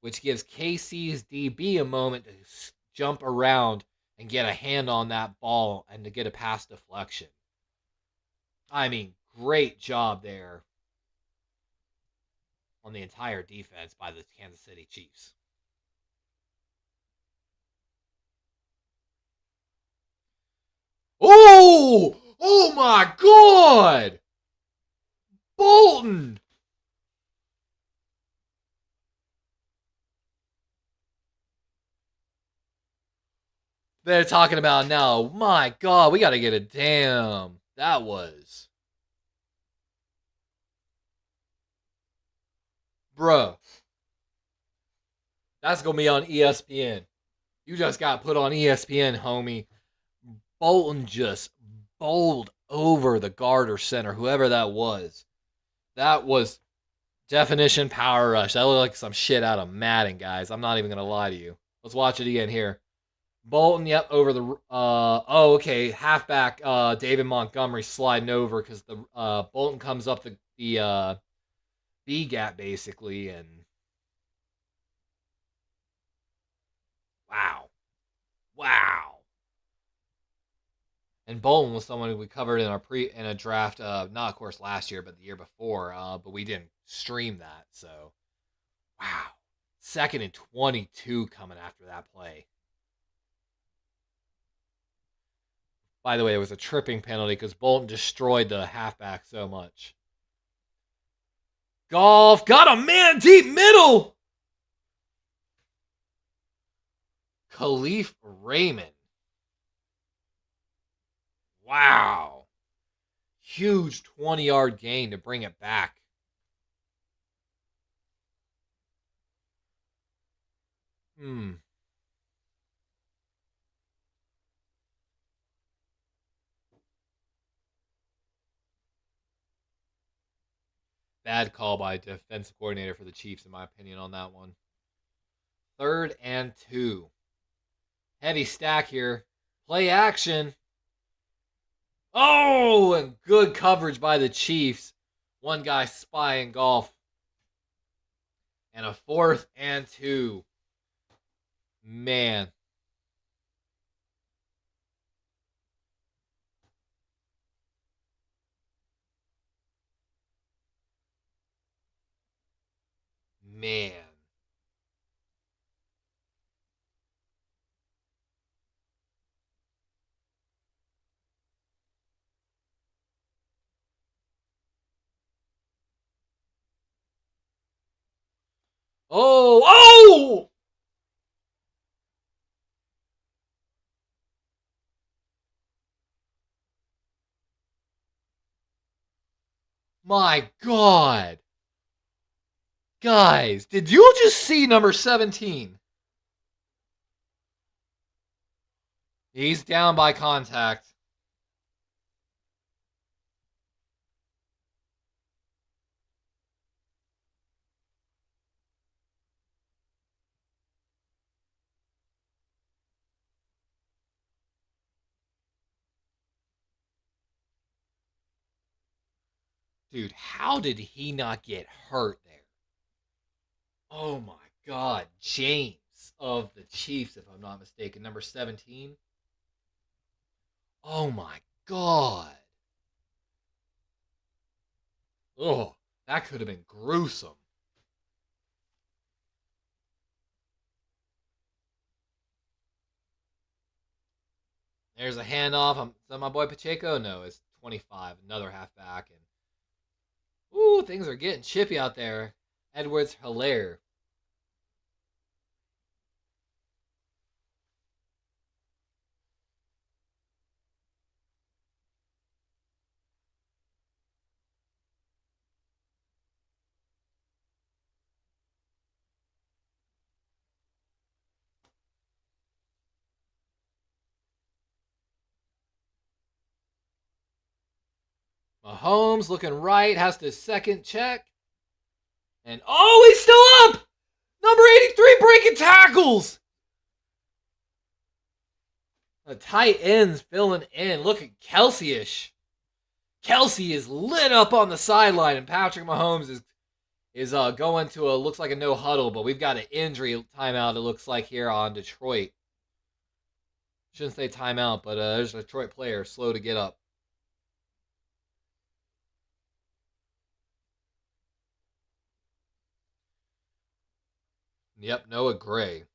which gives KC's DB a moment to jump around and get a hand on that ball and to get a pass deflection. I mean, great job there on the entire defense by the Kansas City Chiefs. Oh my God! Bolton! They're talking about now. My God, we got to get a damn. That was. Bruh. That's going to be on ESPN. You just got put on ESPN, homie. Bolton just bowled over the guard or center, whoever that was. That was definition power rush. That looked like some shit out of Madden, guys. I'm not even going to lie to you. Let's watch it again here. Bolton, yep, over the okay, halfback David Montgomery sliding over because the Bolton comes up the B gap basically, and wow. And Bolton was someone who we covered in a draft, not of course last year, but the year before, but we didn't stream that. So, wow, 2nd and 22 coming after that play. By the way, it was a tripping penalty because Bolton destroyed the halfback so much. Golf got a man deep middle. Khalif Raymond. Wow. Huge 20-yard gain to bring it back. Bad call by defensive coordinator for the Chiefs, in my opinion, on that one. 3rd and 2. Heavy stack here. Play action. Oh, and good coverage by the Chiefs. One guy spying Golf. And a 4th and 2. Man. Oh! My God. Guys, did you just see number 17? He's down by contact. Dude, how did he not get hurt there? Oh my God. James of the Chiefs, if I'm not mistaken. Number 17. Oh my God. Oh, that could have been gruesome. There's a handoff. Is that my boy Pacheco? No, it's 25. Another halfback. And ooh, things are getting chippy out there. Edwards-Hilaire. Mahomes looking right, has the second check. And oh, he's still up! Number 83 breaking tackles! The tight ends filling in. Look at Kelsey-ish. Kelsey is lit up on the sideline, and Patrick Mahomes is going to looks like a no huddle, but we've got an injury timeout, it looks like, here on Detroit. Shouldn't say timeout, but there's a Detroit player slow to get up. Yep, Noah Gray.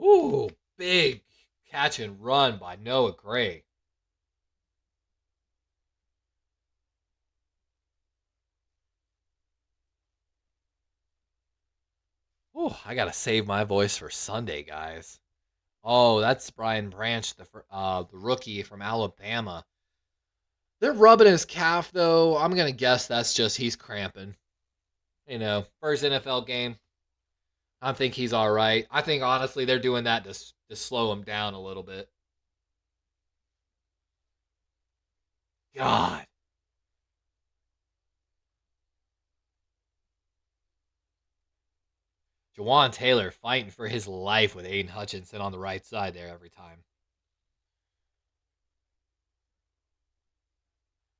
Ooh, big catch and run by Noah Gray. Ooh, I gotta save my voice for Sunday, guys. Oh, that's Brian Branch, the rookie from Alabama. They're rubbing his calf, though. I'm gonna guess that's just he's cramping. You know, first NFL game. I think he's all right. I think, honestly, they're doing that to slow him down a little bit. God. Jawan Taylor fighting for his life with Aiden Hutchinson on the right side there every time.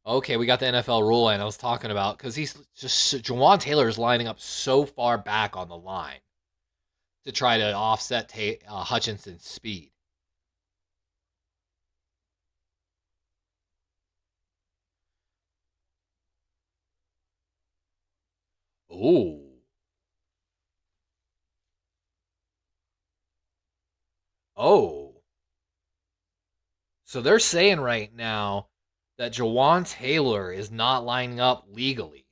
Okay, we got the NFL rule line I was talking about because Jawan Taylor is lining up so far back on the line to try to offset Hutchinson's speed. Ooh. Oh. So they're saying right now that Jawan Taylor is not lining up legally.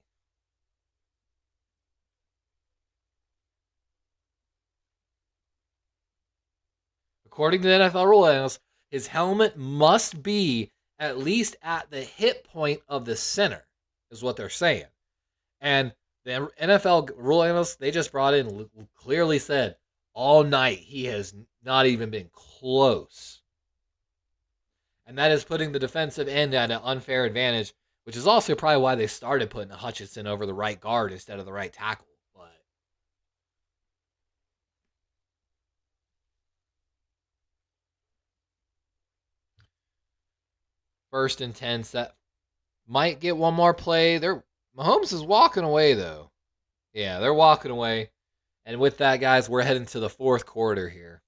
According to the NFL rule analysts, his helmet must be at least at the hit point of the center, is what they're saying. And the NFL rule analysts they just brought in clearly said all night he has not even been close. And that is putting the defensive end at an unfair advantage, which is also probably why they started putting Hutchinson over the right guard instead of the right tackle. But first and 10 set. Might get one more play. Mahomes is walking away, though. Yeah, they're walking away. And with that, guys, we're heading to the fourth quarter here.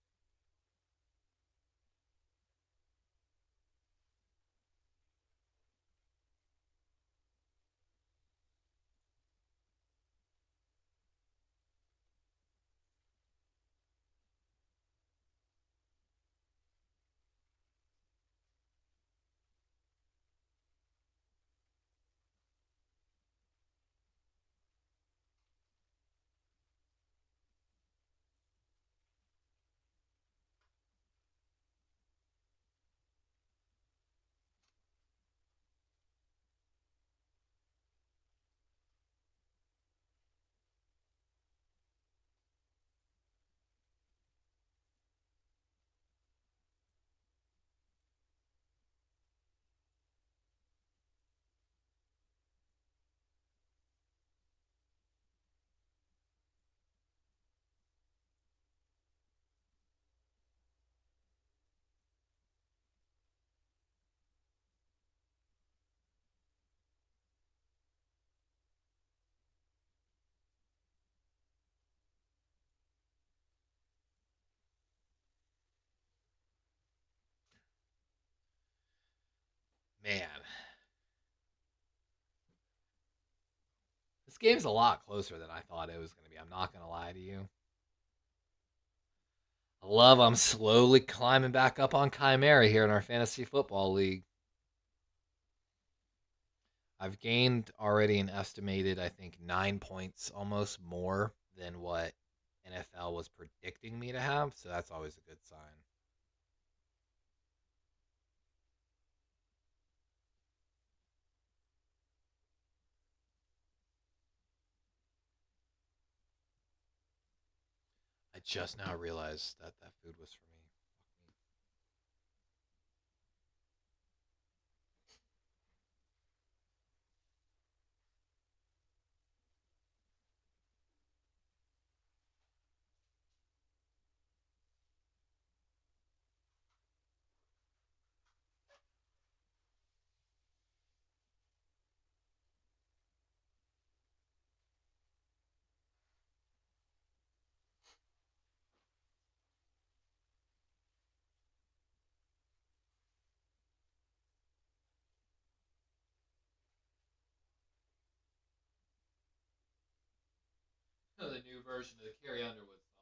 Man. This game's a lot closer than I thought it was going to be. I'm not going to lie to you. I'm slowly climbing back up on Chimera here in our fantasy football league. I've gained already an estimated, I think, 9 points, almost more than what NFL was predicting me to have, so that's always a good sign. I just now realized that that food was for me. The new version of the Carrie Underwood song.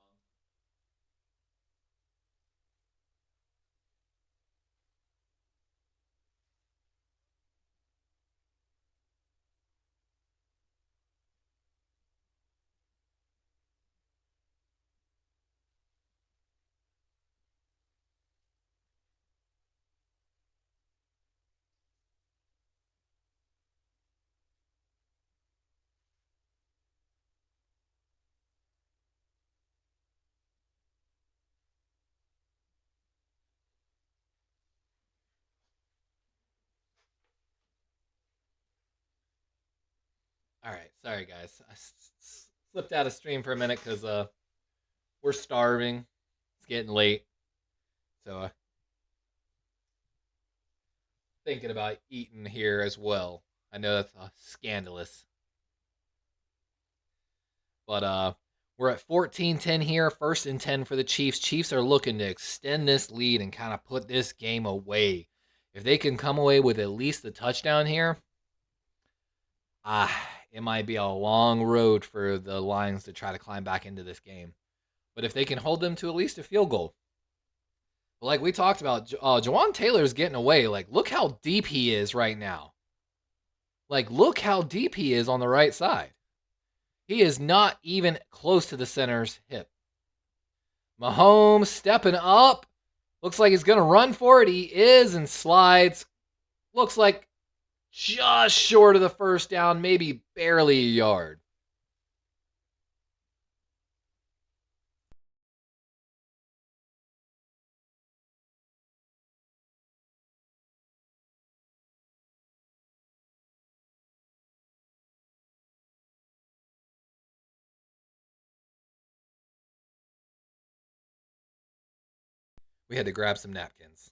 All right, sorry guys. I slipped out of stream for a minute because we're starving. It's getting late, so thinking about eating here as well. I know that's scandalous, but we're at 14-10 here, 1st and 10 for the Chiefs. Chiefs are looking to extend this lead and kind of put this game away. If they can come away with at least a touchdown here, it might be a long road for the Lions to try to climb back into this game. But if they can hold them to at least a field goal. Like we talked about, Jawan Taylor's getting away. Like, look how deep he is right now. Like, look how deep he is on the right side. He is not even close to the center's hip. Mahomes stepping up. Looks like he's going to run for it. He is and slides. Looks like just short of the first down, maybe barely a yard. We had to grab some napkins.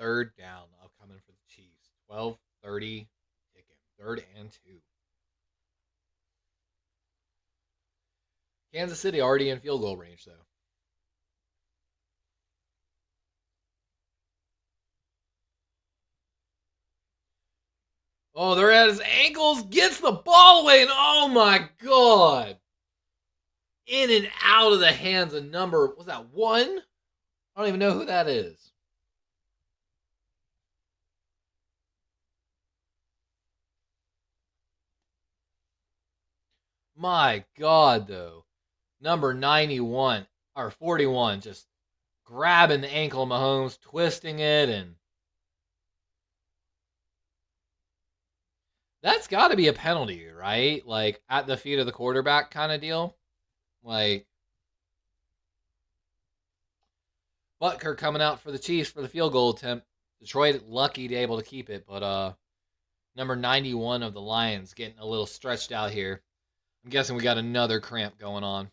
Third down coming for the Chiefs. 12:30 ticking. 3rd and 2. Kansas City already in field goal range, though. Oh, they're at his ankles. Gets the ball away, and oh my God. In and out of the hands of number, was that 1? I don't even know who that is. My God, though. Number 91, or 41, just grabbing the ankle of Mahomes, twisting it, and that's got to be a penalty, right? Like, at the feet of the quarterback kind of deal. Like, Butker coming out for the Chiefs for the field goal attempt. Detroit lucky to be able to keep it, but Number 91 of the Lions getting a little stretched out here. I'm guessing we got another cramp going on.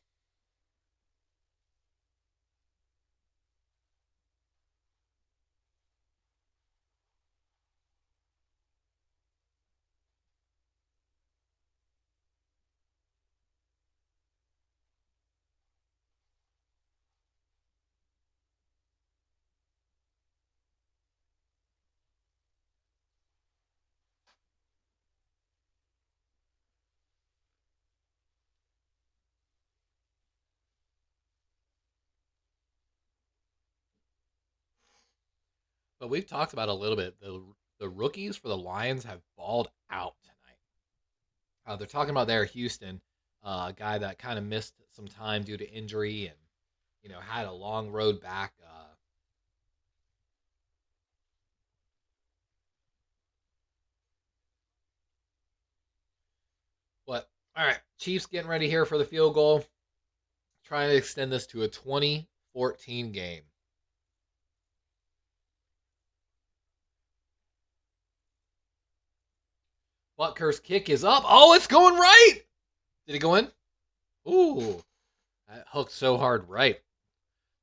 But we've talked about a little bit. The rookies for the Lions have balled out tonight. They're talking about there Houston, a guy that kind of missed some time due to injury and, had a long road back. But, all right, Chiefs getting ready here for the field goal. Trying to extend this to a 20-14 game. Butker's kick is up. Oh, it's going right. Did it go in? Ooh, that hooked so hard right.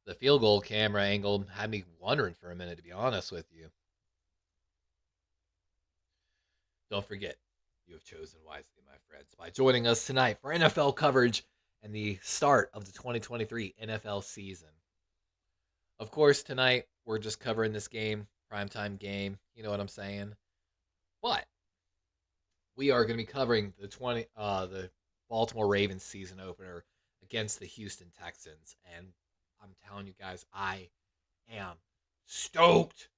The field goal camera angle had me wondering for a minute, to be honest with you. Don't forget, you have chosen wisely, my friends, by joining us tonight for NFL coverage and the start of the 2023 NFL season. Of course, tonight, we're just covering this game, primetime game, you know what I'm saying? But we are going to be covering the Baltimore Ravens season opener against the Houston Texans. And I'm telling you guys, I am stoked.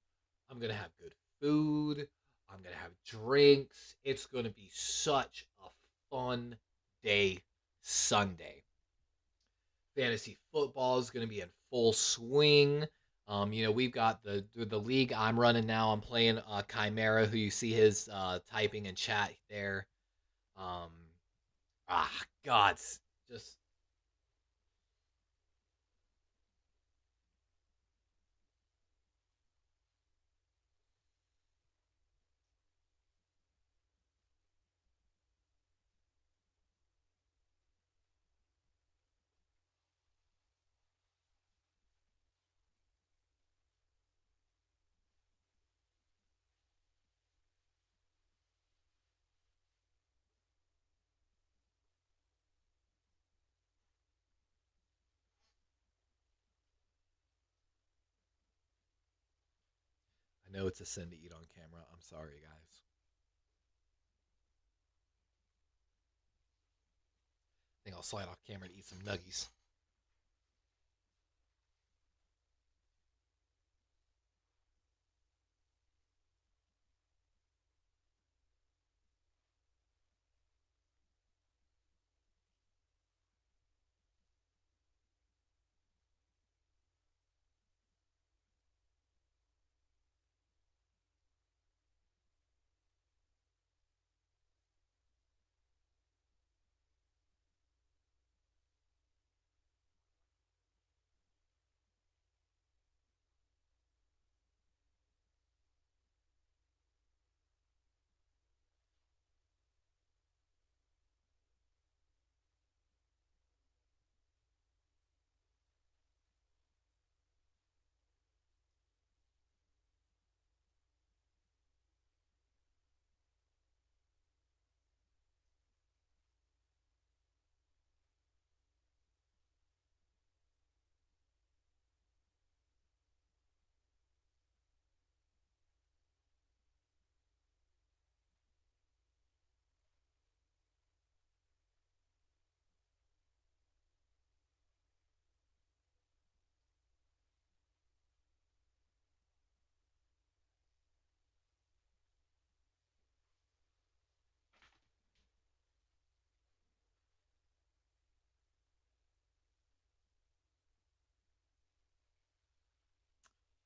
I'm going to have good food. I'm going to have drinks. It's going to be such a fun day Sunday. Fantasy football is going to be in full swing. We've got the league I'm running now. I'm playing Chimera, who you see his typing in chat there. God, just I know it's a sin to eat on camera. I'm sorry, guys. I think I'll slide off camera to eat some nuggies.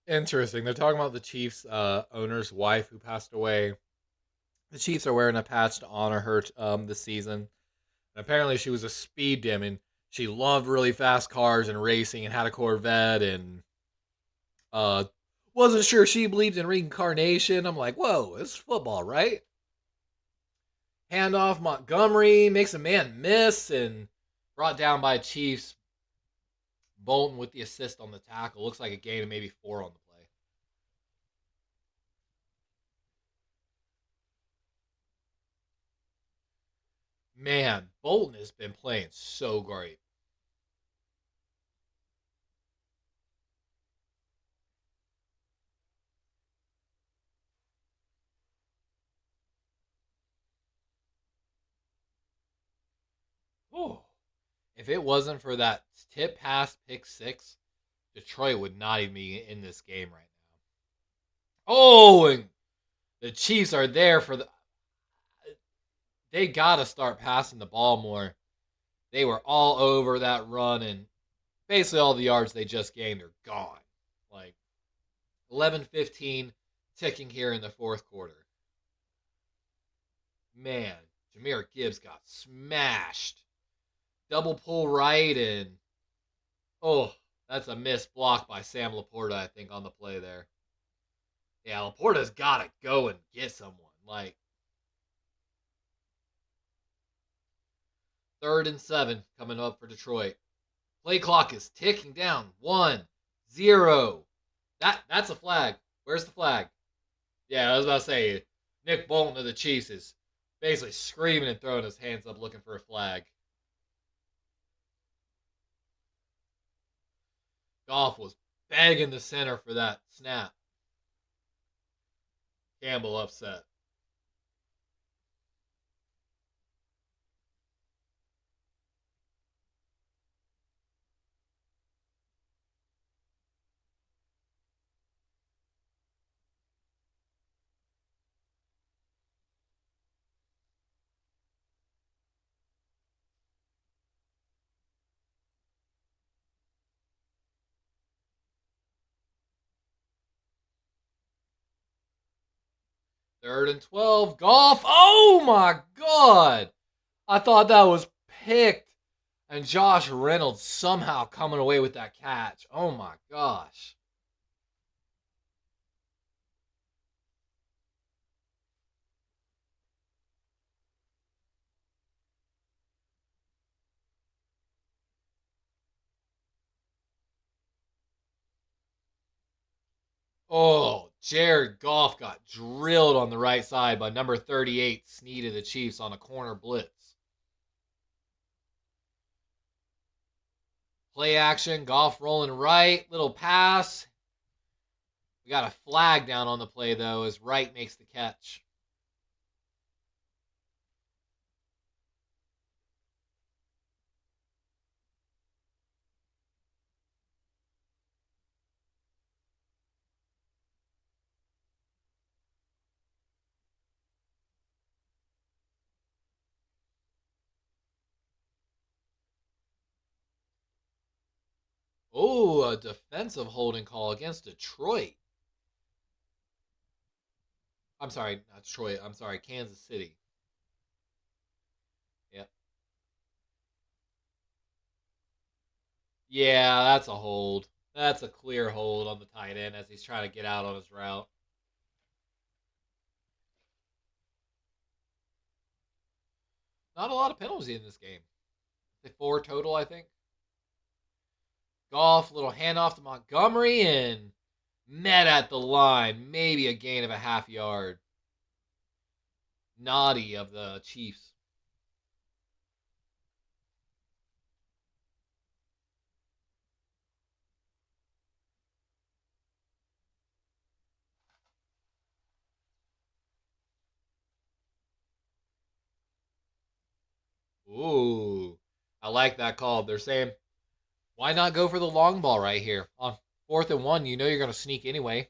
Interesting. They're talking about the Chiefs owner's wife who passed away. The Chiefs are wearing a patch to honor her this season. And apparently she was a speed demon. She loved really fast cars and racing and had a Corvette and wasn't sure she believed in reincarnation. I'm like, whoa, it's football, right? Handoff, Montgomery makes a man miss and brought down by Chiefs. Bolton with the assist on the tackle. Looks like a gain of maybe 4 on the play. Man, Bolton has been playing so great. Oh. If it wasn't for that tip pass pick 6, Detroit would not even be in this game right now. Oh, and the Chiefs are there for the... They got to start passing the ball more. They were all over that run, and basically all the yards they just gained are gone. Like 11-15 ticking here in the fourth quarter. Man, Jahmyr Gibbs got smashed. Double pull right, and that's a missed block by Sam Laporta, I think, on the play there. Yeah, Laporta's got to go and get someone. Like, 3rd and 7 coming up for Detroit. Play clock is ticking down. 1-0. That's a flag. Where's the flag? Yeah, I was about to say, Nick Bolton of the Chiefs is basically screaming and throwing his hands up looking for a flag. Goff was begging the center for that snap. Campbell upset. Third and 12. Goff. Oh my God. I thought that was picked. And Josh Reynolds somehow coming away with that catch. Oh my gosh. Oh, Jared Goff got drilled on the right side by number 38, Snead of the Chiefs on a corner blitz. Play action, Goff rolling right, little pass. We got a flag down on the play, though, as Wright makes the catch. Oh, a defensive holding call against Detroit. I'm sorry, not Detroit. I'm sorry, Kansas City. Yep. Yeah, that's a hold. That's a clear hold on the tight end as he's trying to get out on his route. Not a lot of penalties in this game. 4 total, I think. Goff, little handoff to Montgomery, and met at the line. Maybe a gain of a half yard. Naughty of the Chiefs. Ooh, I like that call. They're saying, why not go for the long ball right here? On 4th and 1, you know you're going to sneak anyway.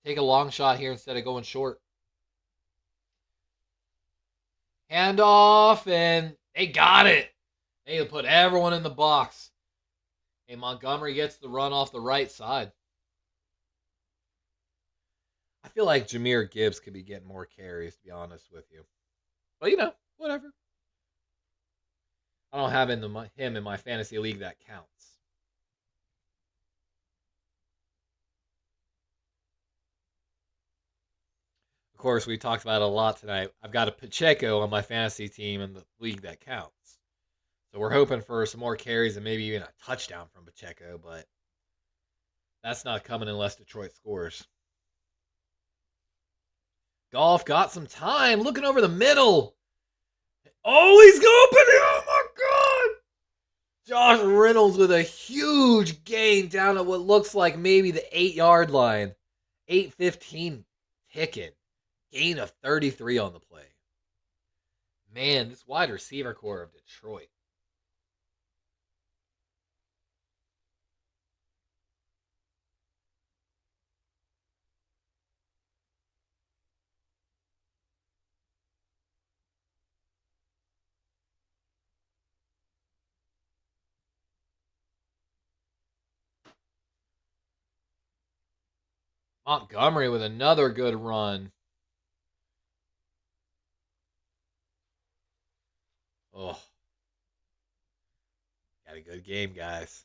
Take a long shot here instead of going short. Handoff, and they got it. They put everyone in the box. And Montgomery gets the run off the right side. I feel like Jahmyr Gibbs could be getting more carries, to be honest with you. But, whatever. I don't have him in my fantasy league that counts. Of course, we talked about it a lot tonight. I've got a Pacheco on my fantasy team in the league that counts. So we're hoping for some more carries and maybe even a touchdown from Pacheco, but that's not coming unless Detroit scores. Goff got some time, looking over the middle. Oh, he's open! Oh my God! Josh Reynolds with a huge gain down at what looks like maybe the 8-yard line. 8:15 ticking. Gain of 33 on the play. Man, this wide receiver core of Detroit. Montgomery with another good run. Oh. Got a good game, guys.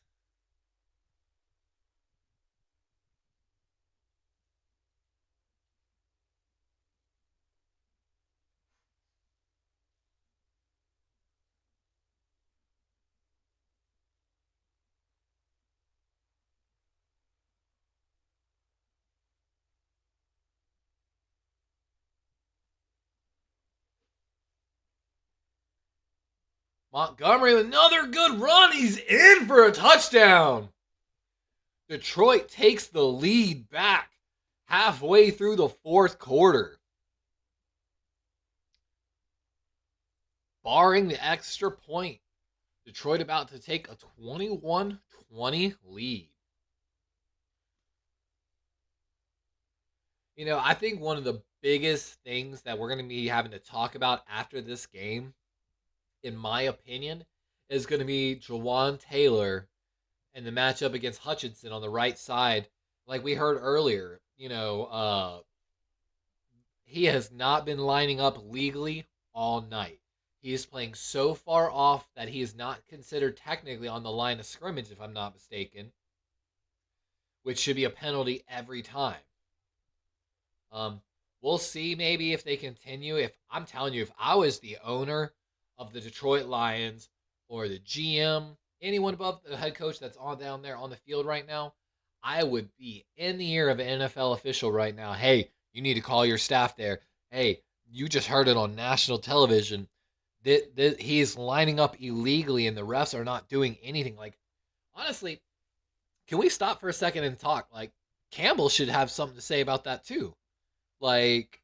Montgomery with another good run. He's in for a touchdown. Detroit takes the lead back halfway through the fourth quarter. Barring the extra point, Detroit about to take a 21-20 lead. You know, I think one of the biggest things that we're going to be having to talk about after this game, in my opinion, is going to be Jawan Taylor and the matchup against Hutchinson on the right side. Like we heard earlier, he has not been lining up legally all night. He is playing so far off that he is not considered technically on the line of scrimmage, if I'm not mistaken, which should be a penalty every time. We'll see maybe if they continue. If I'm telling you, if I was the owner of the Detroit Lions or the GM, anyone above the head coach that's on down there on the field right now, I would be in the ear of an NFL official right now. Hey, you need to call your staff there. Hey, you just heard it on national television. He's lining up illegally and the refs are not doing anything. Like, honestly, can we stop for a second and talk? Like, Campbell should have something to say about that too. Like,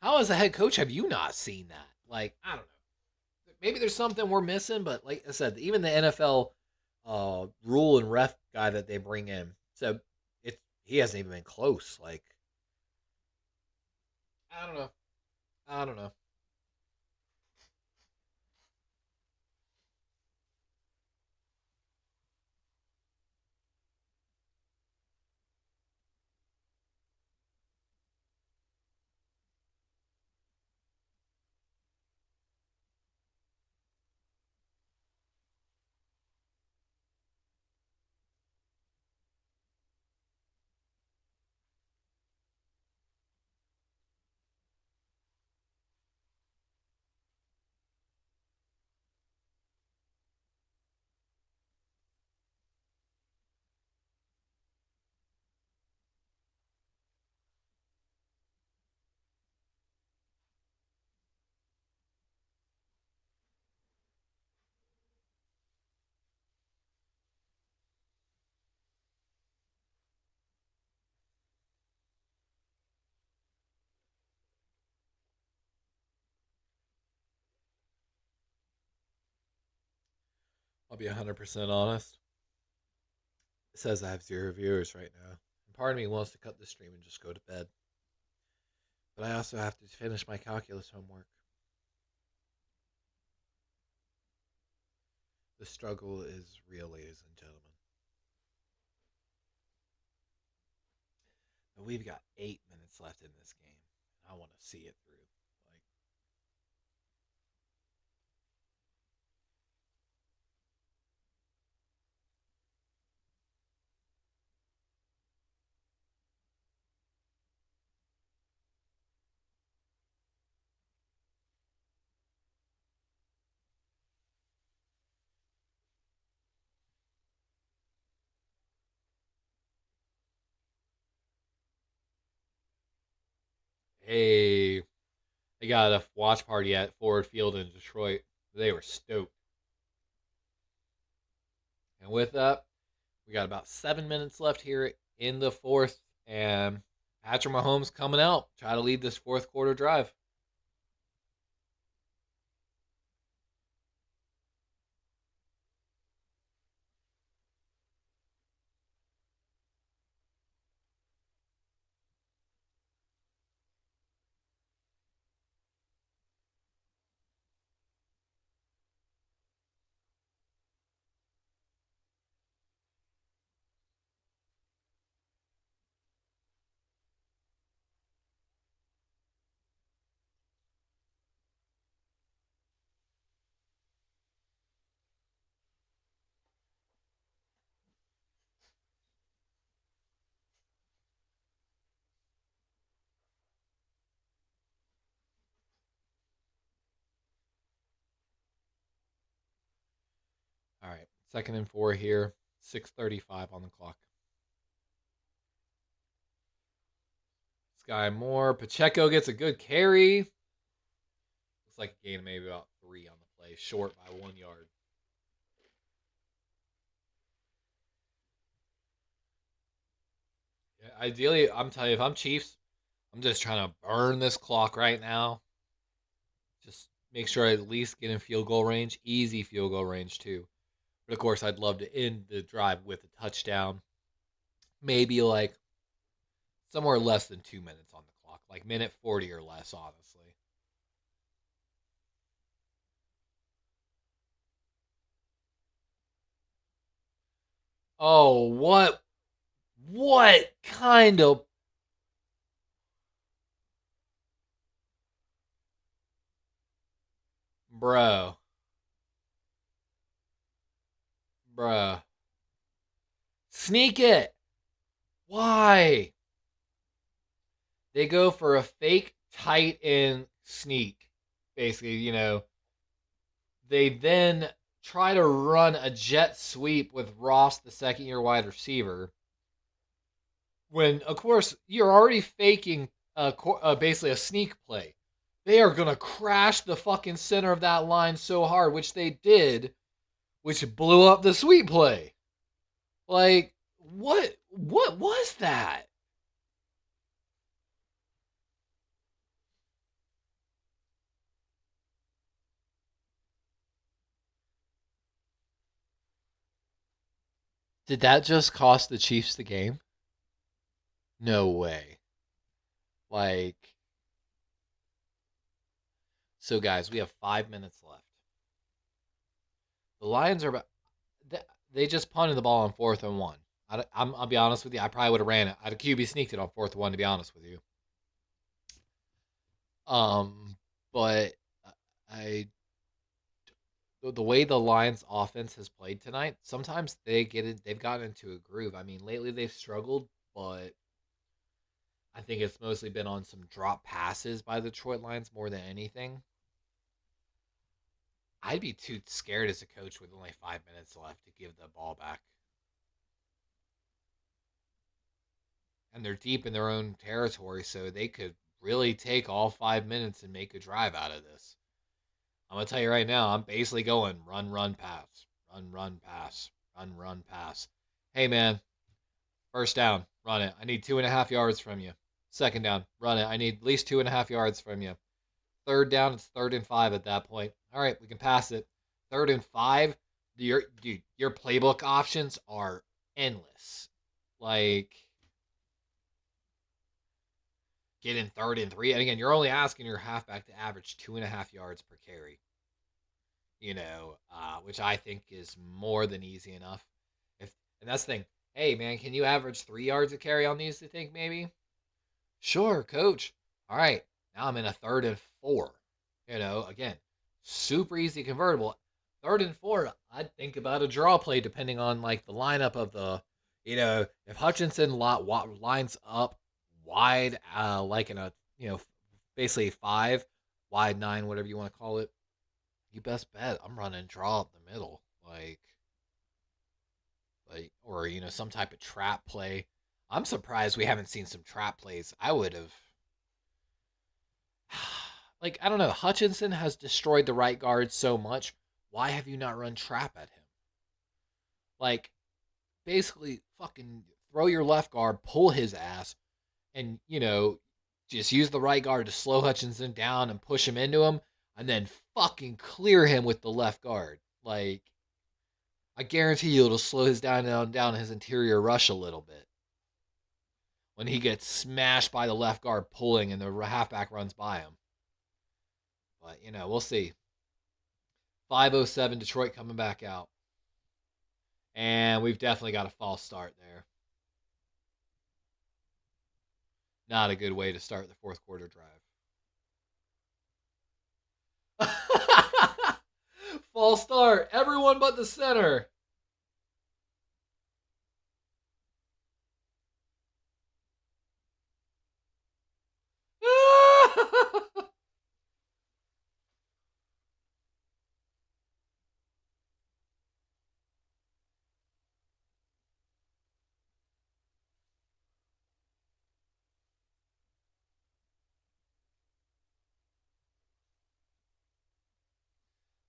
how as a head coach have you not seen that? Like, I don't know. Maybe there's something we're missing, but like I said, even the NFL rule and ref guy that they bring in, so he hasn't even been close. Like, I don't know. I'll be 100% honest. It says I have 0 viewers right now. And part of me wants to cut the stream and just go to bed. But I also have to finish my calculus homework. The struggle is real, ladies and gentlemen. But we've got 8 minutes left in this game. I want to see it through. Hey, they got a watch party at Ford Field in Detroit. They were stoked. And with that, we got about 7 minutes left here in the fourth, and Patrick Mahomes coming out, try to lead this fourth quarter drive. All right, 2nd and 4 here, 6:35 on the clock. Sky Moore, Pacheco gets a good carry. Looks like a gain of maybe about 3 on the play, short by 1 yard. Yeah, ideally, I'm telling you, if I'm Chiefs, I'm just trying to burn this clock right now. Just make sure I at least get in field goal range, easy field goal range too. But of course, I'd love to end the drive with a touchdown. Maybe like somewhere less than 2 minutes on the clock, like minute 40 or less, honestly. Oh, what kind of bro, sneak it. Why? They go for a fake tight end sneak, basically, They then try to run a jet sweep with Ross, the second-year wide receiver. When, of course, you're already faking basically a sneak play. They are going to crash the fucking center of that line so hard, which they did, which blew up the sweep play. Like, what was that? Did that just cost the Chiefs the game? No way. Like, so guys, we have 5 minutes left. The Lions are about, they just punted the ball on 4th and 1. I'll be honest with you, I probably would have ran it. I'd have QB sneaked it on 4th and 1, to be honest with you. But the way the Lions offense has played tonight, sometimes they've gotten into a groove. I mean, lately they've struggled, but I think it's mostly been on some drop passes by the Detroit Lions more than anything. I'd be too scared as a coach with only 5 minutes left to give the ball back. And they're deep in their own territory, so they could really take all 5 minutes and make a drive out of this. I'm going to tell you right now, I'm basically going run, pass. Run, pass. Run, pass. Hey, man, first down, run it. I need 2.5 yards from you. Second down, run it. I need at least 2.5 yards from you. Third down, it's 3rd and 5 at that point. All right, we can pass it. 3rd and 5, your playbook options are endless. Like, get in 3rd and 3. And again, you're only asking your halfback to average 2.5 yards per carry. Which I think is more than easy enough. And that's the thing. Hey, man, can you average 3 yards a carry on these, you think, maybe? Sure, coach. All right, now I'm in a 3rd and 4. Again, super easy convertible. 3rd and 4, I'd think about a draw play depending on, like, the lineup of the, if Hutchinson lines up wide, like in a, basically 5, wide 9, whatever you want to call it, you best bet I'm running draw up the middle, or some type of trap play. I'm surprised we haven't seen some trap plays. I would have like, I don't know, Hutchinson has destroyed the right guard so much. Why have you not run trap at him? Like, basically, fucking throw your left guard, pull his ass, and, just use the right guard to slow Hutchinson down and push him into him, and then fucking clear him with the left guard. Like, I guarantee you it'll slow his down his interior rush a little bit. When he gets smashed by the left guard pulling and the halfback runs by him. But, we'll see. 5:07, Detroit coming back out. And we've definitely got a false start there. Not a good way to start the fourth quarter drive. False start. Everyone but the center.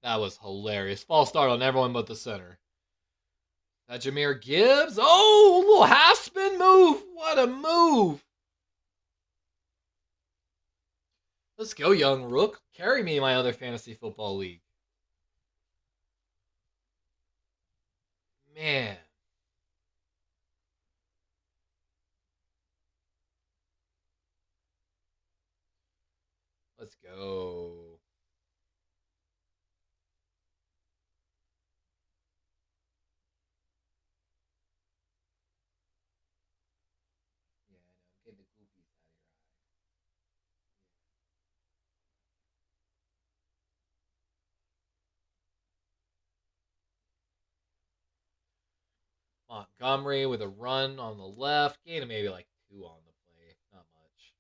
That was hilarious. False start on everyone but the center. That Jahmyr Gibbs. Oh, little half spin move. What a move. Let's go, young rook. Carry me in my other fantasy football league. Man. Let's go. Montgomery with a run on the left. Gain of maybe like 2 on the play. Not much.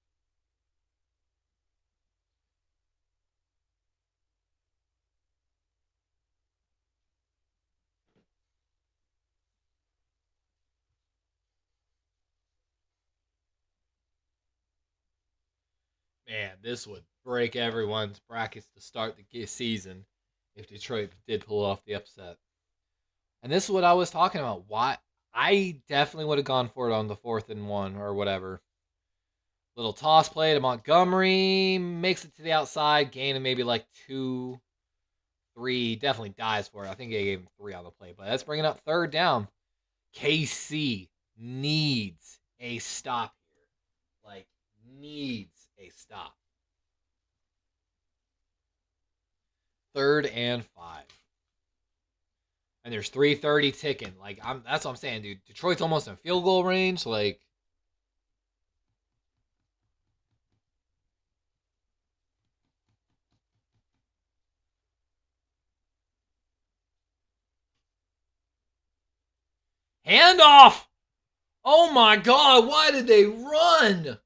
Man, this would break everyone's brackets to start the season if Detroit did pull off the upset. And this is what I was talking about. Why I definitely would have gone for it on the 4th and 1 or whatever. Little toss play to Montgomery. Makes it to the outside. Gain of maybe like 2, 3. Definitely dies for it. I think they gave him 3 on the play. But that's bringing up 3rd down. KC needs a stop here. Like, needs a stop. 3rd and 5. And there's 3:30 ticking. Like, that's what I'm saying, dude. Detroit's almost in field goal range. Like, handoff! Oh my God, why did they run?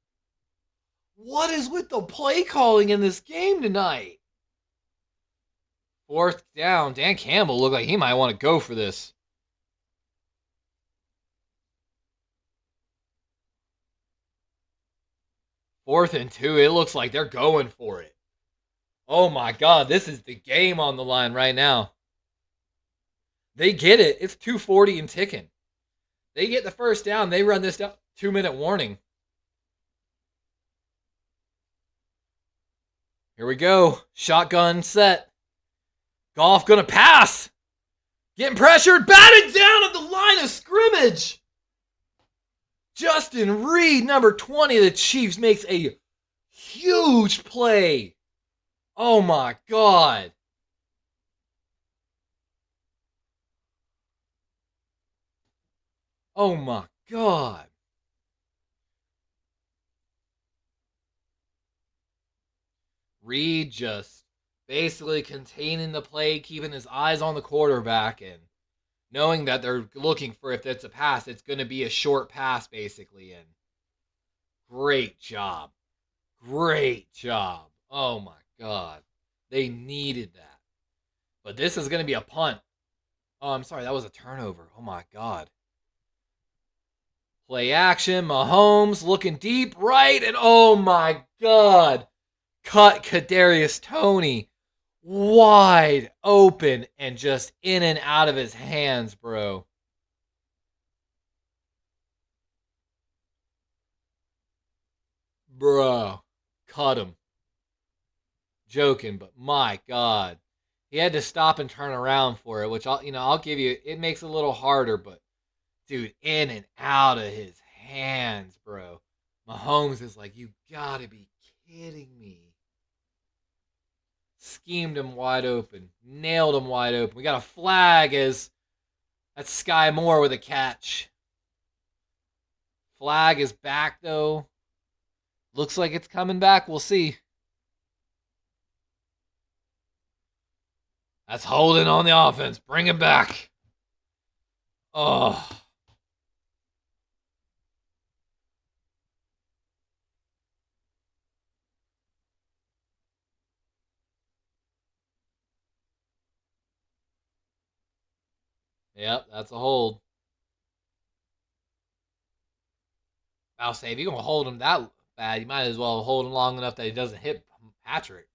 What is with the play calling in this game tonight? 4th down. Dan Campbell looked like he might want to go for this. Fourth and 2. It looks like they're going for it. Oh my God, this is the game on the line right now. They get it. It's 2:40 and ticking. They get the 1st down. They run this down. 2-minute warning. Here we go. Shotgun set. Goff gonna pass. Getting pressured. Batted down at the line of scrimmage. Justin Reed, number 20 of the Chiefs, makes a huge play. Oh my God. Oh my God. Reed just basically containing the play, keeping his eyes on the quarterback, and knowing that they're looking for, if it's a pass, it's going to be a short pass, basically. And great job. Great job. Oh, my God. They needed that. But this is going to be a punt. Oh, I'm sorry. That was a turnover. Oh, my God. Play action. Mahomes looking deep right. And oh, my God. cut Kadarius Toney wide open and just in and out of his hands, bro. Bro, cut him. Joking, but my God. He had to stop and turn around for it, which I'll give you. It makes it a little harder, but dude, in and out of his hands, bro. Mahomes is like, you gotta be kidding me. Schemed him wide open. Nailed him wide open. We got a flag as that's Sky Moore with a catch. Flag is back, though. Looks like it's coming back. We'll see. That's holding on the offense. Bring it back. Oh. Yep, that's a hold. I'll say, if you're going to hold him that bad, you might as well hold him long enough that he doesn't hit Patrick.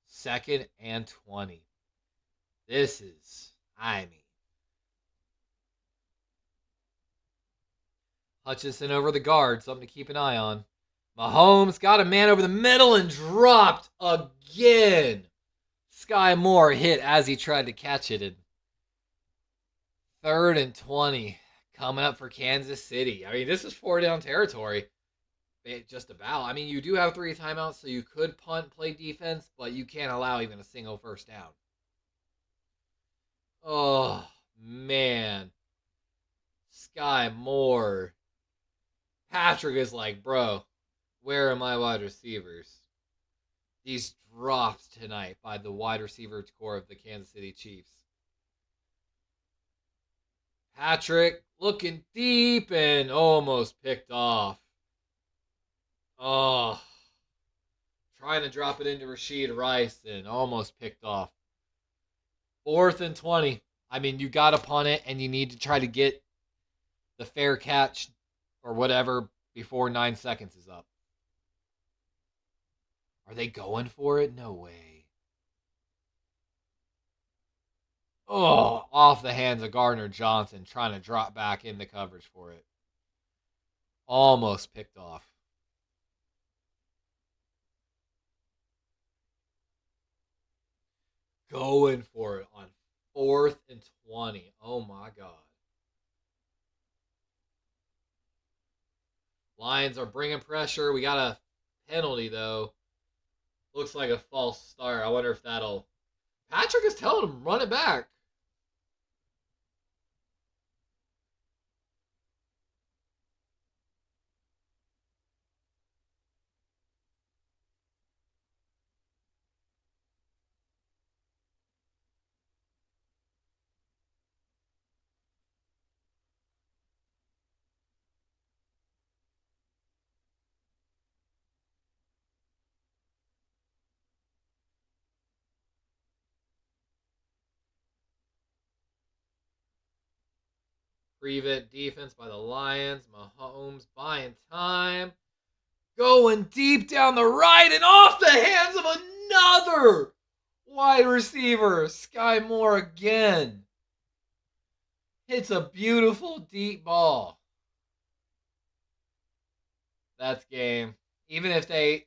2nd and 20. This is, Hutchinson over the guard, something to keep an eye on. Mahomes got a man over the middle and dropped again. Sky Moore hit as he tried to catch it. 3rd and 20 coming up for Kansas City. I mean, this is 4-down territory. Just about. I mean, you do have 3 timeouts, so you could punt, play defense, but you can't allow even a single first down. Oh, man. Sky Moore. Patrick is like, bro, where are my wide receivers? These drops tonight by the wide receiver core of the Kansas City Chiefs. Patrick looking deep and almost picked off. Oh, trying to drop it into Rashid Rice and almost picked off. 4th and 20. I mean, you got to punt it, and you need to try to get the fair catch or whatever before 9 seconds is up. Are they going for it? No way. Oh, off the hands of Gardner Johnson, trying to drop back into coverage for it. Almost picked off. Going for it on 4th and 20. Oh, my God. Lions are bringing pressure. We got a penalty, though. Looks like a false start. I wonder if that'll... Patrick is telling him, run it back. Prevent defense by the Lions. Mahomes buying time. Going deep down the right and off the hands of another wide receiver. Sky Moore again. Hits a beautiful deep ball. That's game. Even if the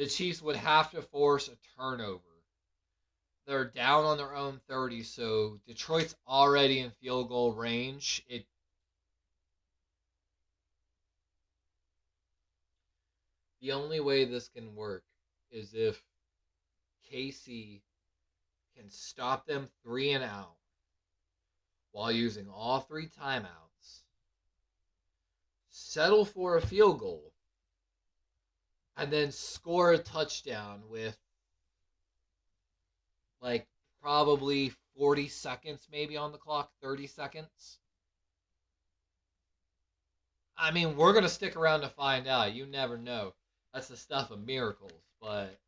Chiefs would have to force a turnover. They're down on their own 30, so Detroit's already in field goal range. The only way this can work is if KC can stop them 3 and out while using all 3 timeouts, settle for a field goal, and then score a touchdown with like probably 40 seconds maybe on the clock, 30 seconds. I mean, we're going to stick around to find out. You never know. That's the stuff of miracles, but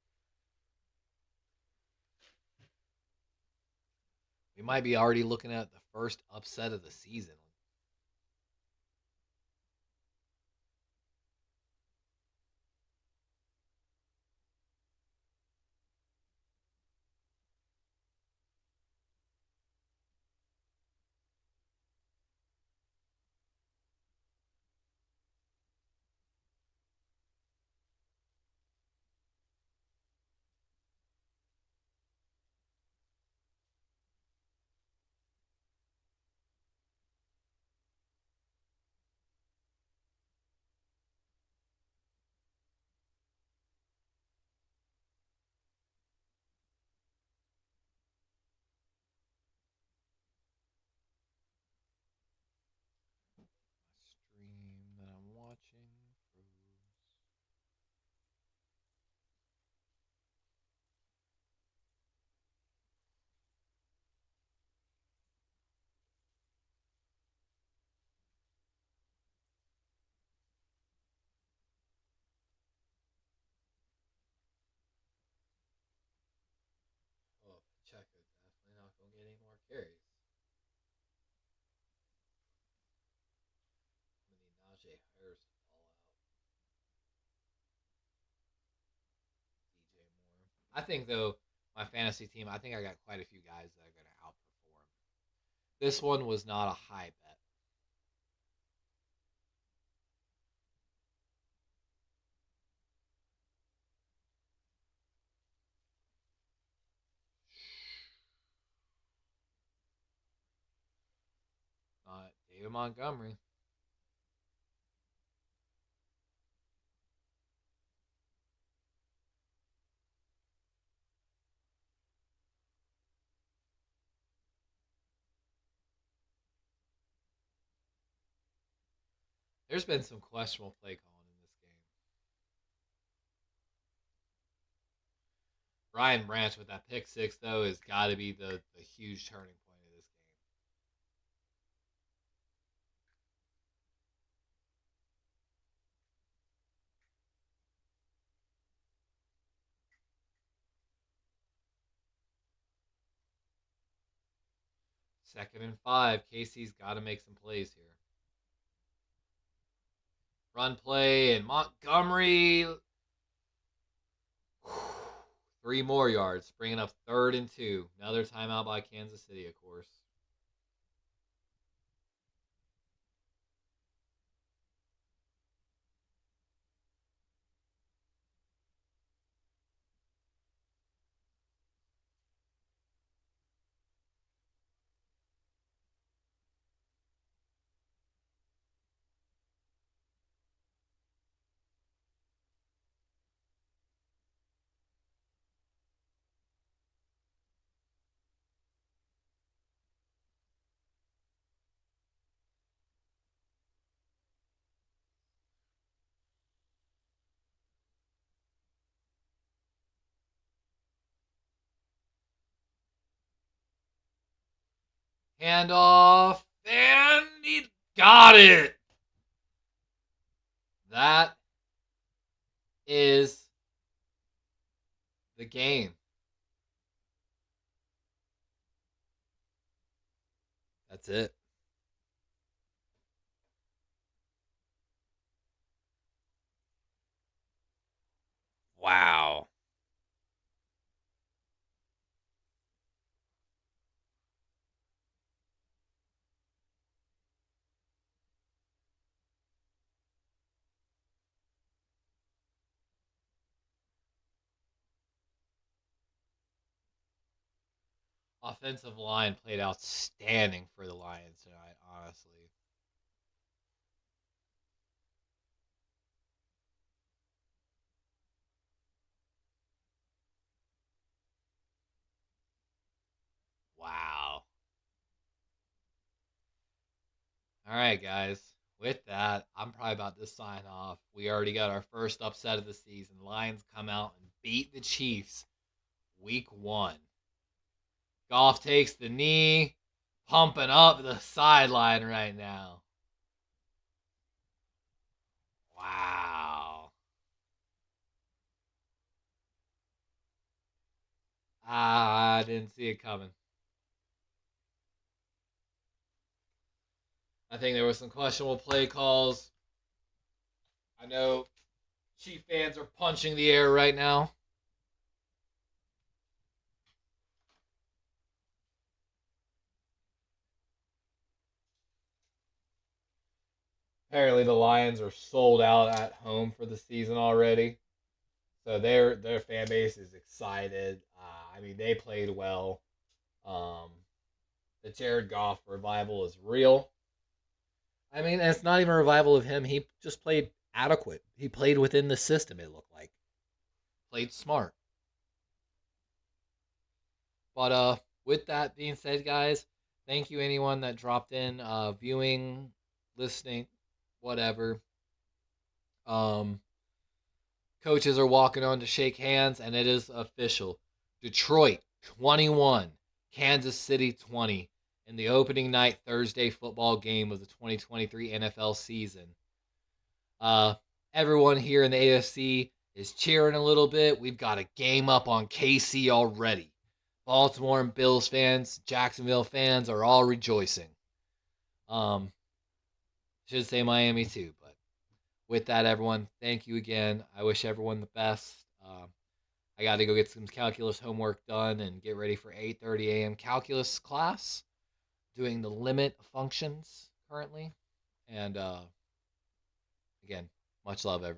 we might be already looking at the first upset of the season. I think, though, my fantasy team, I think I got quite a few guys that are going to outperform. This one was not a high bet. David Montgomery. There's been some questionable play calling in this game. Ryan Branch with that pick six, though, has got to be the huge turning point of this game. Second and 5. Casey's got to make some plays here. Run play, and Montgomery. 3 more yards, bringing up 3rd and 2. Another timeout by Kansas City, of course. Handoff, and he got it. That is the game. That's it. Wow. Offensive line played outstanding for the Lions tonight, honestly. Wow. All right, guys. With that, I'm probably about to sign off. We already got our first upset of the season. Lions come out and beat the Chiefs week 1. Goff takes the knee, pumping up the sideline right now. Wow. I didn't see it coming. I think there were some questionable play calls. I know Chief fans are punching the air right now. Apparently the Lions are sold out at home for the season already. So their fan base is excited. I mean, they played well. The Jared Goff revival is real. I mean, it's not even a revival of him. He just played adequate. He played within the system, it looked like. Played smart. But with that being said, guys, thank you anyone that dropped in, viewing, listening, whatever. Coaches are walking on to shake hands, and it is official. Detroit 21, Kansas City 20 in the opening night Thursday football game of the 2023 NFL season. Everyone here in the AFC is cheering a little bit. We've got a game up on KC already. Baltimore and Bills fans, Jacksonville fans are all rejoicing. Should say Miami too, but with that, everyone, thank you again. I wish everyone the best. I got to go get some calculus homework done and get ready for 8:30 a.m. calculus class. Doing the limit functions currently. And again, much love, everyone.